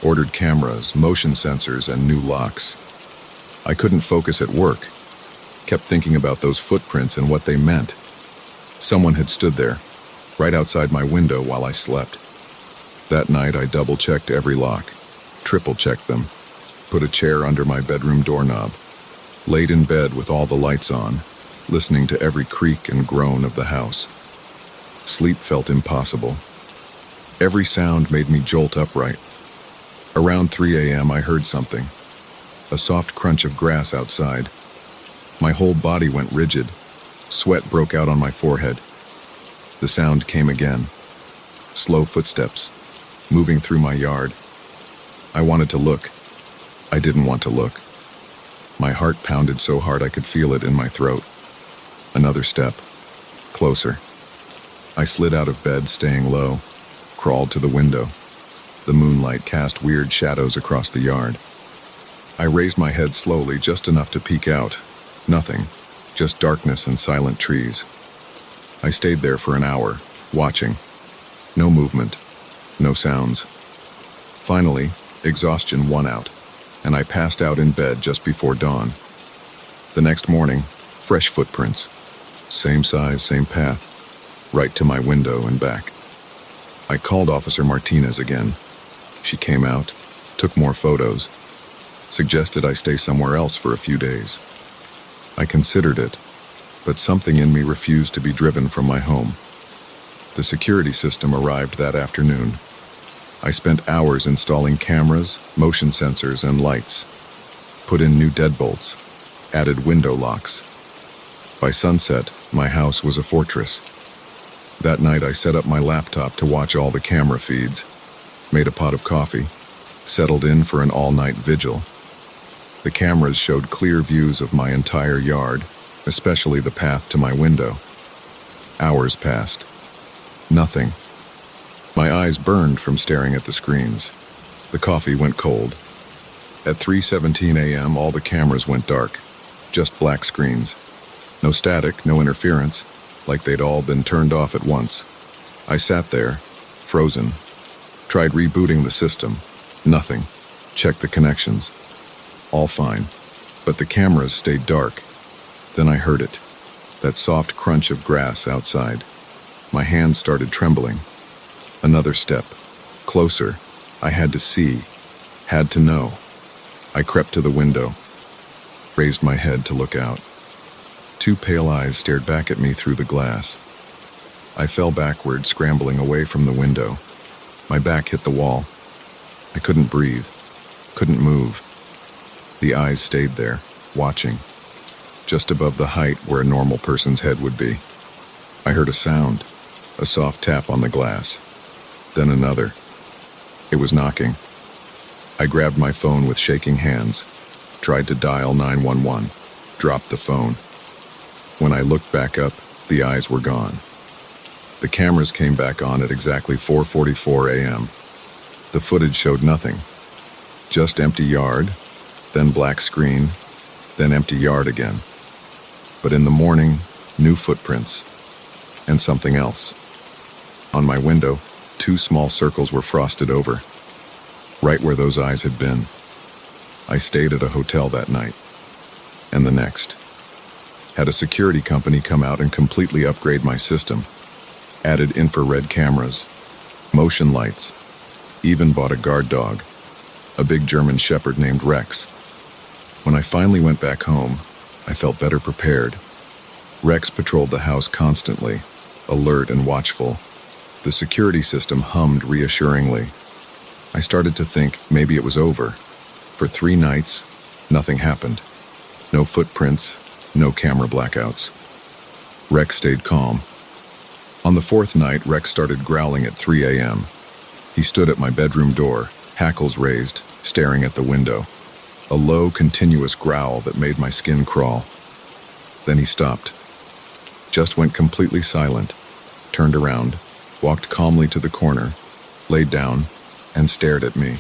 ordered cameras, motion sensors, and new locks. I couldn't focus at work, kept thinking about those footprints and what they meant. Someone had stood there, right outside my window while I slept. That night I double-checked every lock, triple-checked them, put a chair under my bedroom doorknob, laid in bed with all the lights on, listening to every creak and groan of the house. Sleep felt impossible. Every sound made me jolt upright. Around 3 a.m. I heard something, a soft crunch of grass outside. My whole body went rigid. Sweat broke out on my forehead. The sound came again. Slow footsteps, moving through my yard. I wanted to look. I didn't want to look. My heart pounded so hard I could feel it in my throat. Another step. Closer. I slid out of bed, staying low, crawled to the window. The moonlight cast weird shadows across the yard. I raised my head slowly, just enough to peek out. Nothing, just darkness and silent trees. I stayed there for an hour, watching. No movement, no sounds. Finally, exhaustion won out, and I passed out in bed just before dawn. The next morning, fresh footprints. Same size, same path, right to my window and back. I called Officer Martinez again. She came out, took more photos, suggested I stay somewhere else for a few days. I considered it, but something in me refused to be driven from my home. The security system arrived that afternoon. I spent hours installing cameras, motion sensors, and lights. Put in new deadbolts, added window locks. By sunset, my house was a fortress. That night I set up my laptop to watch all the camera feeds, made a pot of coffee, settled in for an all-night vigil. The cameras showed clear views of my entire yard, especially the path to my window. Hours passed. Nothing. My eyes burned from staring at the screens. The coffee went cold. At 3:17 a.m., all the cameras went dark. Just black screens. No static, no interference, like they'd all been turned off at once. I sat there, frozen. Tried rebooting the system. Nothing. Checked the connections. All fine. But the cameras stayed dark. Then I heard it. That soft crunch of grass outside. My hands started trembling. Another step. Closer. I had to see. Had to know. I crept to the window. Raised my head to look out. Two pale eyes stared back at me through the glass. I fell backward, scrambling away from the window. My back hit the wall. I couldn't breathe. Couldn't move. The eyes stayed there, watching. Just above the height where a normal person's head would be. I heard a sound. A soft tap on the glass. Then another. It was knocking. I grabbed my phone with shaking hands. Tried to dial 911. Dropped the phone. When I looked back up, the eyes were gone. The cameras came back on at exactly 4:44 a.m. The footage showed nothing. Just empty yard, then black screen, then empty yard again. But in the morning, new footprints, and something else. On my window, 2 small circles were frosted over, right where those eyes had been. I stayed at a hotel that night, and the next. Had a security company come out and completely upgrade my system. Added infrared cameras, motion lights, Even bought a guard dog, a big German shepherd named Rex. When I finally went back home, I felt better prepared. Rex patrolled the house constantly, alert and watchful. The security system hummed reassuringly. I started to think maybe it was over. For 3 nights, nothing happened. No footprints, no camera blackouts. Rex stayed calm. On the 4th night, Rex started growling at 3 a.m. He stood at my bedroom door, hackles raised, staring at the window. A low, continuous growl that made my skin crawl. Then he stopped. Just went completely silent, turned around, walked calmly to the corner, laid down, and stared at me.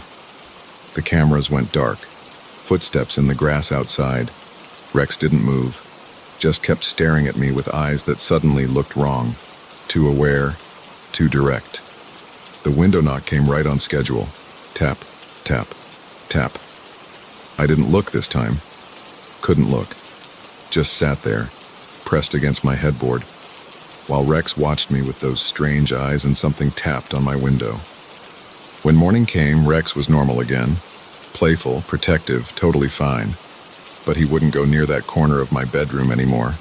The cameras went dark. Footsteps in the grass outside. Rex didn't move, just kept staring at me with eyes that suddenly looked wrong. Too aware, too direct. The window knock came right on schedule. Tap, tap, tap. I didn't look this time. Couldn't look. Just sat there, pressed against my headboard, while Rex watched me with those strange eyes and something tapped on my window. When morning came, Rex was normal again. Playful, protective, totally fine. But he wouldn't go near that corner of my bedroom anymore.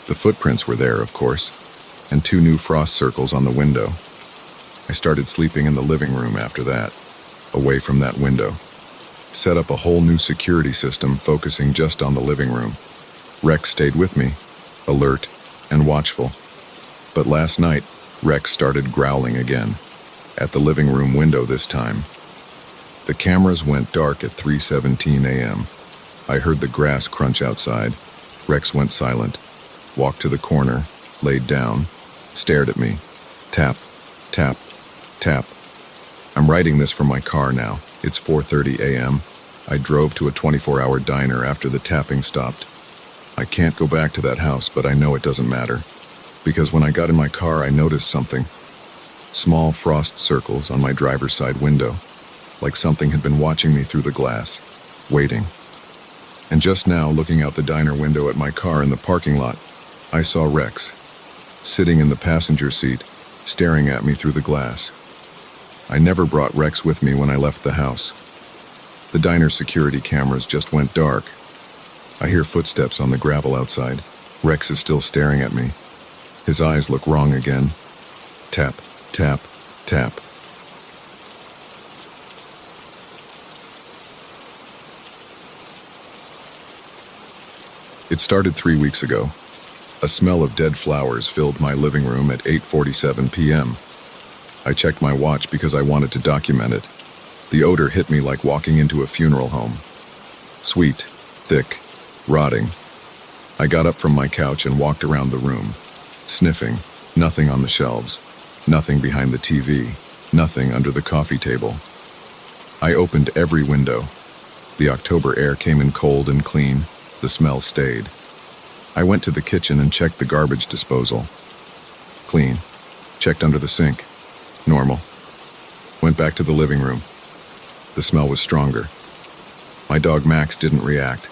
The footprints were there, of course, and 2 new frost circles on the window. I started sleeping in the living room after that, away from that window. Set up a whole new security system focusing just on the living room. Rex stayed with me, alert and watchful. But last night, Rex started growling again, at the living room window this time. The cameras went dark at 3:17 a.m. I heard the grass crunch outside. Rex went silent, walked to the corner, laid down, stared at me. Tap, tap, tap. I'm writing this from my car now. It's 4:30 a.m. I drove to a 24-hour diner after the tapping stopped. I can't go back to that house, but I know it doesn't matter. Because when I got in my car, I noticed something. Small frost circles on my driver's side window, like something had been watching me through the glass, waiting. And just now, looking out the diner window at my car in the parking lot, I saw Rex, sitting in the passenger seat, staring at me through the glass. I never brought Rex with me when I left the house. The diner's security cameras just went dark. I hear footsteps on the gravel outside. Rex is still staring at me. His eyes look wrong again. Tap, tap, tap. It started 3 weeks ago. A smell of dead flowers filled my living room at 8:47 p.m. I checked my watch because I wanted to document it. The odor hit me like walking into a funeral home. Sweet, thick, rotting. I got up from my couch and walked around the room, sniffing. Nothing on the shelves, nothing behind the TV, nothing under the coffee table. I opened every window. The October air came in cold and clean. The smell stayed. I went to the kitchen and checked the garbage disposal. Clean. Checked under the sink. Normal. Went back to the living room. The smell was stronger. My dog Max didn't react.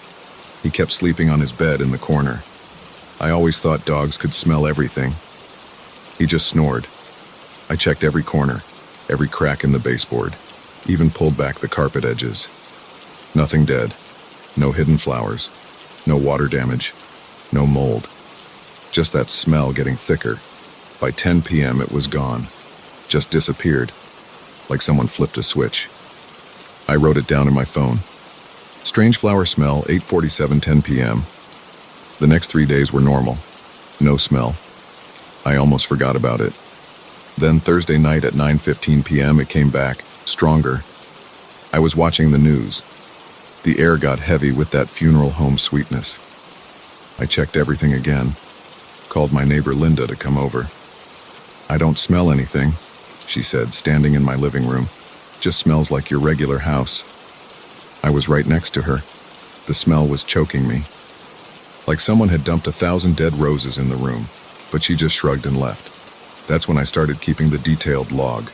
He kept sleeping on his bed in the corner. I always thought dogs could smell everything. He just snored. I checked every corner, every crack in the baseboard, even pulled back the carpet edges. Nothing dead. No hidden flowers. No water damage. No mold. Just that smell getting thicker. By 10 p.m. it was gone. Just disappeared. Like someone flipped a switch. I wrote it down in my phone. Strange flower smell, 8:47, 10 p.m. The next 3 days were normal. No smell. I almost forgot about it. Then Thursday night at 9:15 p.m. it came back, stronger. I was watching the news. The air got heavy with that funeral home sweetness. I checked everything again. Called my neighbor Linda to come over. I don't smell anything, she said, standing in my living room. Just smells like your regular house. I was right next to her. The smell was choking me. Like someone had dumped 1,000 dead roses in the room, but she just shrugged and left. That's when I started keeping the detailed log.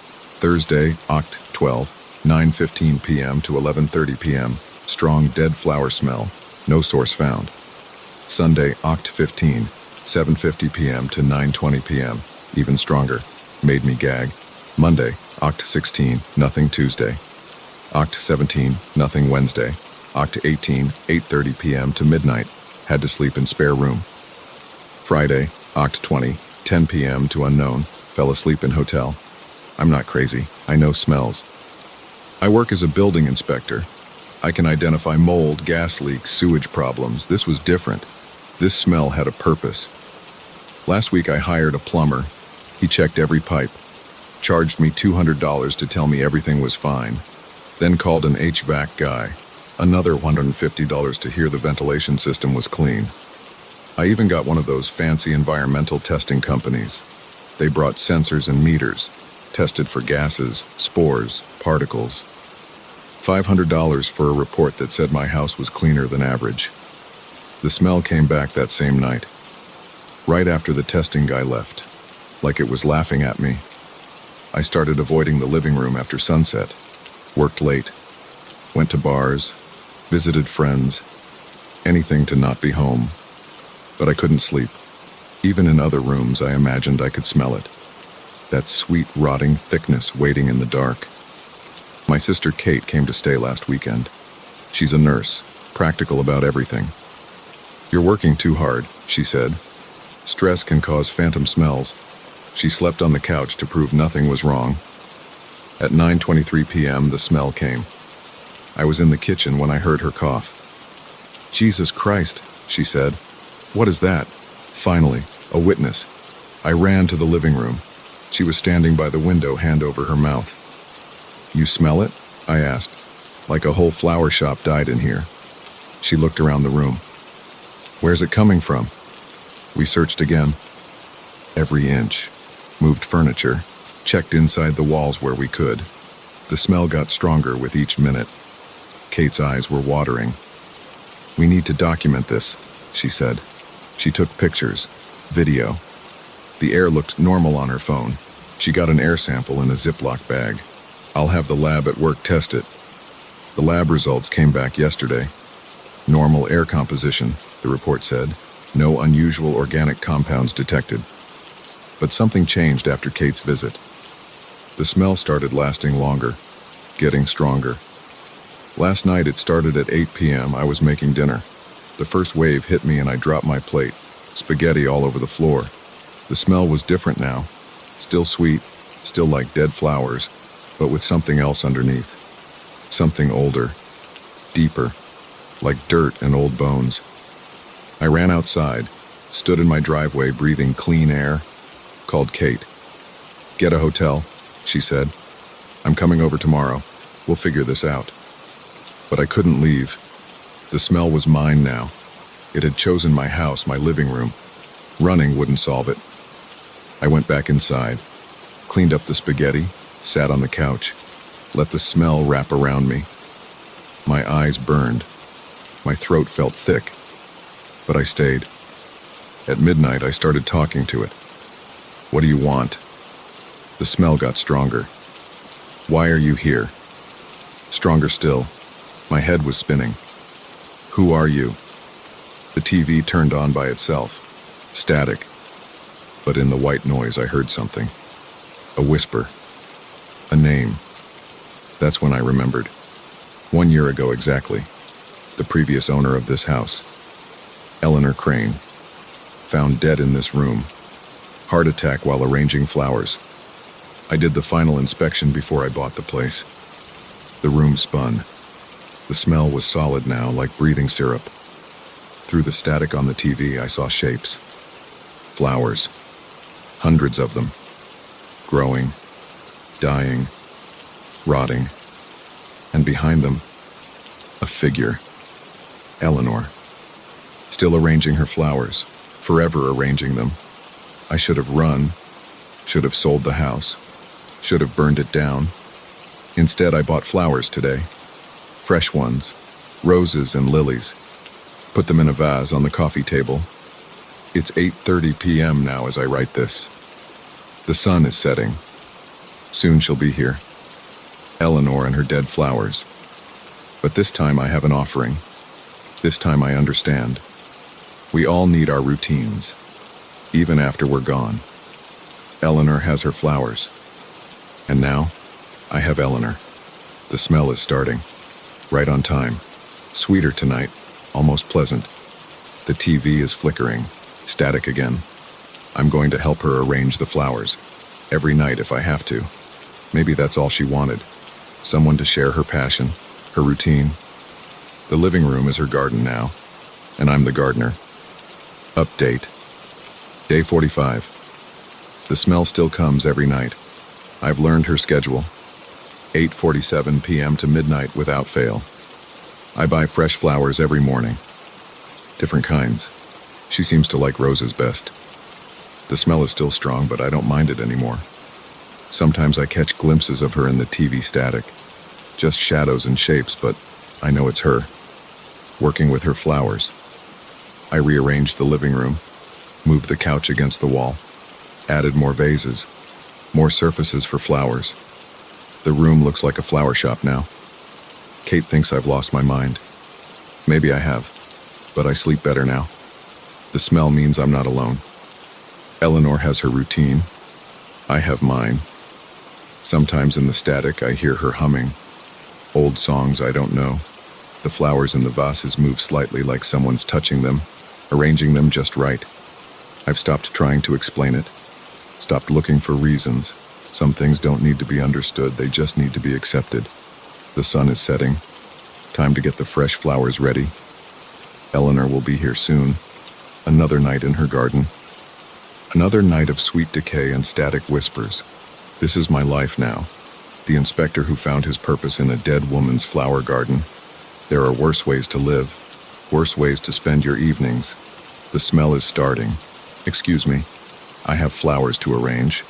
Thursday, Oct. 12, 9:15 p.m. to 11:30 p.m. Strong dead flower smell. No source found. Sunday, Oct. 15, 7:50 p.m. to 9:20 p.m. Even stronger. Made me gag. Monday, Oct. 16, nothing Tuesday. Oct. 17, nothing Wednesday. Oct. 18, 8:30 p.m. to midnight. Had to sleep in spare room. Friday, Oct. 20, 10 p.m. to unknown. Fell asleep in hotel. I'm not crazy. I know smells. I work as a building inspector. I can identify mold, gas leaks, sewage problems. This was different. This smell had a purpose. Last week I hired a plumber. He checked every pipe, charged me $200 to tell me everything was fine, then called an HVAC guy, another $150 to hear the ventilation system was clean. I even got one of those fancy environmental testing companies. They brought sensors and meters, tested for gases, spores, particles. $500 for a report that said my house was cleaner than average. The smell came back that same night, right after the testing guy left, like it was laughing at me. I started avoiding the living room after sunset, worked late, went to bars, visited friends, anything to not be home. But I couldn't sleep. Even in other rooms, I imagined I could smell it. That sweet, rotting thickness waiting in the dark. My sister Kate came to stay last weekend. She's a nurse, practical about everything. You're working too hard, she said. Stress can cause phantom smells. She slept on the couch to prove nothing was wrong. At 9:23 p.m., the smell came. I was in the kitchen when I heard her cough. Jesus Christ, she said. What is that? Finally, a witness. I ran to the living room. She was standing by the window, hand over her mouth. You smell it? I asked. Like a whole flower shop died in here. She looked around the room. Where's it coming from? We searched again. Every inch. Moved furniture. Checked inside the walls where we could. The smell got stronger with each minute. Kate's eyes were watering. We need to document this, she said. She took pictures, video. The air looked normal on her phone. She got an air sample in a Ziploc bag. I'll have the lab at work test it. The lab results came back yesterday. Normal air composition, the report said. No unusual organic compounds detected. But something changed after Kate's visit. The smell started lasting longer, getting stronger. Last night it started at 8 p.m. I was making dinner. The first wave hit me and I dropped my plate, spaghetti all over the floor. The smell was different now. Still sweet, still like dead flowers, but with something else underneath. Something older, deeper, like dirt and old bones. I ran outside, stood in my driveway breathing clean air, called Kate. Get a hotel, she said. I'm coming over tomorrow. We'll figure this out. But I couldn't leave. The smell was mine now. It had chosen my house, my living room. Running wouldn't solve it. I went back inside, cleaned up the spaghetti, sat on the couch, let the smell wrap around me. My eyes burned. My throat felt thick. But I stayed. At midnight, I started talking to it. What do you want? The smell got stronger. Why are you here? Stronger still. My head was spinning. Who are you? The TV turned on by itself. Static. But in the white noise I heard something. A whisper. A name. That's when I remembered. 1 year ago exactly. The previous owner of this house. Eleanor Crane. Found dead in this room. Heart attack while arranging flowers. I did the final inspection before I bought the place. The room spun. The smell was solid now, like breathing syrup. Through the static on the TV, I saw shapes. Flowers. Hundreds of them. Growing. Dying. Rotting. And behind them, a figure. Eleanor. Still arranging her flowers. Forever arranging them. I should have run. Should have sold the house. Should have burned it down. Instead, I bought flowers today. Fresh ones, roses and lilies. Put them in a vase on the coffee table. It's 8:30 p.m. now as I write this. The sun is setting. Soon she'll be here. Eleanor and her dead flowers. But this time I have an offering. This time I understand. We all need our routines, even after we're gone. Eleanor has her flowers. And now, I have Eleanor. The smell is starting. Right on time. Sweeter tonight, almost pleasant. The TV is flickering, static again. I'm going to help her arrange the flowers. Every night if I have to. Maybe that's all she wanted. Someone to share her passion, her routine. The living room is her garden now, and I'm the gardener. Update. Day 45. The smell still comes every night. I've learned her schedule. 8:47 p.m. to midnight without fail. I buy fresh flowers every morning. Different kinds. She seems to like roses best. The smell is still strong, but I don't mind it anymore. Sometimes I catch glimpses of her in the TV static. Just shadows and shapes, but I know it's her. Working with her flowers. I rearranged the living room, moved the couch against the wall, added more vases, more surfaces for flowers. The room looks like a flower shop now. Kate thinks I've lost my mind. Maybe I have, but I sleep better now. The smell means I'm not alone. Eleanor has her routine. I have mine. Sometimes in the static I hear her humming. Old songs I don't know. The flowers in the vases move slightly like someone's touching them, arranging them just right. I've stopped trying to explain it. Stopped looking for reasons. Some things don't need to be understood, they just need to be accepted. The sun is setting. Time to get the fresh flowers ready. Eleanor will be here soon. Another night in her garden. Another night of sweet decay and static whispers. This is my life now. The inspector who found his purpose in a dead woman's flower garden. There are worse ways to live. Worse ways to spend your evenings. The smell is starting. Excuse me. I have flowers to arrange.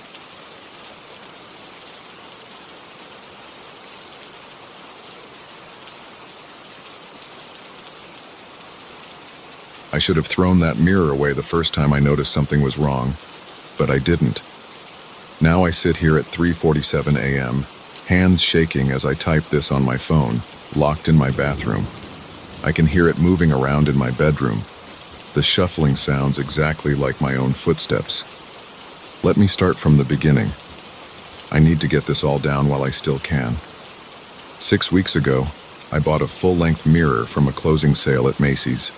I should have thrown that mirror away the first time I noticed something was wrong, but I didn't. Now I sit here at 3:47 a.m., hands shaking as I type this on my phone, locked in my bathroom. I can hear it moving around in my bedroom. The shuffling sounds exactly like my own footsteps. Let me start from the beginning. I need to get this all down while I still can. 6 weeks ago, I bought a full-length mirror from a closing sale at Macy's.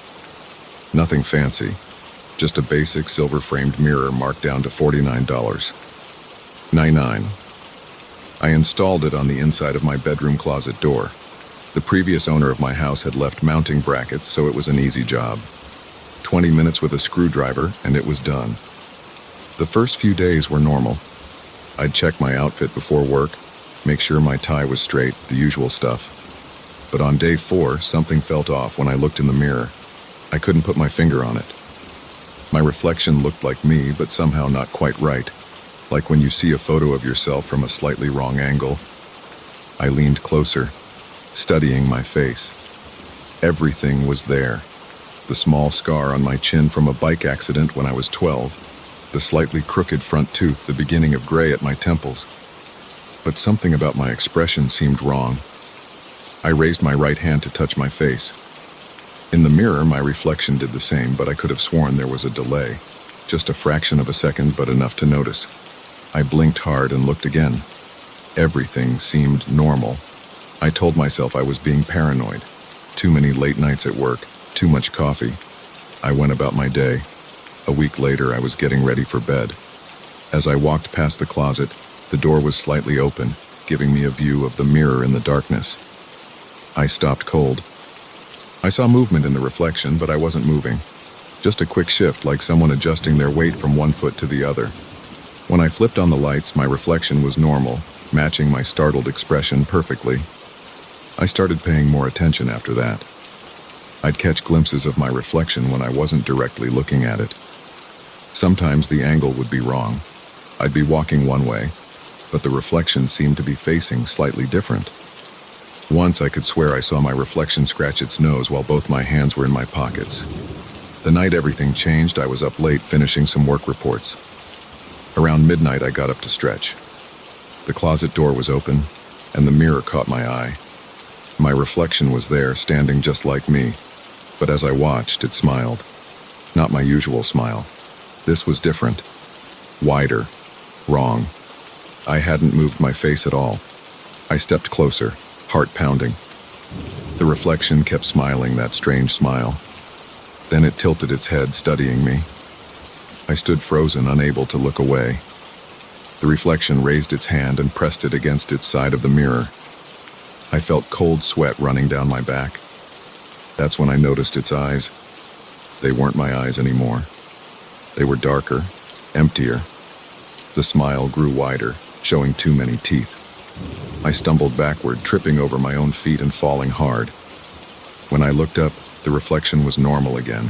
Nothing fancy, just a basic silver-framed mirror marked down to $49.99. I installed it on the inside of my bedroom closet door. The previous owner of my house had left mounting brackets, so it was an easy job. 20 minutes with a screwdriver, and it was done. The first few days were normal. I'd check my outfit before work, make sure my tie was straight, the usual stuff. But on day 4, something felt off when I looked in the mirror. I couldn't put my finger on it. My reflection looked like me, but somehow not quite right. Like when you see a photo of yourself from a slightly wrong angle. I leaned closer, studying my face. Everything was there. The small scar on my chin from a bike accident when I was 12. The slightly crooked front tooth, the beginning of gray at my temples. But something about my expression seemed wrong. I raised my right hand to touch my face. In the mirror, my reflection did the same, but I could have sworn there was a delay. Just a fraction of a second, but enough to notice. I blinked hard and looked again. Everything seemed normal. I told myself I was being paranoid. Too many late nights at work, too much coffee. I went about my day. A week later, I was getting ready for bed. As I walked past the closet, the door was slightly open, giving me a view of the mirror in the darkness. I stopped cold. I saw movement in the reflection, but I wasn't moving. Just a quick shift, like someone adjusting their weight from one foot to the other. When I flipped on the lights, my reflection was normal, matching my startled expression perfectly. I started paying more attention after that. I'd catch glimpses of my reflection when I wasn't directly looking at it. Sometimes the angle would be wrong. I'd be walking one way, but the reflection seemed to be facing slightly different. Once I could swear I saw my reflection scratch its nose while both my hands were in my pockets. The night everything changed, I was up late finishing some work reports. Around midnight, I got up to stretch. The closet door was open, and the mirror caught my eye. My reflection was there, standing just like me, but as I watched, it smiled. Not my usual smile. This was different. Wider. Wrong. I hadn't moved my face at all. I stepped closer, heart pounding. The reflection kept smiling that strange smile. Then it tilted its head, studying me. I stood frozen, unable to look away. The reflection raised its hand and pressed it against its side of the mirror. I felt cold sweat running down my back. That's when I noticed its eyes. They weren't my eyes anymore. They were darker, emptier. The smile grew wider, showing too many teeth. I stumbled backward, tripping over my own feet and falling hard. When I looked up, the reflection was normal again,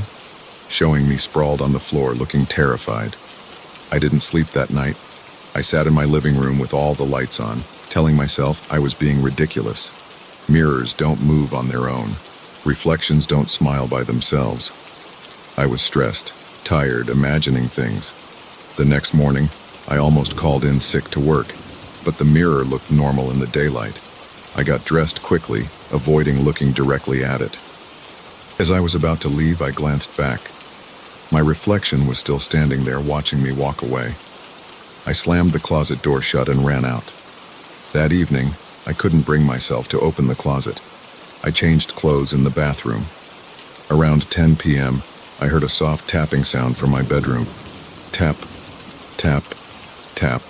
showing me sprawled on the floor, looking terrified. I didn't sleep that night. I sat in my living room with all the lights on, telling myself I was being ridiculous. Mirrors don't move on their own. Reflections don't smile by themselves. I was stressed, tired, imagining things. The next morning, I almost called in sick to work, but the mirror looked normal in the daylight. I got dressed quickly, avoiding looking directly at it. As I was about to leave, I glanced back. My reflection was still standing there, watching me walk away. I slammed the closet door shut and ran out. That evening, I couldn't bring myself to open the closet. I changed clothes in the bathroom. Around 10 p.m., I heard a soft tapping sound from my bedroom. Tap, tap, tap,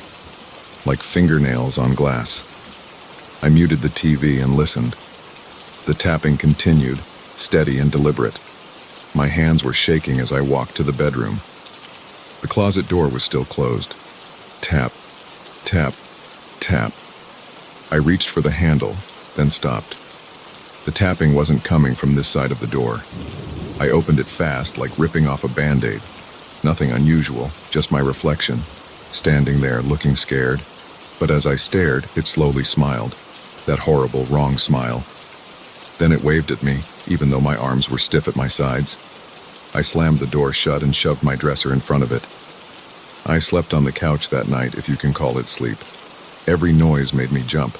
like fingernails on glass. I muted the TV and listened. The tapping continued, steady and deliberate. My hands were shaking as I walked to the bedroom. The closet door was still closed. Tap, tap, tap. I reached for the handle, then stopped. The tapping wasn't coming from this side of the door. I opened it fast, like ripping off a Band-Aid. Nothing unusual, just my reflection, standing there looking scared. But as I stared, it slowly smiled, that horrible, wrong smile. Then it waved at me, even though my arms were stiff at my sides. I slammed the door shut and shoved my dresser in front of it. I slept on the couch that night, if you can call it sleep. Every noise made me jump.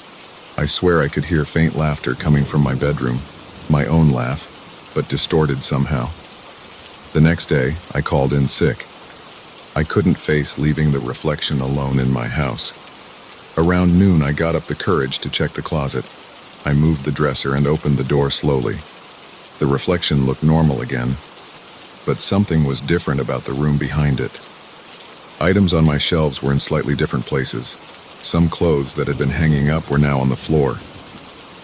I swear I could hear faint laughter coming from my bedroom, my own laugh, but distorted somehow. The next day, I called in sick. I couldn't face leaving the reflection alone in my house. Around noon, I got up the courage to check the closet. I moved the dresser and opened the door slowly. The reflection looked normal again, but something was different about the room behind it. Items on my shelves were in slightly different places. Some clothes that had been hanging up were now on the floor.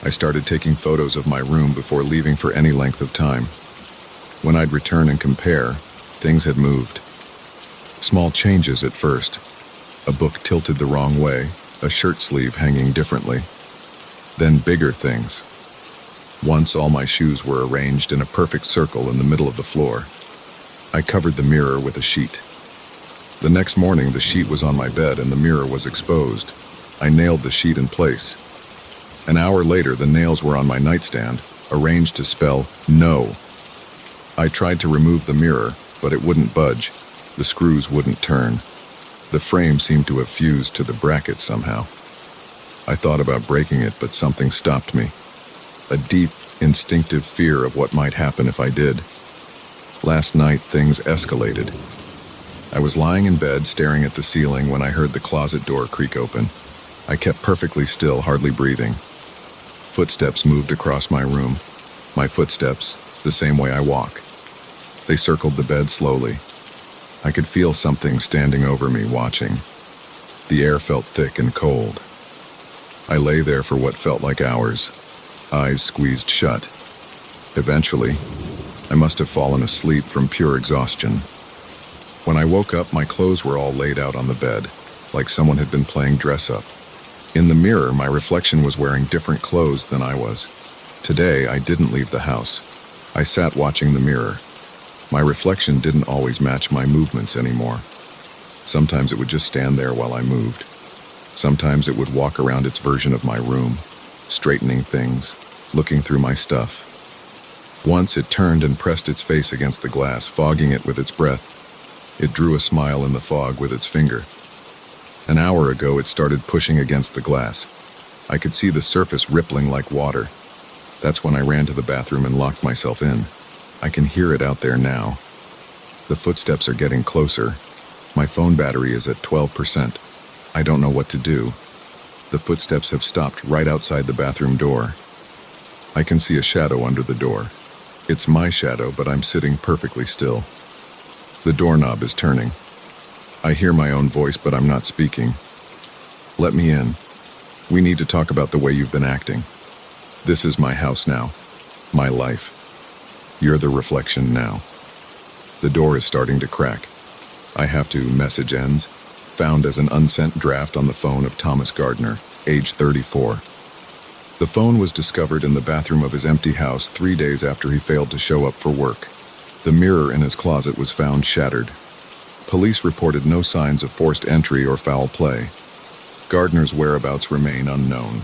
I started taking photos of my room before leaving for any length of time. When I'd return and compare, things had moved. Small changes at first. A book tilted the wrong way, a shirt sleeve hanging differently. Then bigger things. Once all my shoes were arranged in a perfect circle in the middle of the floor. I covered the mirror with a sheet. The next morning, the sheet was on my bed and the mirror was exposed. I nailed the sheet in place. An hour later, the nails were on my nightstand, arranged to spell no. I tried to remove the mirror, but it wouldn't budge. The screws wouldn't turn. The frame seemed to have fused to the bracket somehow. I thought about breaking it, but something stopped me. A deep, instinctive fear of what might happen if I did. Last night, things escalated. I was lying in bed staring at the ceiling when I heard the closet door creak open. I kept perfectly still, hardly breathing. Footsteps moved across my room. My footsteps, the same way I walk. They circled the bed slowly. I could feel something standing over me, watching. The air felt thick and cold. I lay there for what felt like hours, eyes squeezed shut. Eventually, I must have fallen asleep from pure exhaustion. When I woke up, my clothes were all laid out on the bed, like someone had been playing dress-up. In the mirror, my reflection was wearing different clothes than I was. Today, I didn't leave the house. I sat watching the mirror. My reflection didn't always match my movements anymore. Sometimes it would just stand there while I moved. Sometimes it would walk around its version of my room, straightening things, looking through my stuff. Once it turned and pressed its face against the glass, fogging it with its breath. It drew a smile in the fog with its finger. An hour ago, it started pushing against the glass. I could see the surface rippling like water. That's when I ran to the bathroom and locked myself in. I can hear it out there now. The footsteps are getting closer. My phone battery is at 12%. I don't know what to do. The footsteps have stopped right outside the bathroom door. I can see a shadow under the door. It's my shadow, but I'm sitting perfectly still. The doorknob is turning. I hear my own voice, but I'm not speaking. Let me in. We need to talk about the way you've been acting. This is my house now. My life. You're the reflection now. The door is starting to crack. I have to. Message ends. Found as an unsent draft on the phone of Thomas Gardner, age 34. The phone was discovered in the bathroom of his empty house 3 days after he failed to show up for work. The mirror in his closet was found shattered. Police reported no signs of forced entry or foul play. Gardner's whereabouts remain unknown.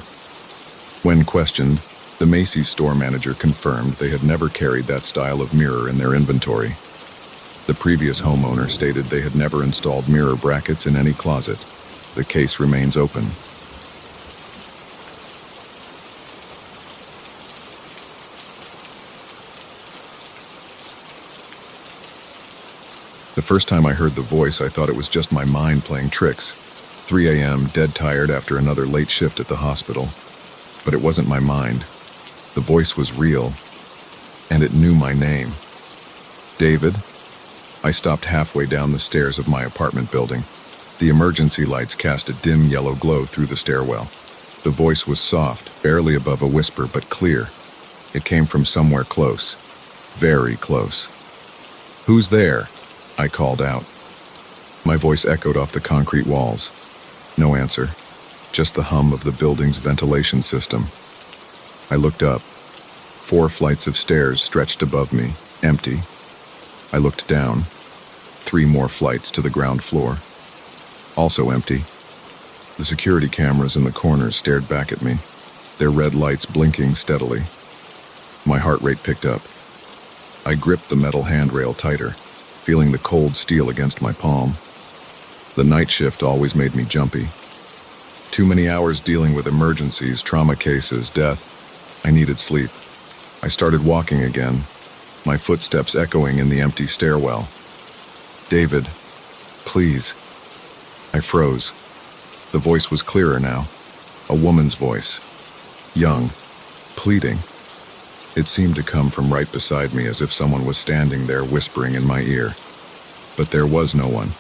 When questioned, the Macy's store manager confirmed they had never carried that style of mirror in their inventory. The previous homeowner stated they had never installed mirror brackets in any closet. The case remains open. The first time I heard the voice, I thought it was just my mind playing tricks. 3 a.m., dead tired after another late shift at the hospital. But it wasn't my mind. The voice was real, and it knew my name. David? I stopped halfway down the stairs of my apartment building. The emergency lights cast a dim yellow glow through the stairwell. The voice was soft, barely above a whisper, but clear. It came from somewhere close. Very close. "Who's there?" I called out. My voice echoed off the concrete walls. No answer, just the hum of the building's ventilation system. I looked up. 4 flights of stairs stretched above me, empty. I looked down. 3 more flights to the ground floor. Also empty. The security cameras in the corners stared back at me, their red lights blinking steadily. My heart rate picked up. I gripped the metal handrail tighter, feeling the cold steel against my palm. The night shift always made me jumpy. Too many hours dealing with emergencies, trauma cases, death. I needed sleep. I started walking again, my footsteps echoing in the empty stairwell. "David, please." I froze. The voice was clearer now. A woman's voice. Young. Pleading. It seemed to come from right beside me, as if someone was standing there whispering in my ear. But there was no one.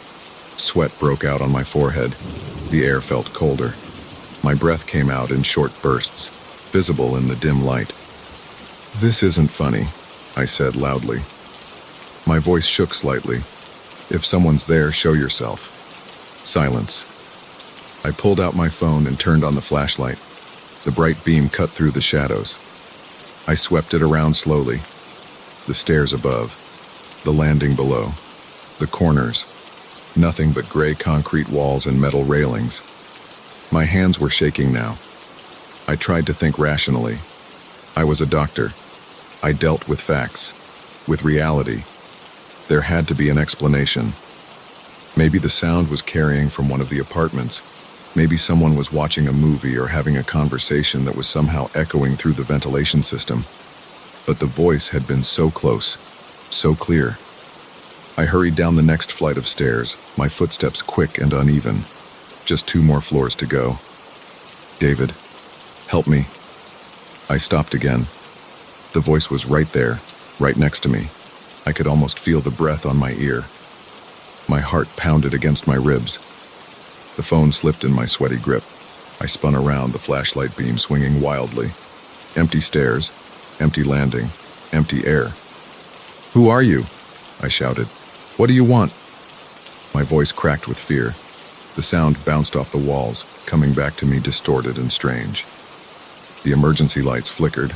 Sweat broke out on my forehead. The air felt colder. My breath came out in short bursts, visible in the dim light. "This isn't funny," I said loudly. My voice shook slightly. "If someone's there, show yourself." Silence. I pulled out my phone and turned on the flashlight. The bright beam cut through the shadows. I swept it around slowly. The stairs above, the landing below, the corners. Nothing but gray concrete walls and metal railings. My hands were shaking now. I tried to think rationally. I was a doctor. I dealt with facts, with reality. There had to be an explanation. Maybe the sound was carrying from one of the apartments. Maybe someone was watching a movie or having a conversation that was somehow echoing through the ventilation system. But the voice had been so close, so clear. I hurried down the next flight of stairs, my footsteps quick and uneven. Just 2 more floors to go. "David, help me." I stopped again. The voice was right there, right next to me. I could almost feel the breath on my ear. My heart pounded against my ribs. The phone slipped in my sweaty grip. I spun around, the flashlight beam swinging wildly. Empty stairs, empty landing, empty air. "Who are you?" I shouted. "What do you want?" My voice cracked with fear. The sound bounced off the walls, coming back to me distorted and strange. The emergency lights flickered.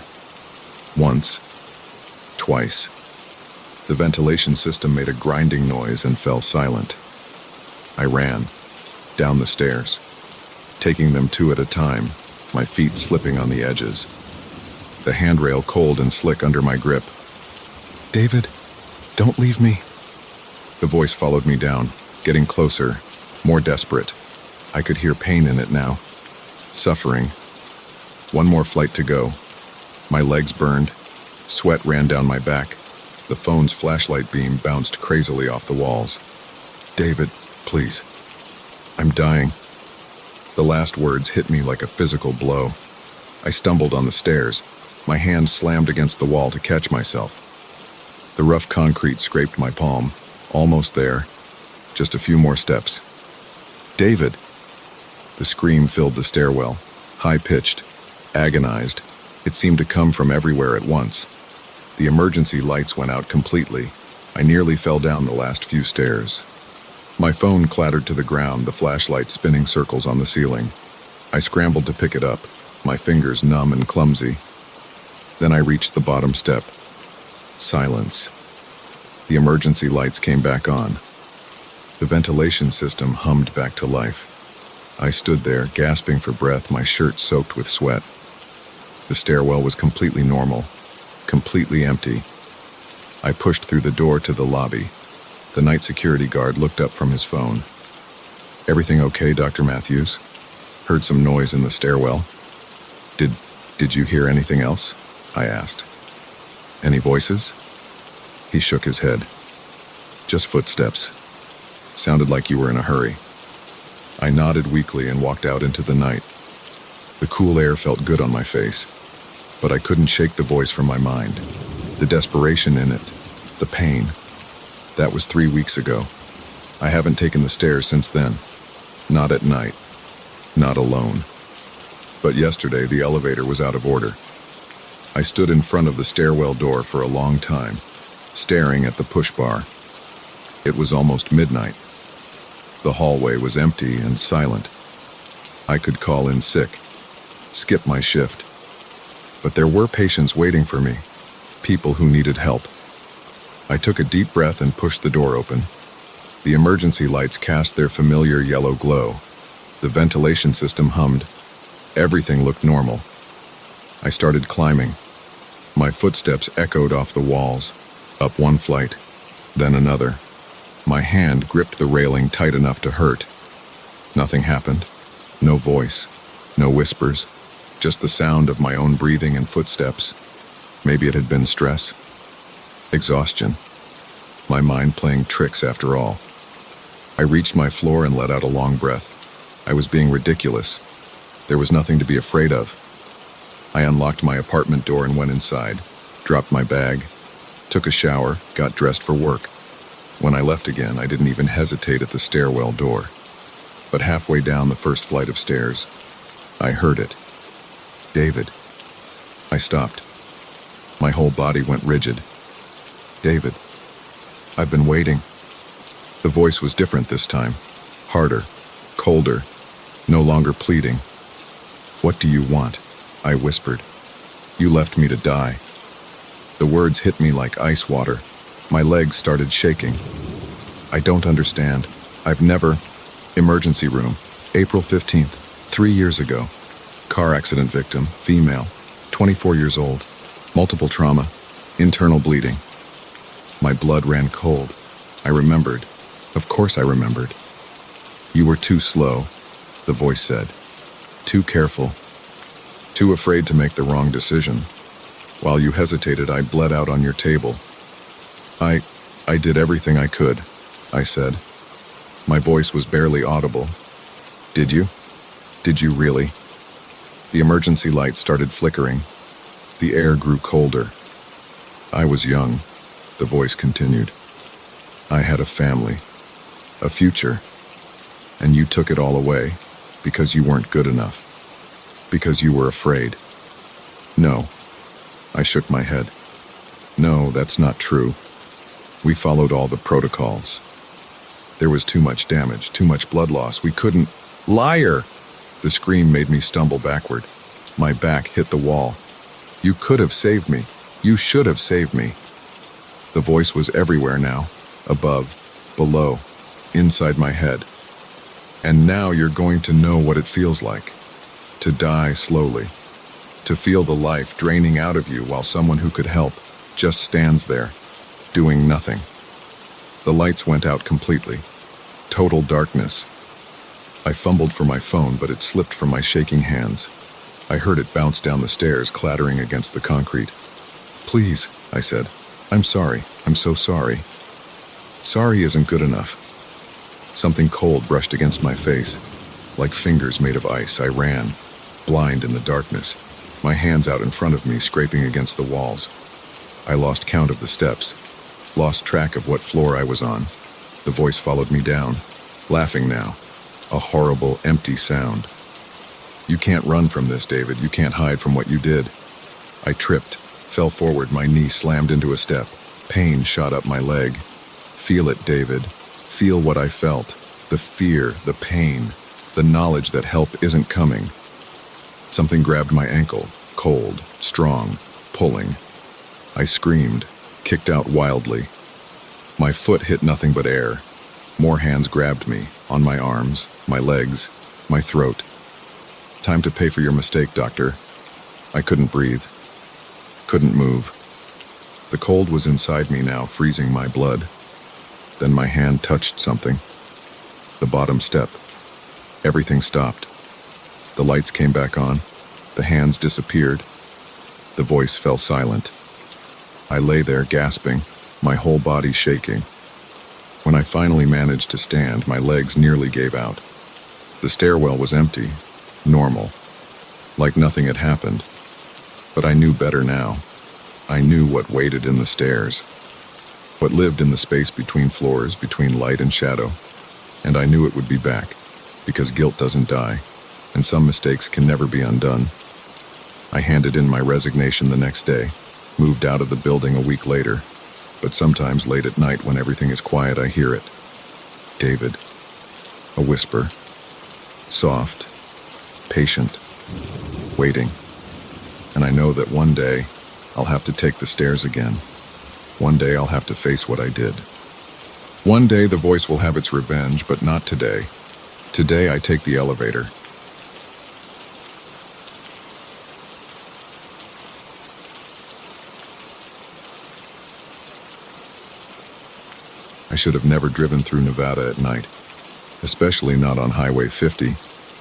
Once. Twice. The ventilation system made a grinding noise and fell silent. I ran. Down the stairs, taking them 2 at a time, my feet slipping on the edges. The handrail cold and slick under my grip. "David, don't leave me." The voice followed me down, getting closer, more desperate. I could hear pain in it now. Suffering. 1 more flight to go. My legs burned. Sweat ran down my back. The phone's flashlight beam bounced crazily off the walls. "David, please. I'm dying." The last words hit me like a physical blow. I stumbled on the stairs. My hand slammed against the wall to catch myself. The rough concrete scraped my palm. Almost there. Just a few more steps. David! The scream filled the stairwell, high-pitched, agonized. It seemed to come from everywhere at once. The emergency lights went out completely. I nearly fell down the last few stairs. My phone clattered to the ground, the flashlight spinning circles on the ceiling. I scrambled to pick it up, my fingers numb and clumsy. Then I reached the bottom step. Silence. The emergency lights came back on. The ventilation system hummed back to life. I stood there, gasping for breath, my shirt soaked with sweat. The stairwell was completely normal, completely empty. I pushed through the door to the lobby. The night security guard looked up from his phone. "Everything okay, Dr. Matthews?" "Heard some noise in the stairwell." Did you hear anything else?" I asked. "Any voices?" He shook his head. "Just footsteps. Sounded like you were in a hurry." I nodded weakly and walked out into the night. The cool air felt good on my face, but I couldn't shake the voice from my mind. The desperation in it, the pain. That was 3 weeks ago. I haven't taken the stairs since then. Not at night. Not alone. But yesterday the elevator was out of order. I stood in front of the stairwell door for a long time, staring at the push bar. It was almost midnight. The hallway was empty and silent. I could call in sick, skip my shift. But there were patients waiting for me, people who needed help. I took a deep breath and pushed the door open. The emergency lights cast their familiar yellow glow. The ventilation system hummed. Everything looked normal. I started climbing. My footsteps echoed off the walls, up one flight, then another. My hand gripped the railing tight enough to hurt. Nothing happened. No voice, no whispers, just the sound of my own breathing and footsteps. Maybe it had been stress. Exhaustion. My mind playing tricks after all. I reached my floor and let out a long breath. I was being ridiculous. There was nothing to be afraid of. I unlocked my apartment door and went inside, dropped my bag, took a shower, got dressed for work. When I left again, I didn't even hesitate at the stairwell door. But halfway down the first flight of stairs, I heard it. "David." I stopped. My whole body went rigid. "David, I've been waiting." The voice was different this time. Harder, colder, no longer pleading. "What do you want?" I whispered. "You left me to die." The words hit me like ice water. My legs started shaking. "I don't understand. I've never..." Emergency room, April 15th, 3 years ago. Car accident victim, female, 24 years old. Multiple trauma, internal bleeding. My blood ran cold. I remembered. Of course I remembered. "You were too slow," the voice said. "Too careful. Too afraid to make the wrong decision. While you hesitated, I bled out on your table." I did everything I could," I said. My voice was barely audible. "Did you? Did you really?" The emergency light started flickering. The air grew colder. "I was young," the voice continued. "I had a family, a future, and you took it all away because you weren't good enough, because you were afraid." "No," I shook my head. "No, that's not true. We followed all the protocols. There was too much damage, too much blood loss. We couldn't..." "Liar!" The scream made me stumble backward. My back hit the wall. "You could have saved me. You should have saved me." The voice was everywhere now, above, below, inside my head. "And now you're going to know what it feels like. To die slowly. To feel the life draining out of you while someone who could help just stands there, doing nothing." The lights went out completely. Total darkness. I fumbled for my phone, but it slipped from my shaking hands. I heard it bounce down the stairs, clattering against the concrete. "Please," I said. "I'm sorry. I'm so sorry." "Sorry isn't good enough." Something cold brushed against my face. Like fingers made of ice, I ran, blind in the darkness, my hands out in front of me, scraping against the walls. I lost count of the steps, lost track of what floor I was on. The voice followed me down, laughing now, a horrible, empty sound. "You can't run from this, David. You can't hide from what you did." I tripped, fell forward, my knee slammed into a step. Pain shot up my leg. "Feel it, David. Feel what I felt. The fear, the pain, the knowledge that help isn't coming." Something grabbed my ankle, cold, strong, pulling. I screamed, kicked out wildly. My foot hit nothing but air. More hands grabbed me, on my arms, my legs, my throat. "Time to pay for your mistake, doctor." I couldn't breathe, couldn't move. The cold was inside me now, freezing my blood. Then my hand touched something. The bottom step. Everything stopped. The lights came back on. The hands disappeared. The voice fell silent. I lay there gasping, my whole body shaking. When I finally managed to stand, my legs nearly gave out. The stairwell was empty, normal, like nothing had happened. But I knew better now. I knew what waited in the stairs, what lived in the space between floors, between light and shadow. And I knew it would be back, because guilt doesn't die, and some mistakes can never be undone. I handed in my resignation the next day, moved out of the building a week later, but sometimes late at night when everything is quiet, I hear it. "David." A whisper. Soft, patient, waiting. And I know that one day, I'll have to take the stairs again. One day I'll have to face what I did. One day the voice will have its revenge, but not today. Today I take the elevator. I should have never driven through Nevada at night, especially not on Highway 50,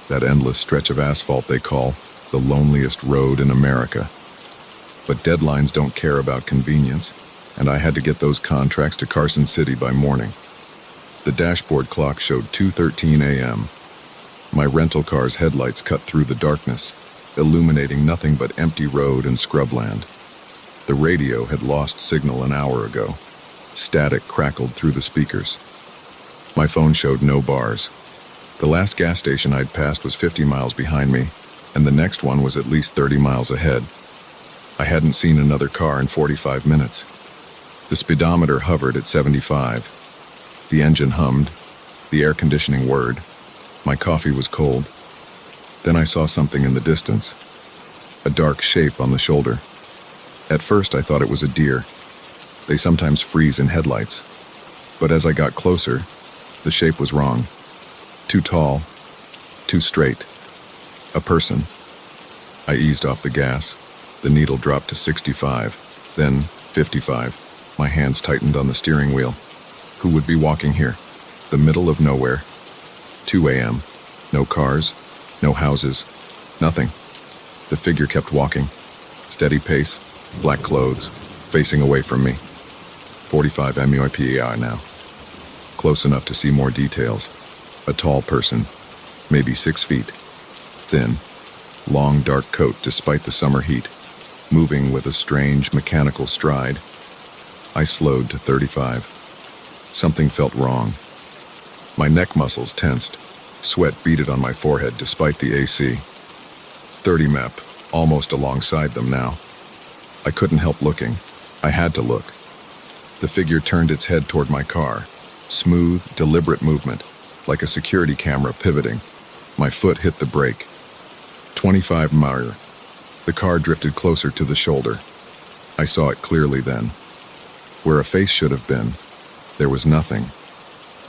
that endless stretch of asphalt they call the loneliest road in America. But deadlines don't care about convenience, and I had to get those contracts to Carson City by morning. The dashboard clock showed 2:13 a.m. My rental car's headlights cut through the darkness, illuminating nothing but empty road and scrubland. The radio had lost signal an hour ago. Static crackled through the speakers. My phone showed no bars. The last gas station I'd passed was 50 miles behind me, and the next one was at least 30 miles ahead. I hadn't seen another car in 45 minutes. The speedometer hovered at 75. The engine hummed. The air conditioning whirred. My coffee was cold. Then I saw something in the distance. A dark shape on the shoulder. At first I thought it was a deer. They sometimes freeze in headlights. But as I got closer, the shape was wrong. Too tall. Too straight. A person. I eased off the gas. The needle dropped to 65, then 55. My hands tightened on the steering wheel. Who would be walking here? The middle of nowhere. 2 a.m. No cars, no houses, nothing. The figure kept walking. Steady pace, black clothes, facing away from me. 45 MUIPER now. Close enough to see more details. A tall person, maybe 6 feet. Thin, long dark coat despite the summer heat. Moving with a strange mechanical stride. I slowed to 35. Something felt wrong. My neck muscles tensed. Sweat beaded on my forehead despite the AC. 30 MEP, almost alongside them now. I couldn't help looking. I had to look. The figure turned its head toward my car. Smooth, deliberate movement, like a security camera pivoting. My foot hit the brake. 25 mph. The car drifted closer to the shoulder. I saw it clearly then. Where a face should have been, there was nothing.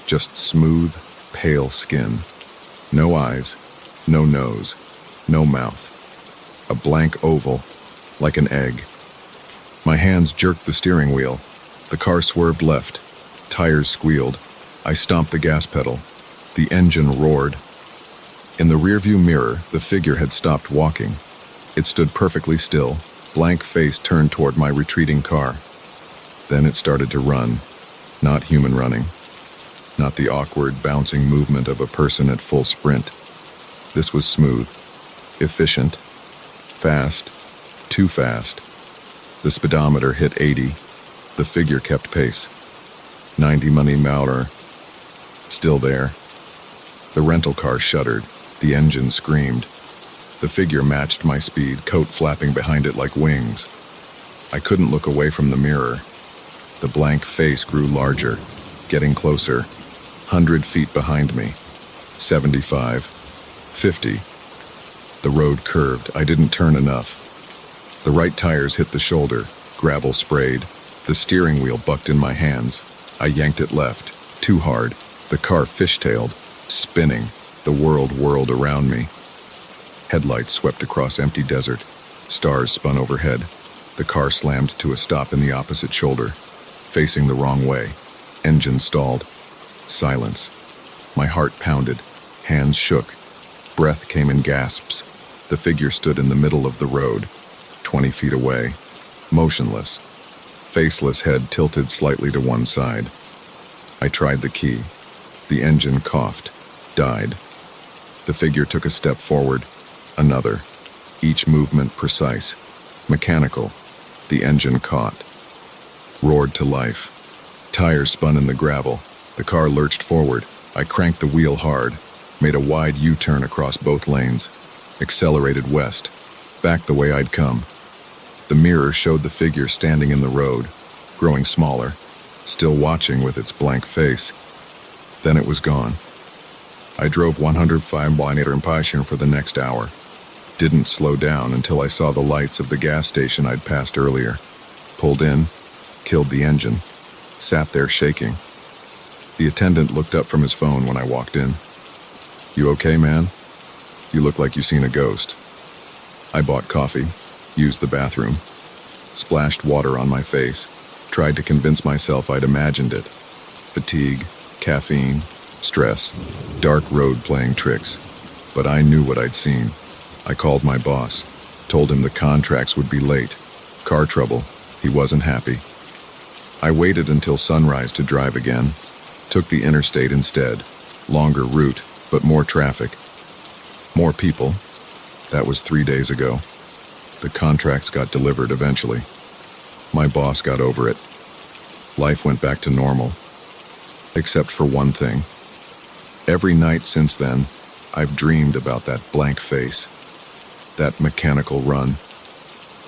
Just smooth, pale skin. No eyes, no nose, no mouth. A blank oval, like an egg. My hands jerked the steering wheel. The car swerved left. Tires squealed. I stomped the gas pedal. The engine roared. In the rearview mirror, the figure had stopped walking. It stood perfectly still, blank face turned toward my retreating car. Then it started to run. Not human running. Not the awkward, bouncing movement of a person at full sprint. This was smooth, efficient, fast, too fast. The speedometer hit 80. The figure kept pace. 90 money mouter. Still there. The rental car shuddered. The engine screamed. The figure matched my speed, coat flapping behind it like wings. I couldn't look away from the mirror. The blank face grew larger, getting closer. 100 feet behind me. 75. 50. The road curved. I didn't turn enough. The right tires hit the shoulder. Gravel sprayed. The steering wheel bucked in my hands. I yanked it left. Too hard. The car fishtailed, spinning. The world whirled around me. Headlights swept across empty desert. Stars spun overhead. The car slammed to a stop in the opposite shoulder, facing the wrong way. Engine stalled. Silence. My heart pounded. Hands shook. Breath came in gasps. The figure stood in the middle of the road, 20 feet away, motionless. Faceless head tilted slightly to one side. I tried the key. The engine coughed, died. The figure took a step forward, another. Each movement precise, mechanical. The engine caught. Roared to life. Tires spun in the gravel. The car lurched forward. I cranked the wheel hard, made a wide U-turn across both lanes, accelerated west, back the way I'd come. The mirror showed the figure standing in the road, growing smaller, still watching with its blank face. Then it was gone. I drove 105 km/h for the next hour. Didn't slow down until I saw the lights of the gas station I'd passed earlier. Pulled in, killed the engine, sat there shaking. The attendant looked up from his phone when I walked in. "You okay, man? You look like you seen a ghost." I bought coffee, used the bathroom, splashed water on my face, tried to convince myself I'd imagined it. Fatigue, caffeine, stress, dark road playing tricks. But I knew what I'd seen. I called my boss, told him the contracts would be late. Car trouble. He wasn't happy. I waited until sunrise to drive again. Took the interstate instead. Longer route, but more traffic. More people. That was 3 days ago. The contracts got delivered eventually. My boss got over it. Life went back to normal. Except for one thing. Every night since then, I've dreamed about that blank face. That mechanical run.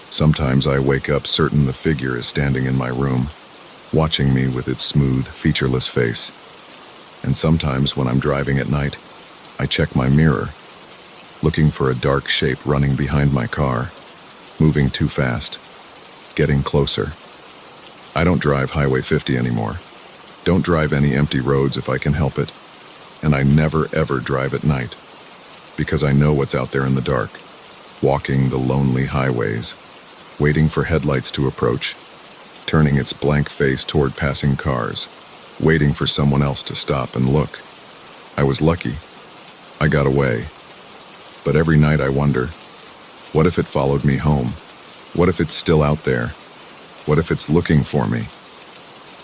Sometimes I wake up certain the figure is standing in my room, watching me with its smooth, featureless face. And sometimes when I'm driving at night, I check my mirror, looking for a dark shape running behind my car, moving too fast, getting closer. I don't drive Highway 50 anymore. Don't drive any empty roads if I can help it. And I never ever drive at night, because I know what's out there in the dark, walking the lonely highways, waiting for headlights to approach, turning its blank face toward passing cars, waiting for someone else to stop and look. I was lucky. I got away. But every night I wonder, what if it followed me home? What if it's still out there? What if it's looking for me?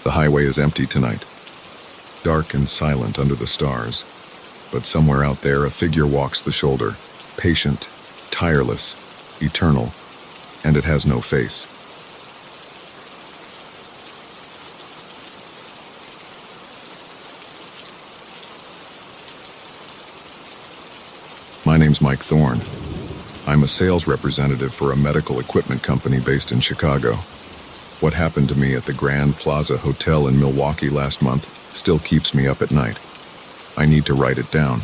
The highway is empty tonight, dark and silent under the stars. But somewhere out there a figure walks the shoulder, patient, tireless, eternal, and it has no face. My name's Mike Thorne. I'm a sales representative for a medical equipment company based in Chicago. What happened to me at the Grand Plaza Hotel in Milwaukee last month still keeps me up at night. I need to write it down.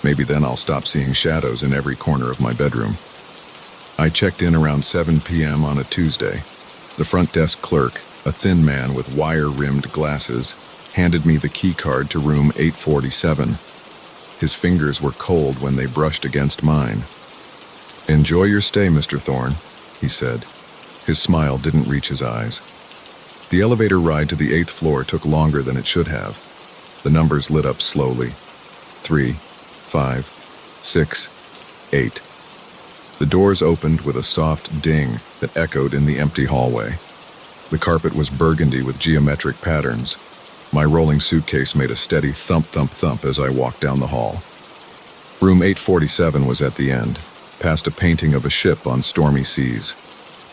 Maybe then I'll stop seeing shadows in every corner of my bedroom. I checked in around 7 p.m. on a Tuesday. The front desk clerk, a thin man with wire-rimmed glasses, handed me the key card to room 847. His fingers were cold when they brushed against mine. "Enjoy your stay, Mr. Thorne," he said. His smile didn't reach his eyes. The elevator ride to the 8th floor took longer than it should have. The numbers lit up slowly. 3, 5, 6, 8. The doors opened with a soft ding that echoed in the empty hallway. The carpet was burgundy with geometric patterns. My rolling suitcase made a steady thump, thump, thump as I walked down the hall. Room 847 was at the end, past a painting of a ship on stormy seas.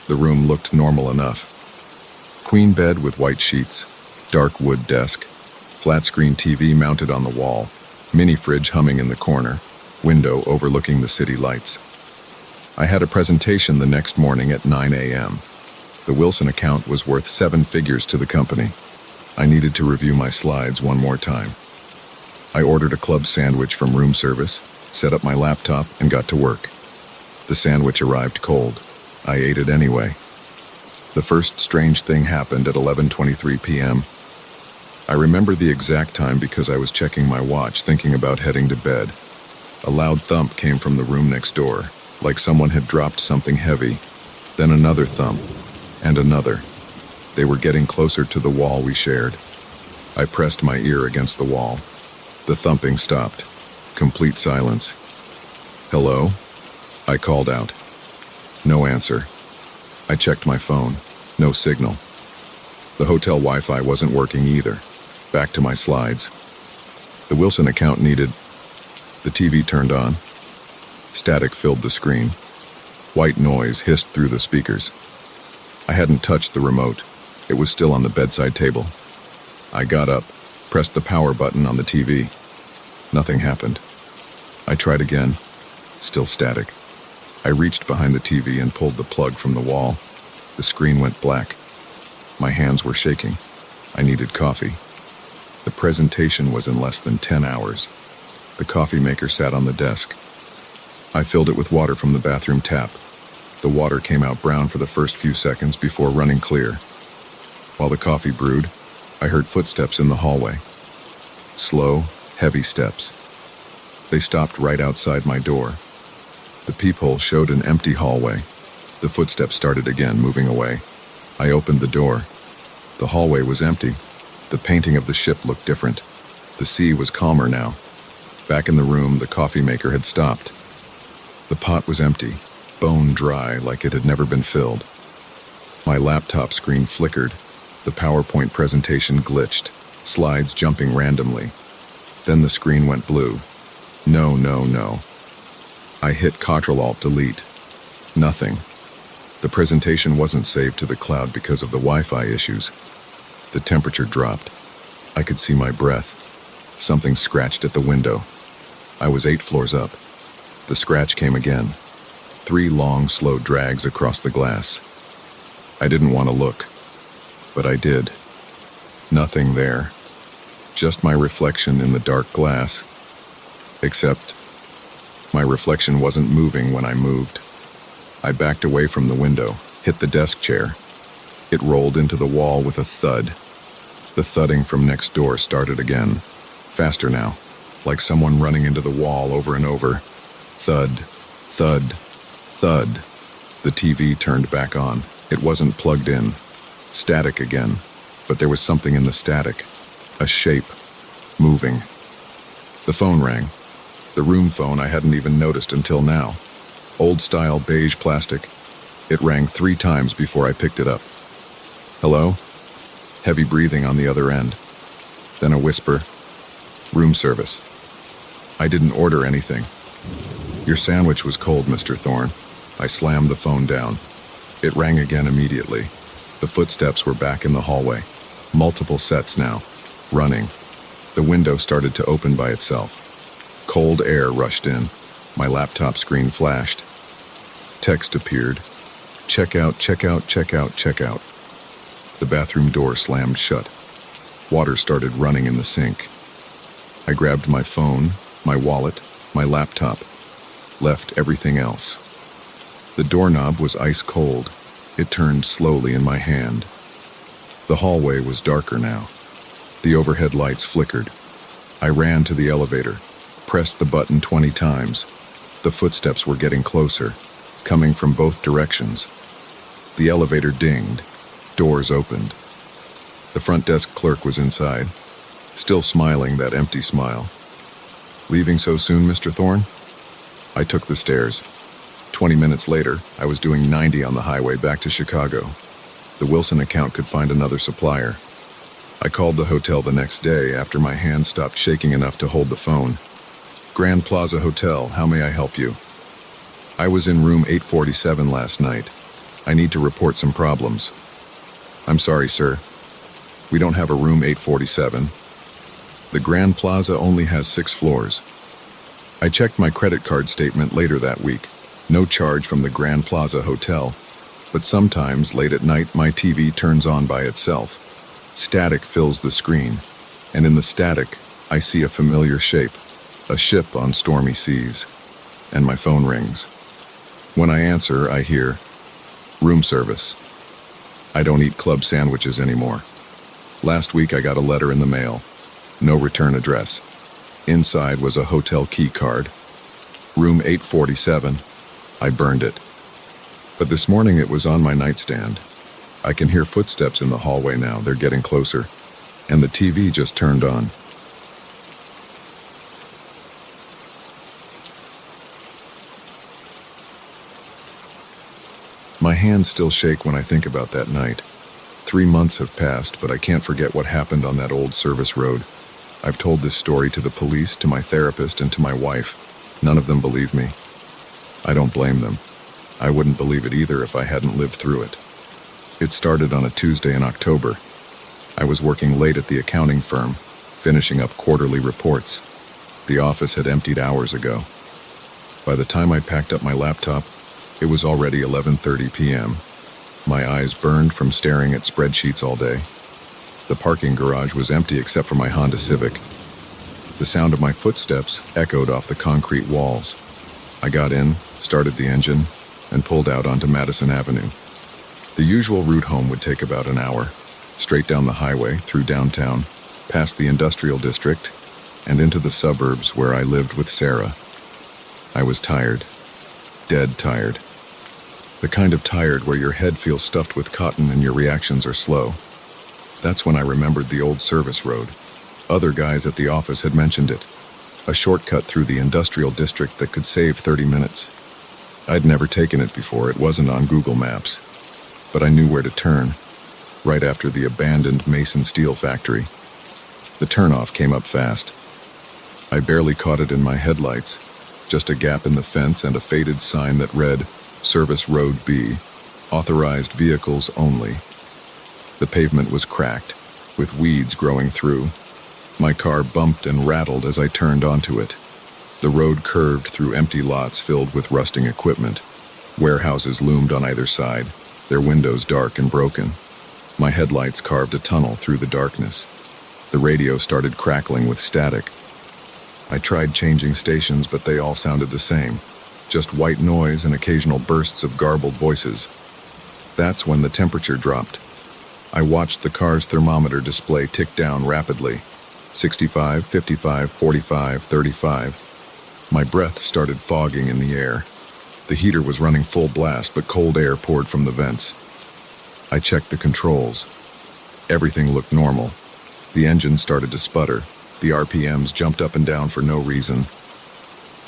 The room looked normal enough. Queen bed with white sheets, dark wood desk, flat-screen TV mounted on the wall, mini fridge humming in the corner, window overlooking the city lights. I had a presentation the next morning at 9 a.m. The Wilson account was worth 7 figures to the company. I needed to review my slides one more time. I ordered a club sandwich from room service, set up my laptop, and got to work. The sandwich arrived cold. I ate it anyway. The first strange thing happened at 11:23 p.m. I remember the exact time because I was checking my watch, thinking about heading to bed. A loud thump came from the room next door, like someone had dropped something heavy. Then another thump, and another. They were getting closer to the wall we shared. I pressed my ear against the wall. The thumping stopped. Complete silence. "Hello?" I called out. No answer. I checked my phone. No signal. The hotel Wi-Fi wasn't working either. Back to my slides. The Wilson account needed... The TV turned on. Static filled the screen. White noise hissed through the speakers. I hadn't touched the remote. It was still on the bedside table. I got up, pressed the power button on the TV. Nothing happened. I tried again. Still static. I reached behind the TV and pulled the plug from the wall. The screen went black. My hands were shaking. I needed coffee. The presentation was in less than 10 hours. The coffee maker sat on the desk. I filled it with water from the bathroom tap. The water came out brown for the first few seconds before running clear. While the coffee brewed, I heard footsteps in the hallway. Slow, heavy steps. They stopped right outside my door. The peephole showed an empty hallway. The footsteps started again, moving away. I opened the door. The hallway was empty. The painting of the ship looked different. The sea was calmer now. Back in the room, the coffee maker had stopped. The pot was empty, bone dry like it had never been filled. My laptop screen flickered. The PowerPoint presentation glitched, slides jumping randomly. Then the screen went blue. No, no, no. I hit Ctrl-Alt-Delete. Nothing. The presentation wasn't saved to the cloud because of the Wi-Fi issues. The temperature dropped. I could see my breath. Something scratched at the window. I was 8 floors up. The scratch came again. 3 long, slow drags across the glass. I didn't want to look, but I did. Nothing there. Just my reflection in the dark glass. Except, my reflection wasn't moving when I moved. I backed away from the window, hit the desk chair. It rolled into the wall with a thud. The thudding from next door started again. Faster now, like someone running into the wall over and over. Thud, thud, thud. The TV turned back on. It wasn't plugged in. Static again, but there was something in the static. A shape. Moving. The phone rang. The room phone I hadn't even noticed until now. Old-style beige plastic. It rang 3 times before I picked it up. Hello? Heavy breathing on the other end. Then a whisper. Room service. I didn't order anything. Your sandwich was cold, Mr. Thorne. I slammed the phone down. It rang again immediately. The footsteps were back in the hallway. Multiple sets now. Running. The window started to open by itself. Cold air rushed in. My laptop screen flashed. Text appeared. Check out, check out, check out, check out. The bathroom door slammed shut. Water started running in the sink. I grabbed my phone, my wallet, my laptop. Left everything else. The doorknob was ice cold. It turned slowly in my hand. The hallway was darker now. The overhead lights flickered. I ran to the elevator, pressed the button 20 times. The footsteps were getting closer, coming from both directions. The elevator dinged. Doors opened. The front desk clerk was inside, still smiling that empty smile. Leaving so soon, Mr. Thorne? I took the stairs. 20 minutes later, I was doing 90 on the highway back to Chicago. The Wilson account could find another supplier. I called the hotel the next day after my hand stopped shaking enough to hold the phone. Grand Plaza Hotel, how may I help you? I was in room 847 last night. I need to report some problems. I'm sorry, sir. We don't have a room 847. The Grand Plaza only has 6 floors. I checked my credit card statement later that week. No charge from the Grand Plaza Hotel. But sometimes, late at night, my TV turns on by itself. Static fills the screen, and in the static, I see a familiar shape, a ship on stormy seas, and my phone rings. When I answer, I hear, "Room service." I don't eat club sandwiches anymore. Last week I got a letter in the mail. No return address. Inside was a hotel key card. Room 847. I burned it. But this morning it was on my nightstand. I can hear footsteps in the hallway now. They're getting closer. And the TV just turned on. My hands still shake when I think about that night. 3 months have passed, but I can't forget what happened on that old service road. I've told this story to the police, to my therapist, and to my wife. None of them believe me. I don't blame them. I wouldn't believe it either if I hadn't lived through it. It started on a Tuesday in October. I was working late at the accounting firm, finishing up quarterly reports. The office had emptied hours ago. By the time I packed up my laptop, it was already 11:30 p.m. My eyes burned from staring at spreadsheets all day. The parking garage was empty except for my Honda Civic. The sound of my footsteps echoed off the concrete walls. I got in, started the engine, and pulled out onto Madison Avenue. The usual route home would take about an hour, straight down the highway, through downtown, past the industrial district, and into the suburbs where I lived with Sarah. I was tired. Dead tired. The kind of tired where your head feels stuffed with cotton and your reactions are slow. That's when I remembered the old service road. Other guys at the office had mentioned it. A shortcut through the industrial district that could save 30 minutes. I'd never taken it before, it wasn't on Google Maps. But I knew where to turn, right after the abandoned Mason Steel factory. The turnoff came up fast. I barely caught it in my headlights, just a gap in the fence and a faded sign that read, Service Road B, authorized vehicles only. The pavement was cracked, with weeds growing through. My car bumped and rattled as I turned onto it. The road curved through empty lots filled with rusting equipment. Warehouses loomed on either side, their windows dark and broken. My headlights carved a tunnel through the darkness. The radio started crackling with static. I tried changing stations, but they all sounded the same. Just white noise and occasional bursts of garbled voices. That's when the temperature dropped. I watched the car's thermometer display tick down rapidly. 65, 55, 45, 35. My breath started fogging in the air. The heater was running full blast, but cold air poured from the vents. I checked the controls. Everything looked normal. The engine started to sputter. The RPMs jumped up and down for no reason.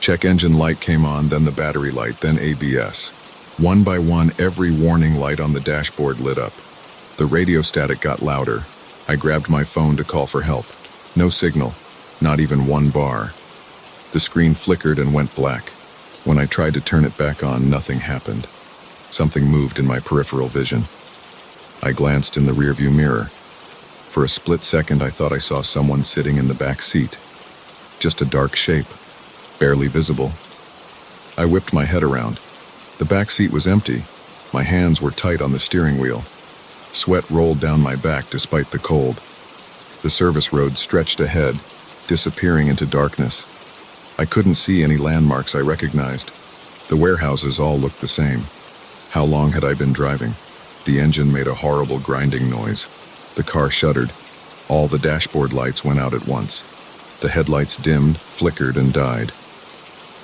Check engine light came on, then the battery light, then ABS. One by one, every warning light on the dashboard lit up. The radio static got louder. I grabbed my phone to call for help. No signal, not even one bar. The screen flickered and went black. When I tried to turn it back on, nothing happened. Something moved in my peripheral vision. I glanced in the rearview mirror. For a split second, I thought I saw someone sitting in the back seat. Just a dark shape. Barely visible. I whipped my head around. The back seat was empty. My hands were tight on the steering wheel. Sweat rolled down my back despite the cold. The service road stretched ahead, disappearing into darkness. I couldn't see any landmarks I recognized. The warehouses all looked the same. How long had I been driving? The engine made a horrible grinding noise. The car shuddered. All the dashboard lights went out at once. The headlights dimmed, flickered, and died.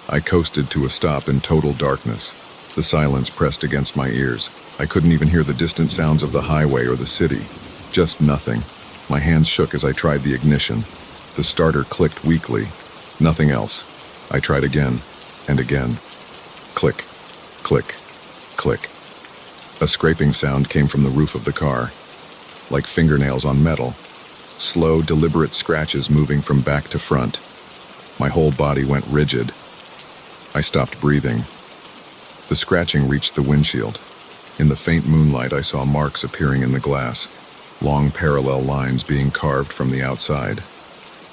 I coasted to a stop in total darkness. The silence pressed against my ears. I couldn't even hear the distant sounds of the highway or the city. Just nothing. My hands shook as I tried the ignition. The starter clicked weakly. Nothing else. I tried again, and again. Click, click, click. A scraping sound came from the roof of the car, like fingernails on metal. Slow, deliberate scratches moving from back to front. My whole body went rigid. I stopped breathing. The scratching reached the windshield. In the faint moonlight, I saw marks appearing in the glass, long parallel lines being carved from the outside.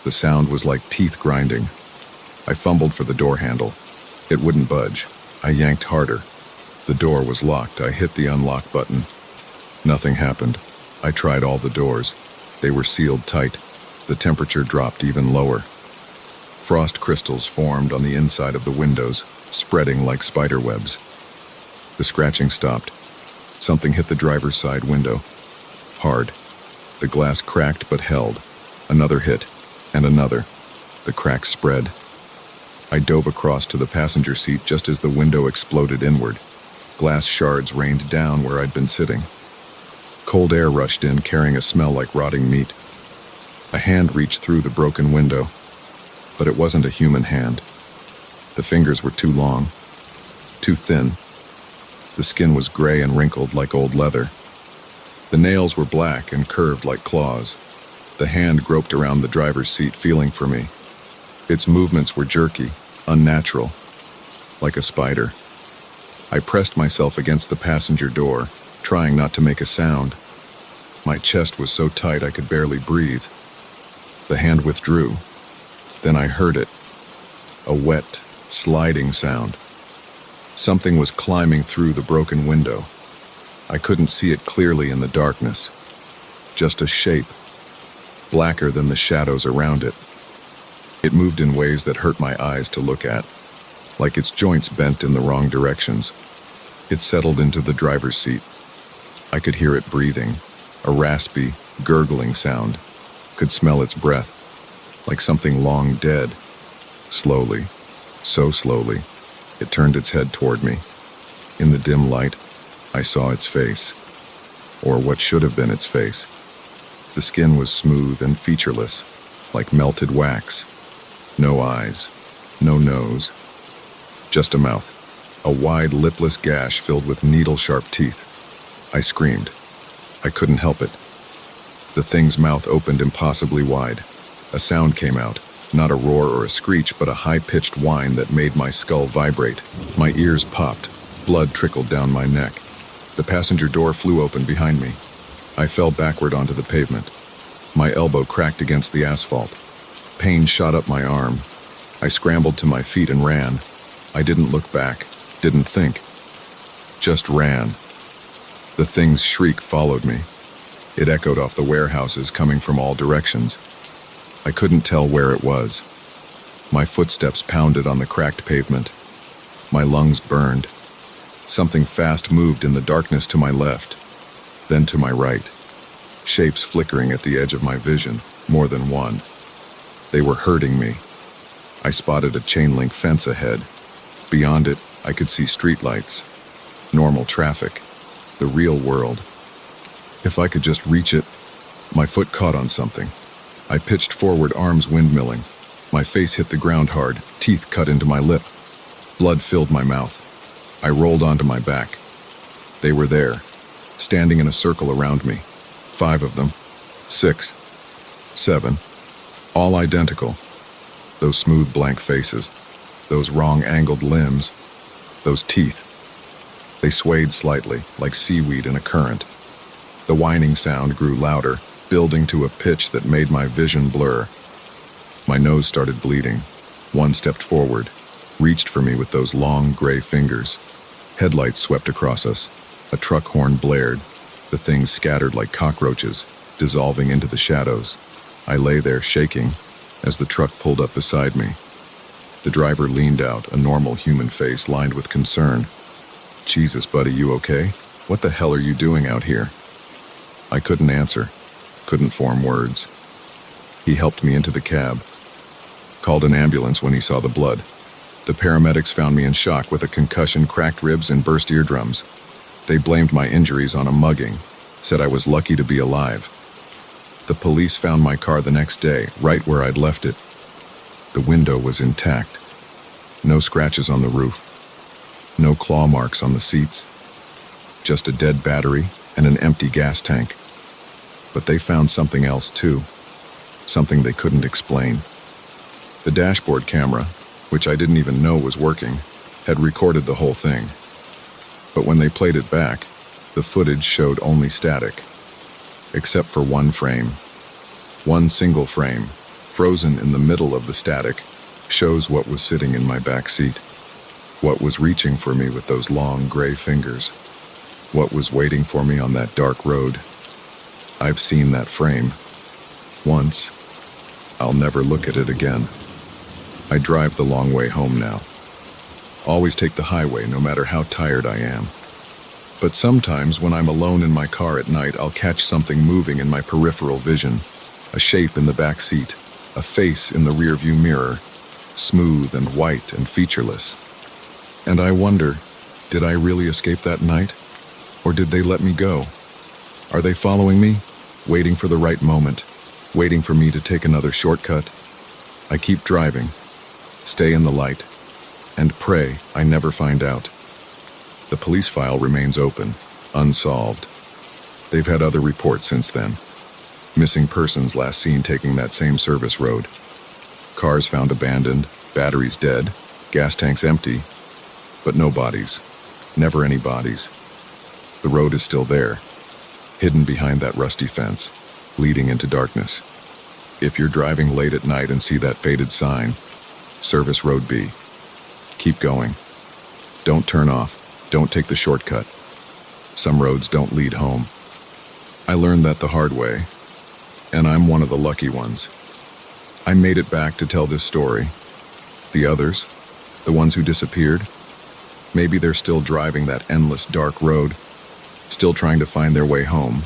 The sound was like teeth grinding. I fumbled for the door handle. It wouldn't budge. I yanked harder. The door was locked. I hit the unlock button. Nothing happened. I tried all the doors. They were sealed tight. The temperature dropped even lower. Frost crystals formed on the inside of the windows, spreading like spider webs. The scratching stopped. Something hit the driver's side window. Hard. The glass cracked but held. Another hit, and another. The crack spread. I dove across to the passenger seat just as the window exploded inward. Glass shards rained down where I'd been sitting. Cold air rushed in, carrying a smell like rotting meat. A hand reached through the broken window, but it wasn't a human hand. The fingers were too long, too thin. The skin was gray and wrinkled like old leather. The nails were black and curved like claws. The hand groped around the driver's seat, feeling for me. Its movements were jerky, unnatural, like a spider. I pressed myself against the passenger door, trying not to make a sound. My chest was so tight I could barely breathe. The hand withdrew. Then I heard it. A wet, sliding sound. Something was climbing through the broken window. I couldn't see it clearly in the darkness. Just a shape, blacker than the shadows around it. It moved in ways that hurt my eyes to look at, like its joints bent in the wrong directions. It settled into the driver's seat. I could hear it breathing, a raspy, gurgling sound. Could smell its breath, like something long dead. Slowly, so slowly, it turned its head toward me. In the dim light, I saw its face, or what should have been its face. The skin was smooth and featureless, like melted wax. No eyes, no nose, just a mouth, a wide lipless gash filled with needle-sharp teeth. I screamed. I couldn't help it. The thing's mouth opened impossibly wide. A sound came out, not a roar or a screech, but a high-pitched whine that made my skull vibrate. My ears popped. Blood trickled down my neck. The passenger door flew open behind me. I fell backward onto the pavement. My elbow cracked against the asphalt. Pain shot up my arm. I scrambled to my feet and ran. I didn't look back, didn't think. Just ran. The thing's shriek followed me. It echoed off the warehouses, coming from all directions. I couldn't tell where it was. My footsteps pounded on the cracked pavement. My lungs burned. Something fast moved in the darkness to my left, then to my right. Shapes flickering at the edge of my vision, more than one. They were hurting me. I spotted a chain-link fence ahead. Beyond it, I could see streetlights, normal traffic, the real world. If I could just reach it. My foot caught on something. I pitched forward, arms windmilling. My face hit the ground hard, teeth cut into my lip. Blood filled my mouth. I rolled onto my back. They were there, standing in a circle around me. 5 of them. 6. 7. All identical. Those smooth blank faces. Those wrong angled limbs. Those teeth. They swayed slightly, like seaweed in a current. The whining sound grew louder, building to a pitch that made my vision blur. My nose started bleeding. One stepped forward, reached for me with those long gray fingers. Headlights swept across us. A truck horn blared. The things scattered like cockroaches, dissolving into the shadows. I lay there shaking as the truck pulled up beside me. The driver leaned out, a normal human face lined with concern. "Jesus, buddy, you okay? What the hell are you doing out here?" I couldn't answer, couldn't form words. He helped me into the cab, called an ambulance when he saw the blood. The paramedics found me in shock with a concussion, cracked ribs, and burst eardrums. They blamed my injuries on a mugging, said I was lucky to be alive. The police found my car the next day, right where I'd left it. The window was intact. No scratches on the roof. No claw marks on the seats. Just a dead battery and an empty gas tank. But they found something else too. Something they couldn't explain. The dashboard camera, which I didn't even know was working, had recorded the whole thing. But when they played it back, the footage showed only static. Except for one frame. One single frame, frozen in the middle of the static, shows what was sitting in my back seat. What was reaching for me with those long gray fingers. What was waiting for me on that dark road. I've seen that frame. Once. I'll never look at it again. I drive the long way home now. Always take the highway no matter how tired I am. But sometimes when I'm alone in my car at night, I'll catch something moving in my peripheral vision. A shape in the back seat, a face in the rearview mirror, smooth and white and featureless. And I wonder, did I really escape that night? Or did they let me go? Are they following me, waiting for the right moment, waiting for me to take another shortcut? I keep driving, stay in the light, and pray I never find out. The police file remains open, unsolved. They've had other reports since then. Missing persons last seen taking that same service road. Cars found abandoned, batteries dead, gas tanks empty, but no bodies. Never any bodies. The road is still there, hidden behind that rusty fence, leading into darkness. If you're driving late at night and see that faded sign, Service Road B, keep going. Don't turn off. Don't take the shortcut. Some roads don't lead home. I learned that the hard way, and I'm one of the lucky ones. I made it back to tell this story. The others, the ones who disappeared, maybe they're still driving that endless dark road, still trying to find their way home,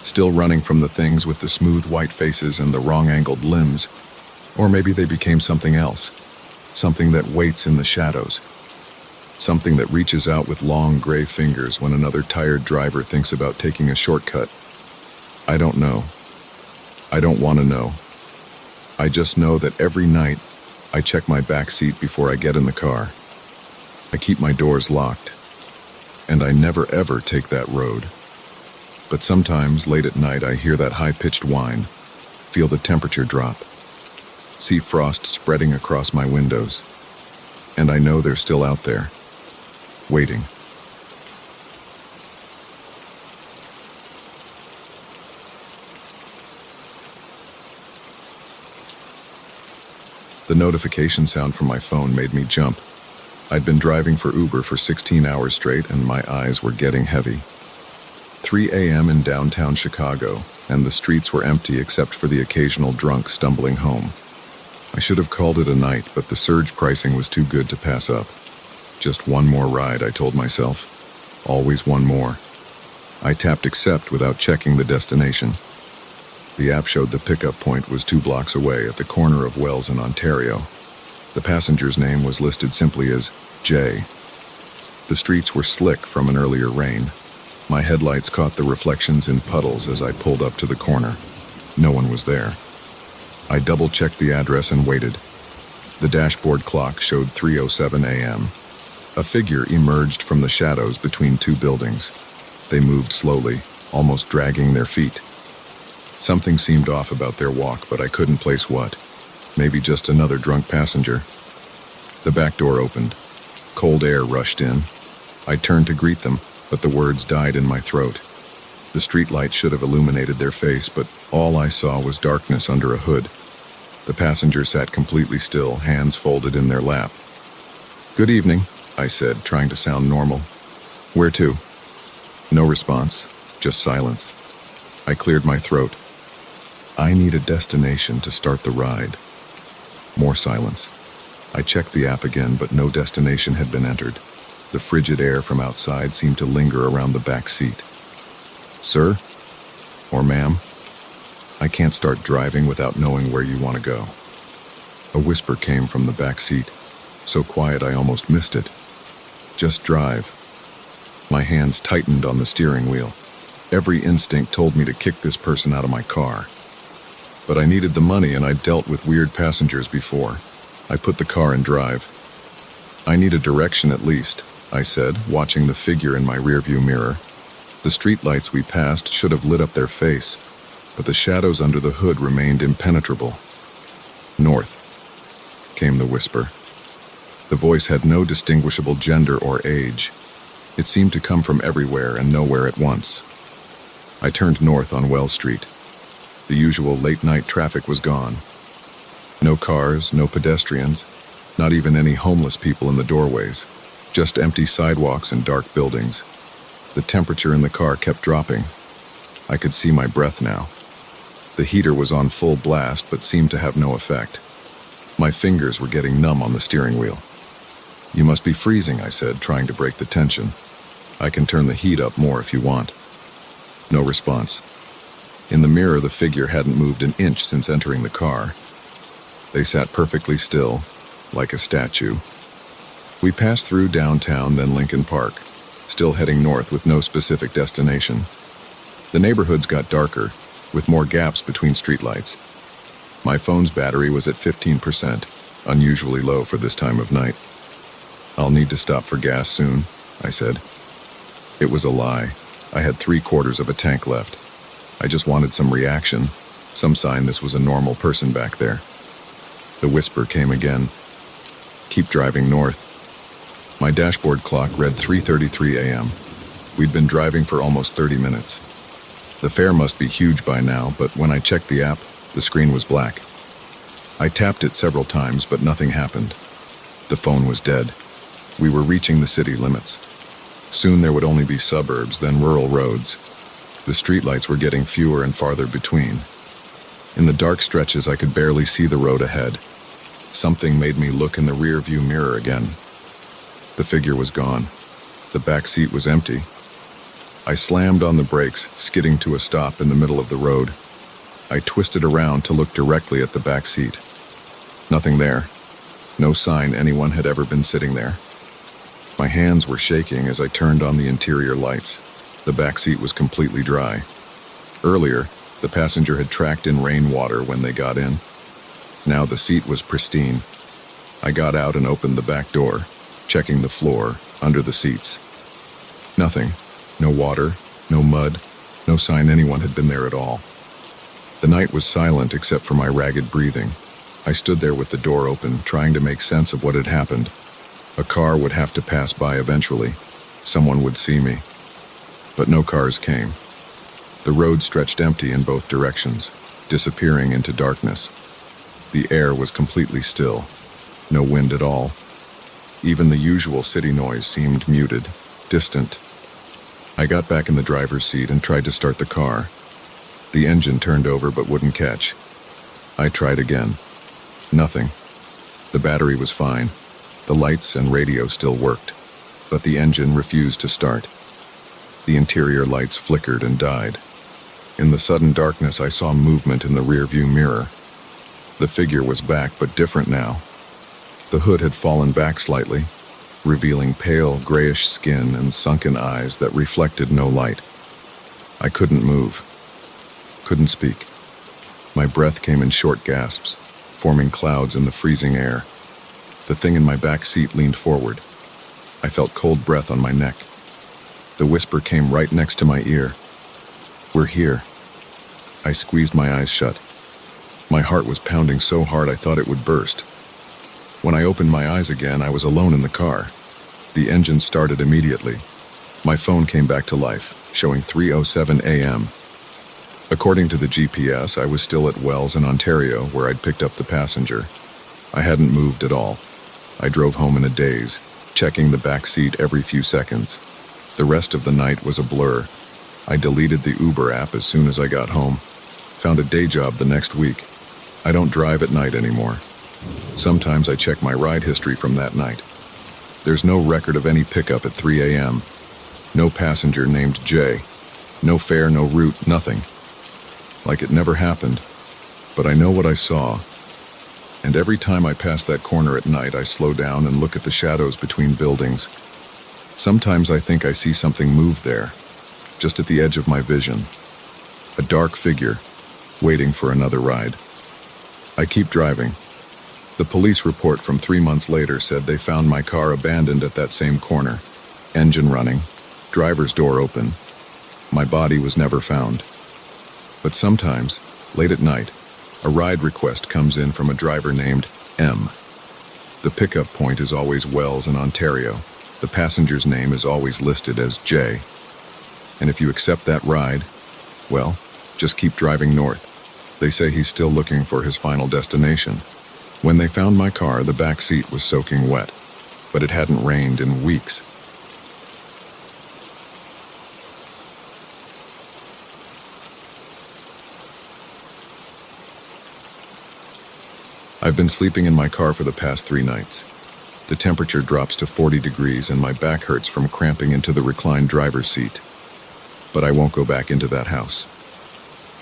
still running from the things with the smooth white faces and the wrong-angled limbs, or maybe they became something else, something that waits in the shadows. Something that reaches out with long gray fingers when another tired driver thinks about taking a shortcut. I don't know. I don't want to know. I just know that every night I check my back seat before I get in the car. I keep my doors locked. And I never ever take that road. But sometimes late at night I hear that high-pitched whine, feel the temperature drop, see frost spreading across my windows, and I know they're still out there. Waiting. The notification sound from my phone made me jump. I'd been driving for Uber for 16 hours straight and my eyes were getting heavy. 3 a.m. in downtown Chicago, and the streets were empty except for the occasional drunk stumbling home. I should have called it a night, but the surge pricing was too good to pass up. Just one more ride, I told myself. Always one more. I tapped accept without checking the destination. The app showed the pickup point was 2 blocks away at the corner of Wells and Ontario. The passenger's name was listed simply as Jay. The streets were slick from an earlier rain. My headlights caught the reflections in puddles as I pulled up to the corner. No one was there. I double-checked the address and waited. The dashboard clock showed 3:07 a.m. A figure emerged from the shadows between 2 buildings. They moved slowly, almost dragging their feet. Something seemed off about their walk, but I couldn't place what. Maybe just another drunk passenger. The back door opened. Cold air rushed in. I turned to greet them, but the words died in my throat. The streetlight should have illuminated their face, but all I saw was darkness under a hood. The passenger sat completely still, hands folded in their lap. "Good evening," I said, trying to sound normal. "Where to?" No response, just silence. I cleared my throat. I need a destination to start the ride. More silence. I checked the app again, but no destination had been entered. The frigid air from outside seemed to linger around the back seat. "Sir? Or ma'am? I can't start driving without knowing where you want to go." A whisper came from the back seat, so quiet I almost missed it. "Just drive." My hands tightened on the steering wheel. Every instinct told me to kick this person out of my car. But I needed the money and I'd dealt with weird passengers before. I put the car in drive. "I need a direction at least," I said, watching the figure in my rearview mirror. The streetlights we passed should have lit up their face, but the shadows under the hood remained impenetrable. "North." came the whisper. The voice had no distinguishable gender or age. It seemed to come from everywhere and nowhere at once. I turned north on Wells Street. The usual late-night traffic was gone. No cars, no pedestrians, not even any homeless people in the doorways, just empty sidewalks and dark buildings. The temperature in the car kept dropping. I could see my breath now. The heater was on full blast but seemed to have no effect. My fingers were getting numb on the steering wheel. "You must be freezing," I said, trying to break the tension. "I can turn the heat up more if you want." No response. In the mirror, the figure hadn't moved an inch since entering the car. They sat perfectly still, like a statue. We passed through downtown, then Lincoln Park, still heading north with no specific destination. The neighborhoods got darker, with more gaps between streetlights. My phone's battery was at 15%, unusually low for this time of night. "I'll need to stop for gas soon," I said. It was a lie. I had 3/4 of a tank left. I just wanted some reaction, some sign this was a normal person back there. The whisper came again. "Keep driving north." My dashboard clock read 3:33 a.m. We'd been driving for almost 30 minutes. The fare must be huge by now, but when I checked the app, the screen was black. I tapped it several times, but nothing happened. The phone was dead. We were reaching the city limits. Soon there would only be suburbs, then rural roads. The streetlights were getting fewer and farther between. In the dark stretches, I could barely see the road ahead. Something made me look in the rear-view mirror again. The figure was gone. The back seat was empty. I slammed on the brakes, skidding to a stop in the middle of the road. I twisted around to look directly at the back seat. Nothing there. No sign anyone had ever been sitting there. My hands were shaking as I turned on the interior lights. The back seat was completely dry. Earlier, the passenger had tracked in rainwater when they got in. Now the seat was pristine. I got out and opened the back door, checking the floor, under the seats. Nothing. No water, no mud, no sign anyone had been there at all. The night was silent except for my ragged breathing. I stood there with the door open, trying to make sense of what had happened. A car would have to pass by eventually. Someone would see me. But no cars came. The road stretched empty in both directions, disappearing into darkness. The air was completely still. No wind at all. Even the usual city noise seemed muted, distant. I got back in the driver's seat and tried to start the car. The engine turned over but wouldn't catch. I tried again. Nothing. The battery was fine. The lights and radio still worked, but the engine refused to start. The interior lights flickered and died. In the sudden darkness, I saw movement in the rearview mirror. The figure was back, but different now. The hood had fallen back slightly, revealing pale, grayish skin and sunken eyes that reflected no light. I couldn't move, couldn't speak. My breath came in short gasps, forming clouds in the freezing air. The thing in my back seat leaned forward. I felt cold breath on my neck. The whisper came right next to my ear. "We're here." I squeezed my eyes shut. My heart was pounding so hard I thought it would burst. When I opened my eyes again, I was alone in the car. The engine started immediately. My phone came back to life, showing 3:07 a.m. According to the GPS, I was still at Wells in Ontario, where I'd picked up the passenger. I hadn't moved at all. I drove home in a daze, checking the back seat every few seconds. The rest of the night was a blur. I deleted the Uber app as soon as I got home. Found a day job the next week. I don't drive at night anymore. Sometimes I check my ride history from that night. There's no record of any pickup at 3 a.m. No passenger named Jay. No fare, no route, nothing. Like it never happened. But I know what I saw. And every time I pass that corner at night, I slow down and look at the shadows between buildings. Sometimes I think I see something move there, just at the edge of my vision. A dark figure, waiting for another ride. I keep driving. The police report from 3 months later said they found my car abandoned at that same corner. Engine running, driver's door open. My body was never found. But sometimes, late at night, a ride request comes in from a driver named M. The pickup point is always Wells in Ontario. The passenger's name is always listed as J. And if you accept that ride, well, just keep driving north. They say he's still looking for his final destination. When they found my car, the back seat was soaking wet, but it hadn't rained in weeks. I've been sleeping in my car for the past 3 nights. The temperature drops to 40 degrees and my back hurts from cramping into the reclined driver's seat. But I won't go back into that house.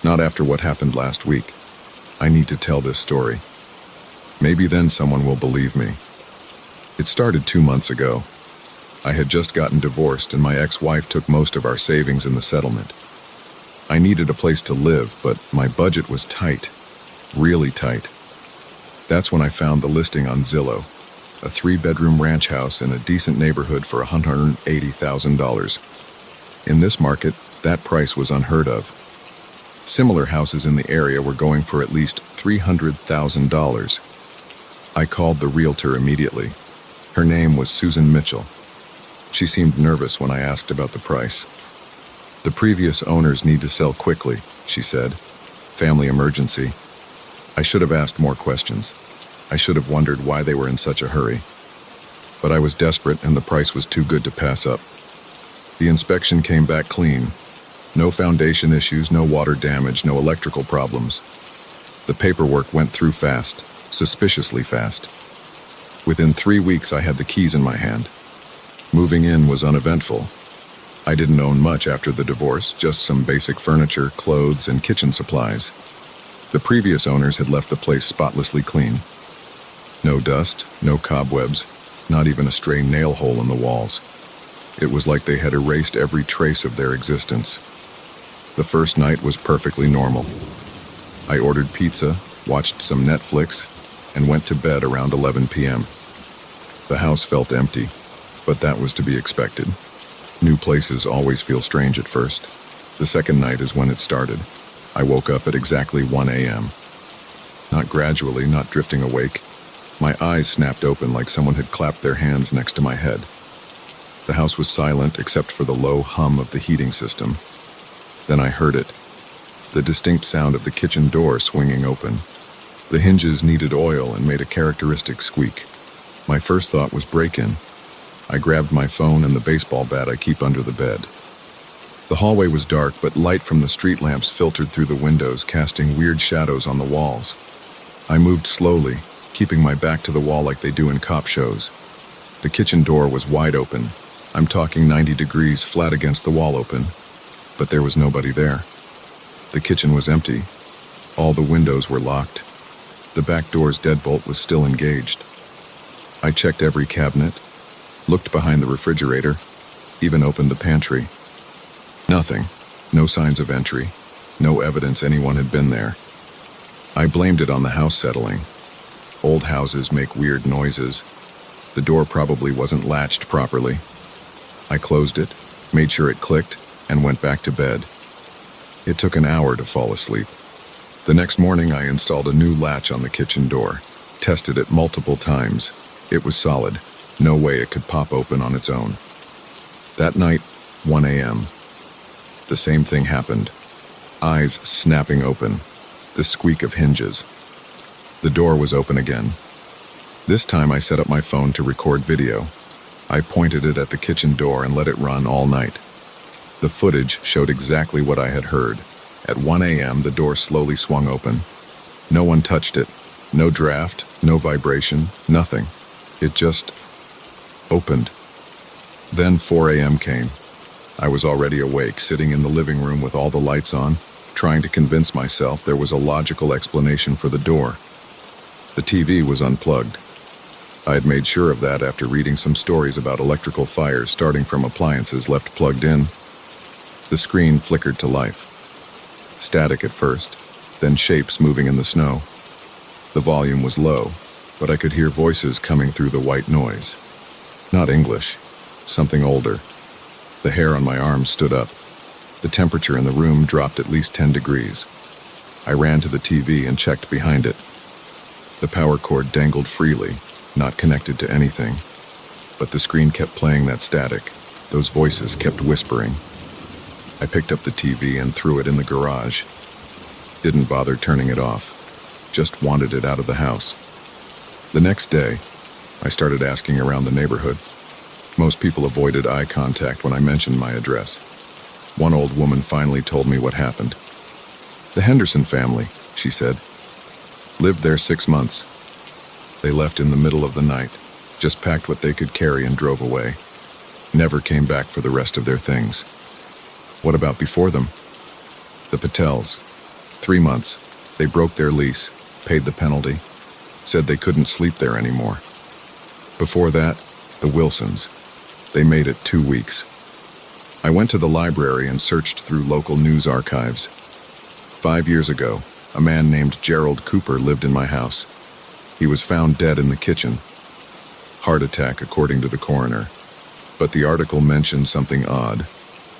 Not after what happened last week. I need to tell this story. Maybe then someone will believe me. It started 2 months ago. I had just gotten divorced and my ex-wife took most of our savings in the settlement. I needed a place to live, but my budget was tight. Really tight. That's when I found the listing on Zillow, a 3-bedroom ranch house in a decent neighborhood for $180,000. In this market, that price was unheard of. Similar houses in the area were going for at least $300,000. I called the realtor immediately. Her name was Susan Mitchell. She seemed nervous when I asked about the price. The previous owners need to sell quickly, she said. Family emergency. I should have asked more questions. I should have wondered why they were in such a hurry. But I was desperate and the price was too good to pass up. The inspection came back clean. No foundation issues, no water damage, no electrical problems. The paperwork went through fast, suspiciously fast. Within 3 weeks, I had the keys in my hand. Moving in was uneventful. I didn't own much after the divorce, just some basic furniture, clothes, and kitchen supplies. The previous owners had left the place spotlessly clean. No dust, no cobwebs, not even a stray nail hole in the walls. It was like they had erased every trace of their existence. The first night was perfectly normal. I ordered pizza, watched some Netflix, and went to bed around 11 p.m. The house felt empty, but that was to be expected. New places always feel strange at first. The second night is when it started. I woke up at exactly 1 a.m. Not gradually, not drifting awake. My eyes snapped open like someone had clapped their hands next to my head. The house was silent except for the low hum of the heating system. Then I heard it. The distinct sound of the kitchen door swinging open. The hinges needed oil and made a characteristic squeak. My first thought was break-in. I grabbed my phone and the baseball bat I keep under the bed. The hallway was dark, but light from the street lamps filtered through the windows, casting weird shadows on the walls. I moved slowly, keeping my back to the wall like they do in cop shows. The kitchen door was wide open. I'm talking 90 degrees, flat against the wall open. But there was nobody there. The kitchen was empty. All the windows were locked. The back door's deadbolt was still engaged. I checked every cabinet, looked behind the refrigerator, even opened the pantry. Nothing. No signs of entry. No evidence anyone had been there. I blamed it on the house settling. Old houses make weird noises. The door probably wasn't latched properly. I closed it, made sure it clicked, and went back to bed. It took an hour to fall asleep. The next morning, I installed a new latch on the kitchen door, tested it multiple times. It was solid. No way it could pop open on its own. That night, 1 a.m., the same thing happened. Eyes snapping open. The squeak of hinges. The door was open again. This time I set up my phone to record video. I pointed it at the kitchen door and let it run all night. The footage showed exactly what I had heard. At 1 a.m., the door slowly swung open. No one touched it. No draft, no vibration, nothing. It just opened. Then 4 a.m. came. I was already awake, sitting in the living room with all the lights on, trying to convince myself there was a logical explanation for the door. The TV was unplugged. I had made sure of that after reading some stories about electrical fires starting from appliances left plugged in. The screen flickered to life. Static at first, then shapes moving in the snow. The volume was low, but I could hear voices coming through the white noise. Not English, something older. The hair on my arms stood up. The temperature in the room dropped at least 10 degrees. I ran to the TV and checked behind it. The power cord dangled freely, not connected to anything. But the screen kept playing that static. Those voices kept whispering. I picked up the TV and threw it in the garage. Didn't bother turning it off. Just wanted it out of the house. The next day, I started asking around the neighborhood. Most people avoided eye contact when I mentioned my address. One old woman finally told me what happened. The Henderson family, she said, lived there 6 months. They left in the middle of the night, just packed what they could carry and drove away. Never came back for the rest of their things. What about before them? The Patels. 3 months. They broke their lease, paid the penalty, said they couldn't sleep there anymore. Before that, the Wilsons. They made it 2 weeks. I went to the library and searched through local news archives. 5 years ago, a man named Gerald Cooper lived in my house. He was found dead in the kitchen. Heart attack, according to the coroner. But the article mentioned something odd.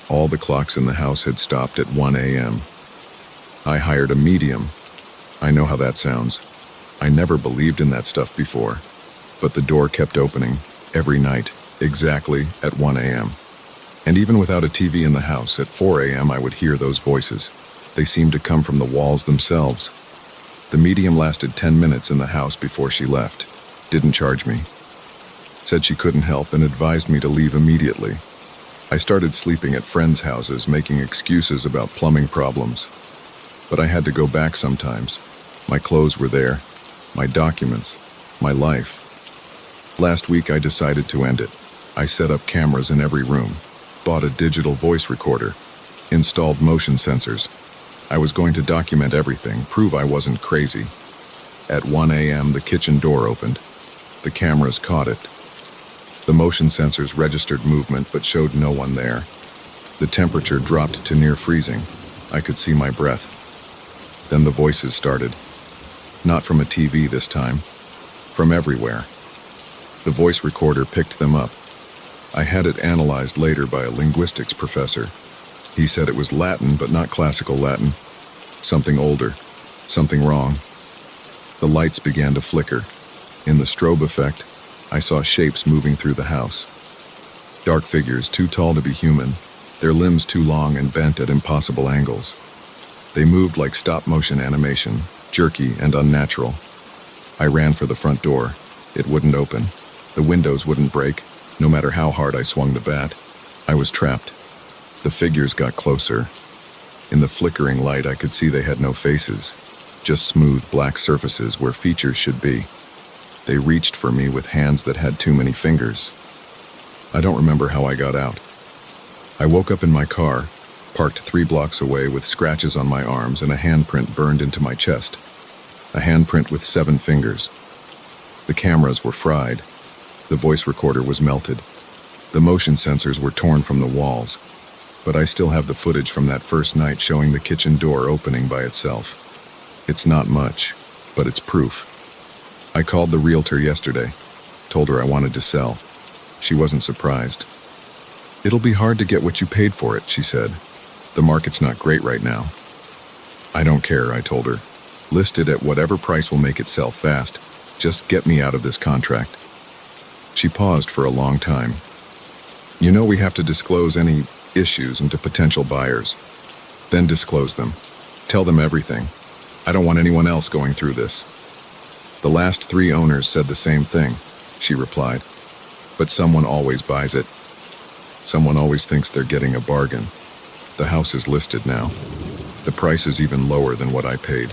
All the clocks in the house had stopped at 1 a.m. I hired a medium. I know how that sounds. I never believed in that stuff before. But the door kept opening, every night, exactly at 1 a.m. And even without a TV in the house, at 4 a.m. I would hear those voices. They seemed to come from the walls themselves. The medium lasted 10 minutes in the house before she left. Didn't charge me. Said she couldn't help and advised me to leave immediately. I started sleeping at friends' houses, making excuses about plumbing problems. But I had to go back sometimes. My clothes were there, my documents, my life. Last week I decided to end it. I set up cameras in every room, bought a digital voice recorder, installed motion sensors. I was going to document everything, prove I wasn't crazy. At 1 a.m. the kitchen door opened. The cameras caught it. The motion sensors registered movement but showed no one there. The temperature dropped to near freezing. I could see my breath. Then the voices started. Not from a TV this time. From everywhere. The voice recorder picked them up. I had it analyzed later by a linguistics professor. He said it was Latin, but not classical Latin. Something older. Something wrong. The lights began to flicker. In the strobe effect, I saw shapes moving through the house. Dark figures too tall to be human, their limbs too long and bent at impossible angles. They moved like stop-motion animation, jerky and unnatural. I ran for the front door. It wouldn't open. The windows wouldn't break, no matter how hard I swung the bat. I was trapped. The figures got closer. In the flickering light, I could see they had no faces, just smooth black surfaces where features should be. They reached for me with hands that had too many fingers. I don't remember how I got out. I woke up in my car, parked 3 blocks away with scratches on my arms and a handprint burned into my chest. A handprint with 7 fingers. The cameras were fried. The voice recorder was melted. The motion sensors were torn from the walls. But I still have the footage from that first night showing the kitchen door opening by itself. It's not much, but it's proof. I called the realtor yesterday, told her I wanted to sell. She wasn't surprised. "It'll be hard to get what you paid for it," she said. "The market's not great right now." "I don't care," I told her. "List it at whatever price will make it sell fast. Just get me out of this contract." She paused for a long time. "You know we have to disclose any issues and to potential buyers. Then disclose them. Tell them everything. I don't want anyone else going through this." "The last 3 owners said the same thing," she replied. "But someone always buys it. Someone always thinks they're getting a bargain. The house is listed now. The price is even lower than what I paid.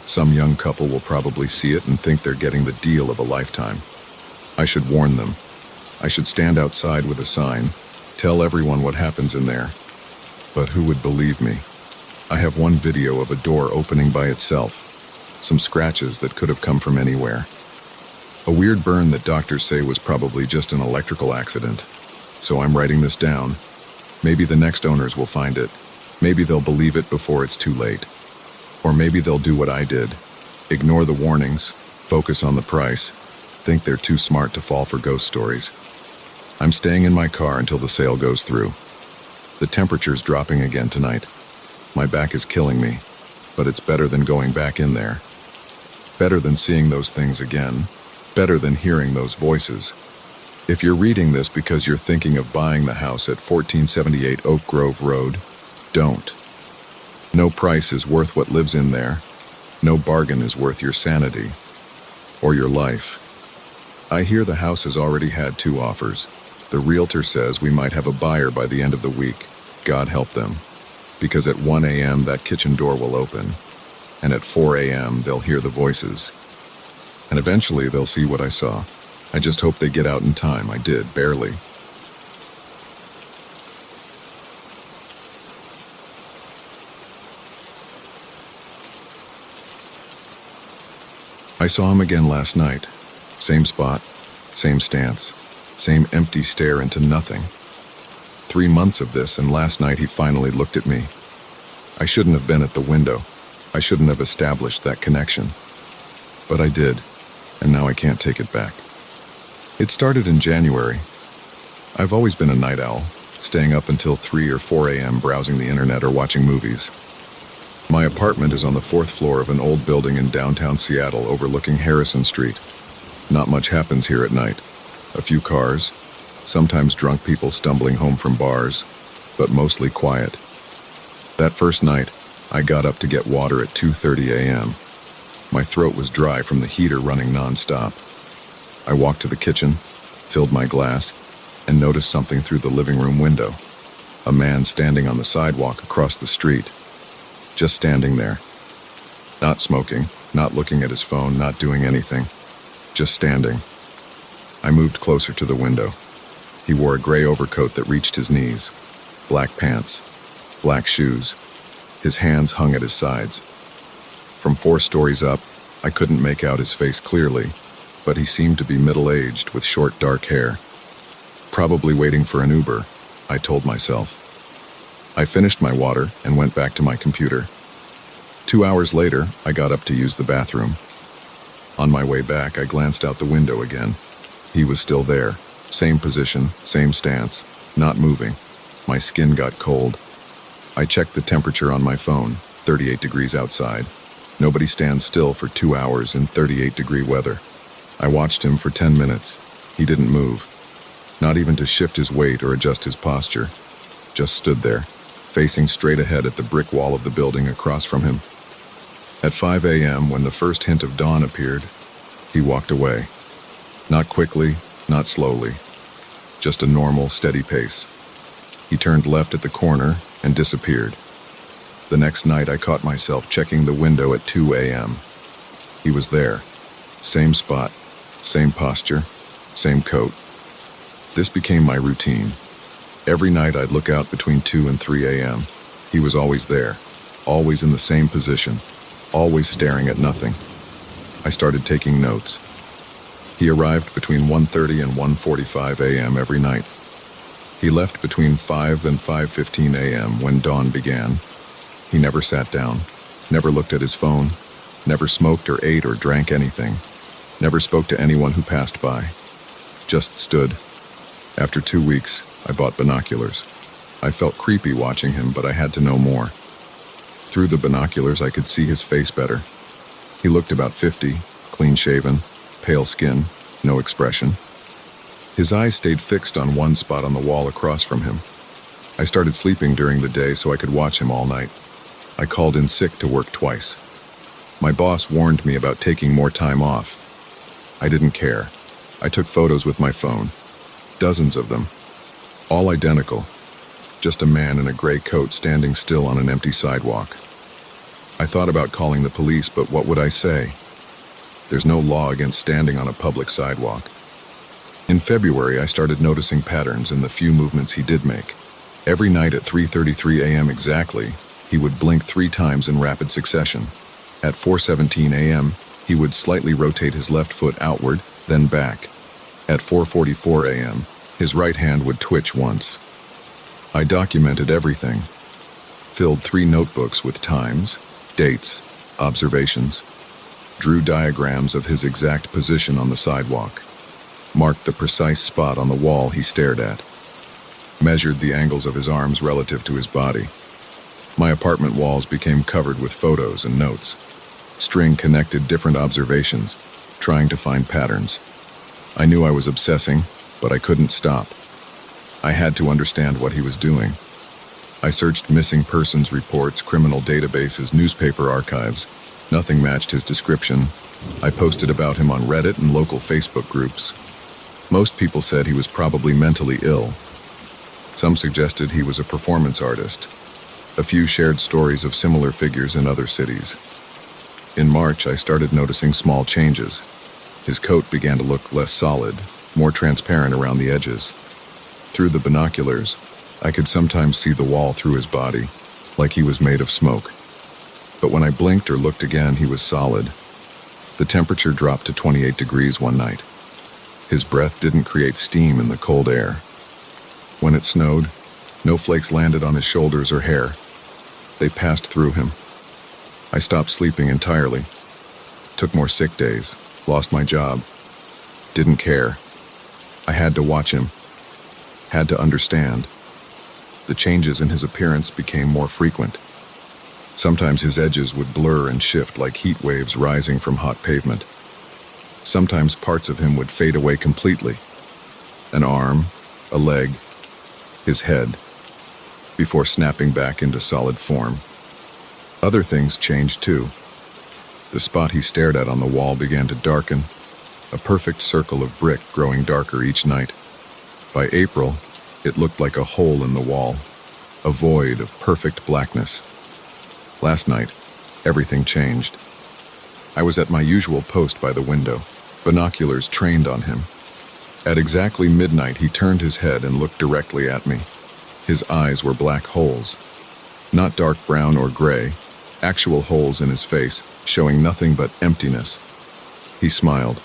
Some young couple will probably see it and think they're getting the deal of a lifetime. I should warn them. I should stand outside with a sign, tell everyone what happens in there. But who would believe me? I have one video of a door opening by itself. Some scratches that could have come from anywhere. A weird burn that doctors say was probably just an electrical accident. So I'm writing this down. Maybe the next owners will find it. Maybe they'll believe it before it's too late. Or maybe they'll do what I did. Ignore the warnings, focus on the price, think they're too smart to fall for ghost stories. I'm staying in my car until the sale goes through. The temperature's dropping again tonight. My back is killing me, but it's better than going back in there. Better than seeing those things again. better than hearing those voices. If you're reading this because you're thinking of buying the house at 1478 Oak Grove Road, don't. No price is worth what lives in there. No bargain is worth your sanity or your life. I hear the house has already had 2 offers. The realtor says we might have a buyer by the end of the week. God help them. Because at 1 a.m. that kitchen door will open, and at 4 a.m. they'll hear the voices. And eventually they'll see what I saw. I just hope they get out in time. I did, barely. I saw him again last night. Same spot, same stance, same empty stare into nothing. 3 months of this, and last night he finally looked at me. I shouldn't have been at the window. I shouldn't have established that connection. But I did, and now I can't take it back. It started in January. I've always been a night owl, staying up until 3 or 4 a.m. browsing the internet or watching movies. My apartment is on the 4th floor of an old building in downtown Seattle overlooking Harrison Street. Not much happens here at night. A few cars, sometimes drunk people stumbling home from bars, but mostly quiet. That first night, I got up to get water at 2:30 a.m. My throat was dry from the heater running non-stop. I walked to the kitchen, filled my glass, and noticed something through the living room window. A man standing on the sidewalk across the street. Just standing there. Not smoking, not looking at his phone, not doing anything. Just standing. I moved closer to the window. He wore a gray overcoat that reached his knees, black pants, black shoes. His hands hung at his sides. From 4 stories up, I couldn't make out his face clearly, but he seemed to be middle-aged with short dark hair. Probably waiting for an Uber, I told myself. I finished my water and went back to my computer. 2 hours later, I got up to use the bathroom. On my way back, I glanced out the window again. He was still there. Same position, same stance, not moving. My skin got cold. I checked the temperature on my phone, 38 degrees outside. Nobody stands still for 2 hours in 38-degree weather. I watched him for 10 minutes. He didn't move. Not even to shift his weight or adjust his posture. Just stood there, facing straight ahead at the brick wall of the building across from him. At 5 a.m., when the first hint of dawn appeared, he walked away. Not quickly, not slowly. Just a normal, steady pace. He turned left at the corner and disappeared. The next night, I caught myself checking the window at 2 a.m. He was there. Same spot, same posture, same coat. This became my routine. Every night I'd look out between 2 and 3 a.m. He was always there, always in the same position, always staring at nothing. I started taking notes. He arrived between 1:30 and 1:45 a.m. every night. He left between 5 and 5:15 a.m. when dawn began. He never sat down, never looked at his phone, never smoked or ate or drank anything, never spoke to anyone who passed by. Just stood. After 2 weeks, I bought binoculars. I felt creepy watching him, but I had to know more. Through the binoculars, I could see his face better. He looked about 50, clean-shaven, pale skin, no expression. His eyes stayed fixed on one spot on the wall across from him. I started sleeping during the day so I could watch him all night. I called in sick to work twice. My boss warned me about taking more time off. I didn't care. I took photos with my phone. Dozens of them. All identical. Just a man in a gray coat standing still on an empty sidewalk. I thought about calling the police, but what would I say? There's no law against standing on a public sidewalk. In February, I started noticing patterns in the few movements he did make. Every night at 3:33 a.m. exactly, he would blink 3 times in rapid succession. At 4:17 a.m., he would slightly rotate his left foot outward, then back. At 4:44 a.m., his right hand would twitch once. I documented everything. Filled 3 notebooks with times, dates, observations. Drew diagrams of his exact position on the sidewalk. Marked the precise spot on the wall he stared at. Measured the angles of his arms relative to his body. My apartment walls became covered with photos and notes. String connected different observations. trying to find patterns. I knew I was obsessing, but I couldn't stop. I had to understand what he was doing. I searched missing persons reports, criminal databases, newspaper archives. Nothing matched his description. I posted about him on Reddit and local Facebook groups. Most people said he was probably mentally ill. Some suggested he was a performance artist. A few shared stories of similar figures in other cities. In March, I started noticing small changes. His coat began to look less solid, more transparent around the edges. Through the binoculars, I could sometimes see the wall through his body, like he was made of smoke. But when I blinked or looked again, he was solid. The temperature dropped to 28 degrees one night. His breath didn't create steam in the cold air. When it snowed, no flakes landed on his shoulders or hair. They passed through him. I stopped sleeping entirely. Took more sick days, lost my job. Didn't care. I had to watch him. Had to understand. The changes in his appearance became more frequent. Sometimes his edges would blur and shift like heat waves rising from hot pavement. Sometimes parts of him would fade away completely. An arm, a leg, his head, before snapping back into solid form. Other things changed too. The spot he stared at on the wall began to darken, a perfect circle of brick growing darker each night. By April, it looked like a hole in the wall, a void of perfect blackness. Last night, everything changed. I was at my usual post by the window, binoculars trained on him. At exactly midnight, he turned his head and looked directly at me. His eyes were black holes, not dark brown or gray, actual holes in his face, showing nothing but emptiness. He smiled.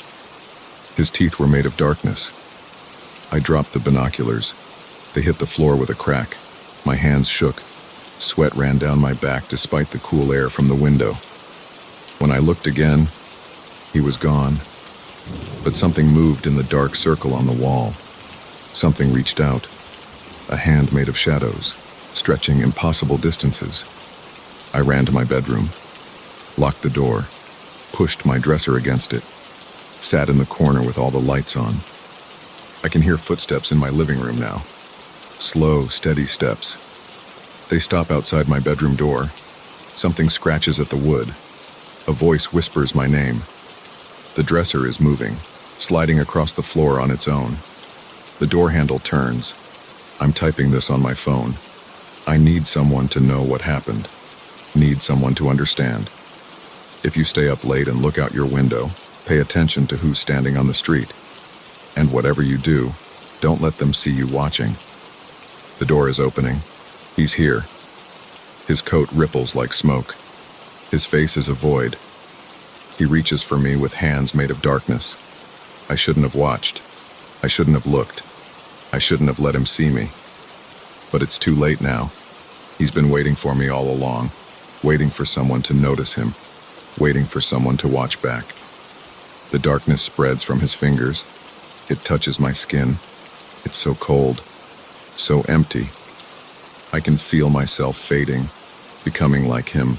His teeth were made of darkness. I dropped the binoculars. They hit the floor with a crack. My hands shook. Sweat ran down my back despite the cool air from the window. When I looked again, he was gone. But something moved in the dark circle on the wall. Something reached out. A hand made of shadows, stretching impossible distances. I ran to my bedroom, locked the door, pushed my dresser against it, sat in the corner with all the lights on. I can hear footsteps in my living room now. Slow, steady steps. They stop outside my bedroom door. Something scratches at the wood. A voice whispers my name. The dresser is moving, sliding across the floor on its own. The door handle turns. I'm typing this on my phone. I need someone to know what happened. Need someone to understand. If you stay up late and look out your window, pay attention to who's standing on the street. And whatever you do, don't let them see you watching. The door is opening. He's here. His coat ripples like smoke. His face is a void. He reaches for me with hands made of darkness. I shouldn't have watched. I shouldn't have looked. I shouldn't have let him see me. But it's too late now. He's been waiting for me all along, waiting for someone to notice him, waiting for someone to watch back. The darkness spreads from his fingers. It touches my skin. It's so cold, so empty. I can feel myself fading, becoming like him.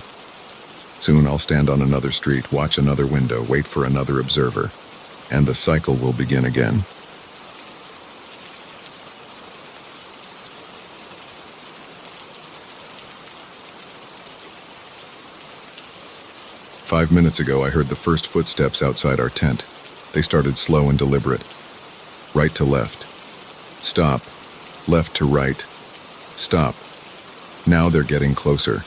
Soon I'll stand on another street, watch another window, wait for another observer, and the cycle will begin again. "5 minutes ago, I heard the first footsteps outside our tent. They started slow and deliberate. Right to left. Stop. Left to right. Stop. Now they're getting closer.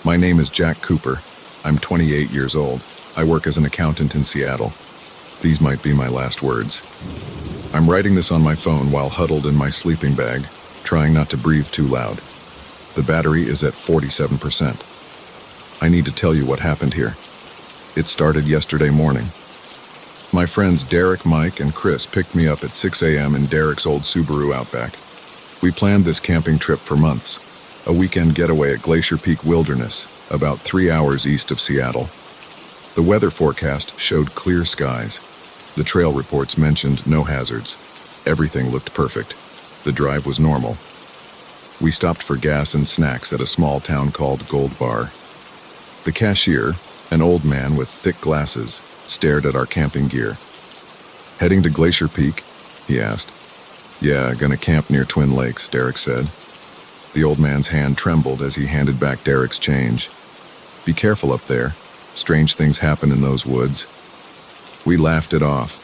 My name is Jack Cooper. I'm 28 years old. I work as an accountant in Seattle. These might be my last words. I'm writing this on my phone while huddled in my sleeping bag, trying not to breathe too loud. The battery is at 47%. I need to tell you what happened here. It started yesterday morning. My friends Derek, Mike, and Chris picked me up at 6 a.m. in Derek's old Subaru Outback. We planned this camping trip for months, a weekend getaway at Glacier Peak Wilderness, about 3 hours east of Seattle. The weather forecast showed clear skies. The trail reports mentioned no hazards. Everything looked perfect. The drive was normal. We stopped for gas and snacks at a small town called Gold Bar. The cashier, an old man with thick glasses, stared at our camping gear. "Heading to Glacier Peak?" he asked. "Yeah, gonna camp near Twin Lakes," Derek said. The old man's hand trembled as he handed back Derek's change. "Be careful up there. Strange things happen in those woods." We laughed it off.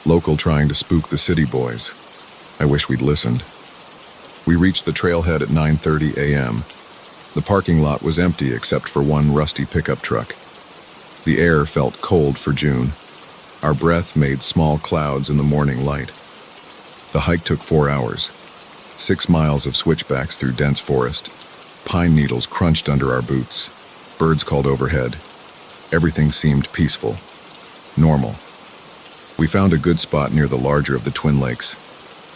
Local trying to spook the city boys. I wish we'd listened. We reached the trailhead at 9:30 a.m. The parking lot was empty except for one rusty pickup truck. The air felt cold for June. Our breath made small clouds in the morning light. The hike took 4 hours. 6 miles of switchbacks through dense forest. Pine needles crunched under our boots. Birds called overhead. Everything seemed peaceful. Normal. We found a good spot near the larger of the Twin Lakes.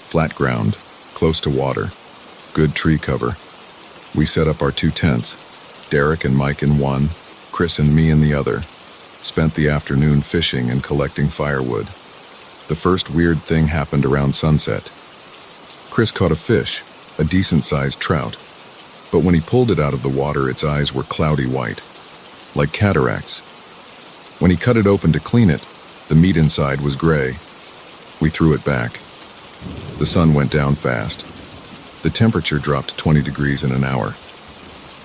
Flat ground, close to water, good tree cover. We set up our 2 tents, Derek and Mike in one, Chris and me in the other. Spent the afternoon fishing and collecting firewood. The first weird thing happened around sunset. Chris caught a fish, a decent-sized trout. But when he pulled it out of the water, its eyes were cloudy white, like cataracts. When he cut it open to clean it, the meat inside was gray. We threw it back. The sun went down fast. The temperature dropped 20 degrees in an hour.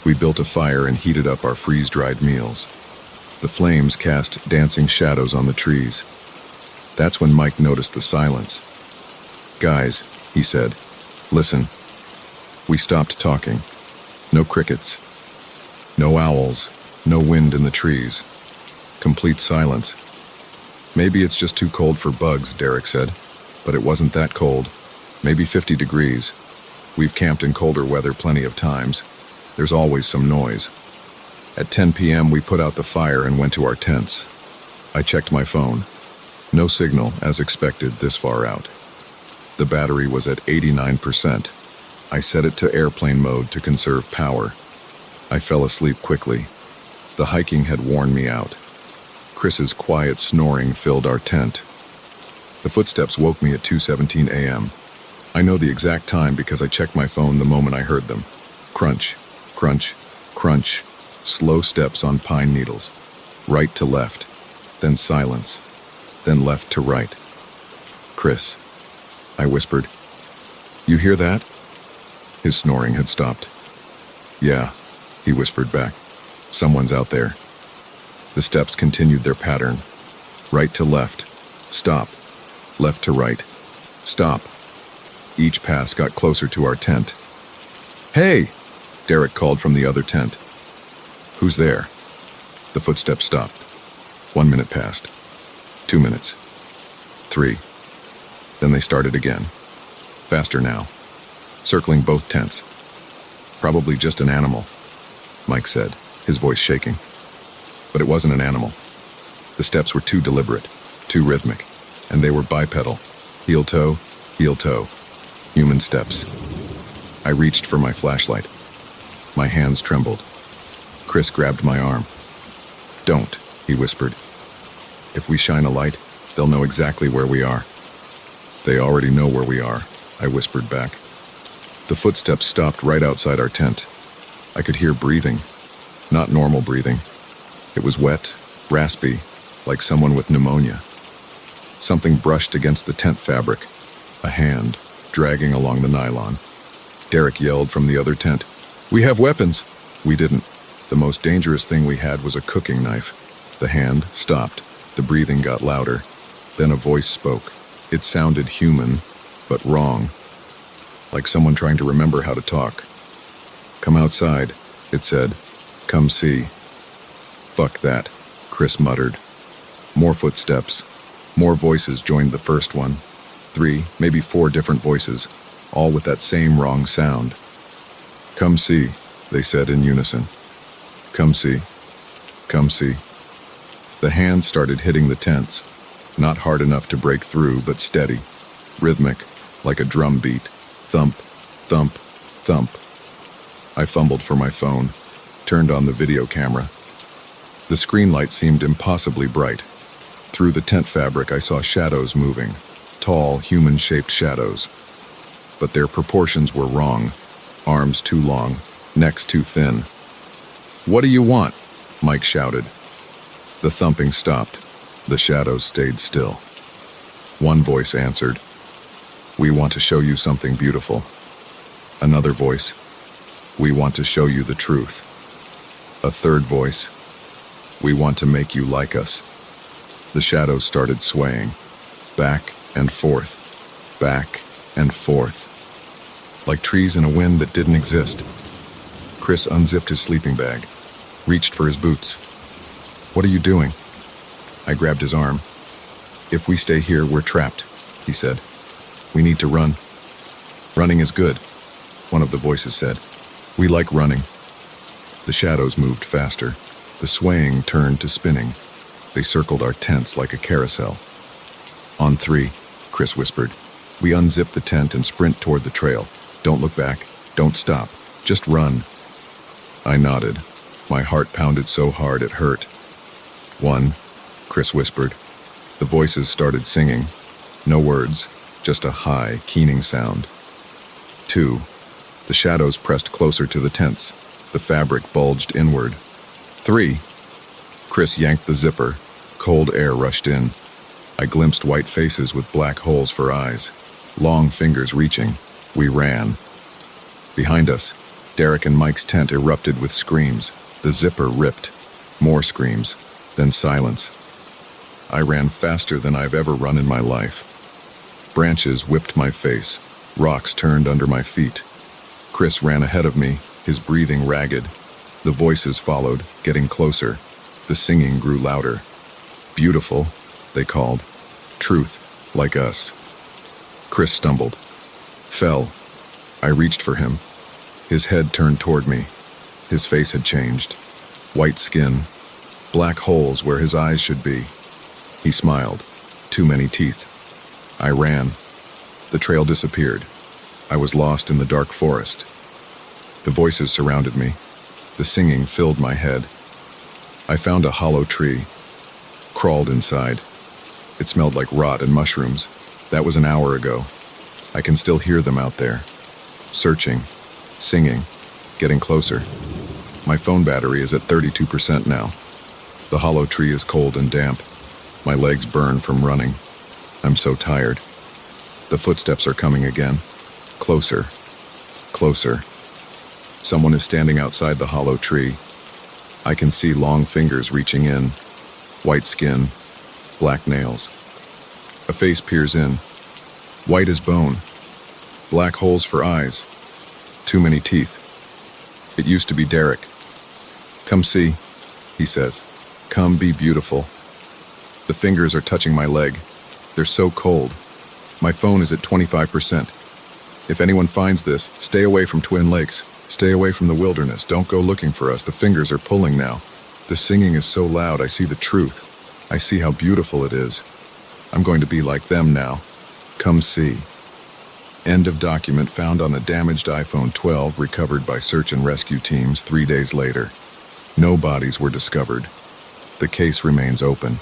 We built a fire and heated up our freeze-dried meals. The flames cast dancing shadows on the trees. That's when Mike noticed the silence. "Guys," he said, "listen." We stopped talking. No crickets. No owls. No wind in the trees. Complete silence. "Maybe it's just too cold for bugs," Derek said. But it wasn't that cold. Maybe 50 degrees. We've camped in colder weather plenty of times. There's always some noise. At 10 p.m. we put out the fire and went to our tents. I checked my phone. No signal, as expected, this far out. The battery was at 89%. I set it to airplane mode to conserve power. I fell asleep quickly. The hiking had worn me out. Chris's quiet snoring filled our tent. The footsteps woke me at 2:17 a.m. I know the exact time because I checked my phone the moment I heard them. Crunch, crunch, crunch. Slow steps on pine needles. Right to left. Then silence. Then left to right. "Chris," I whispered. "You hear that?" His snoring had stopped. "Yeah," he whispered back. "Someone's out there." The steps continued their pattern. Right to left. Stop. Left to right. Stop. Each pass got closer to our tent. "Hey!" Derek called from the other tent. "Who's there?" The footsteps stopped. 1 minute passed. 2 minutes. 3. Then they started again. Faster now. Circling both tents. "Probably just an animal," Mike said, his voice shaking. But it wasn't an animal. The steps were too deliberate, too rhythmic, and they were bipedal. Heel-toe, heel-toe. Human steps. I reached for my flashlight. My hands trembled. Chris grabbed my arm. "Don't," he whispered. "If we shine a light, they'll know exactly where we are." "They already know where we are," I whispered back. The footsteps stopped right outside our tent. I could hear breathing. Not normal breathing. It was wet, raspy, like someone with pneumonia. Something brushed against the tent fabric. A hand, dragging along the nylon. Derek yelled from the other tent, "We have weapons!" We didn't. The most dangerous thing we had was a cooking knife. The hand stopped. The breathing got louder. Then a voice spoke. It sounded human, but wrong. Like someone trying to remember how to talk. "Come outside," it said. "Come see." "Fuck that," Chris muttered. More footsteps. More voices joined the first one. 3, maybe 4 different voices, all with that same wrong sound. "Come see," they said in unison. "Come see. Come see." The hands started hitting the tents. Not hard enough to break through, but steady. Rhythmic, like a drum beat. Thump, thump, thump. I fumbled for my phone, turned on the video camera. The screen light seemed impossibly bright. Through the tent fabric I saw shadows moving. Tall, human-shaped shadows. But their proportions were wrong. Arms too long, necks too thin. "What do you want?" Mike shouted. The thumping stopped. The shadows stayed still. One voice answered, "We want to show you something beautiful." Another voice, "We want to show you the truth." A third voice, "We want to make you like us." The shadows started swaying, back and forth, back and forth, like trees in a wind that didn't exist. Chris unzipped his sleeping bag, reached for his boots. "What are you doing?" I grabbed his arm. "If we stay here, we're trapped," he said. "We need to run." "Running is good," one of the voices said. "We like running." The shadows moved faster. The swaying turned to spinning. They circled our tents like a carousel. "On three," Chris whispered. We unzip the tent and sprint toward the trail. "Don't look back. Don't stop. Just run." I nodded. My heart pounded so hard it hurt. "One," Chris whispered. The voices started singing. No words, just a high, keening sound. "Two." The shadows pressed closer to the tents. The fabric bulged inward. "Three." Chris yanked the zipper. Cold air rushed in. I glimpsed white faces with black holes for eyes. Long fingers reaching. We ran. Behind us, Derek and Mike's tent erupted with screams. The zipper ripped. More screams. Then silence. I ran faster than I've ever run in my life. Branches whipped my face. Rocks turned under my feet. Chris ran ahead of me, his breathing ragged. The voices followed, getting closer. The singing grew louder. "Beautiful," they called. "Truth, like us." Chris stumbled. Fell. I reached for him. His head turned toward me. His face had changed. White skin. Black holes where his eyes should be. He smiled. Too many teeth. I ran. The trail disappeared. I was lost in the dark forest. The voices surrounded me. The singing filled my head. I found a hollow tree. Crawled inside. It smelled like rot and mushrooms. That was an hour ago. I can still hear them out there. Searching. Singing. Getting closer. My phone battery is at 32% now. The hollow tree is cold and damp. My legs burn from running. I'm so tired. The footsteps are coming again. Closer. Closer. Someone is standing outside the hollow tree. I can see long fingers reaching in. White skin. Black nails. A face peers in. White as bone. Black holes for eyes. Too many teeth. It used to be Derek. "Come see," he says. "Come be beautiful." The fingers are touching my leg. They're so cold. My phone is at 25%. If anyone finds this, stay away from Twin Lakes. Stay away from the wilderness. Don't go looking for us. The fingers are pulling now. The singing is so loud, I see the truth. I see how beautiful it is. I'm going to be like them now. Come see. End of document found on a damaged iPhone 12 recovered by search and rescue teams 3 days later. No bodies were discovered. The case remains open.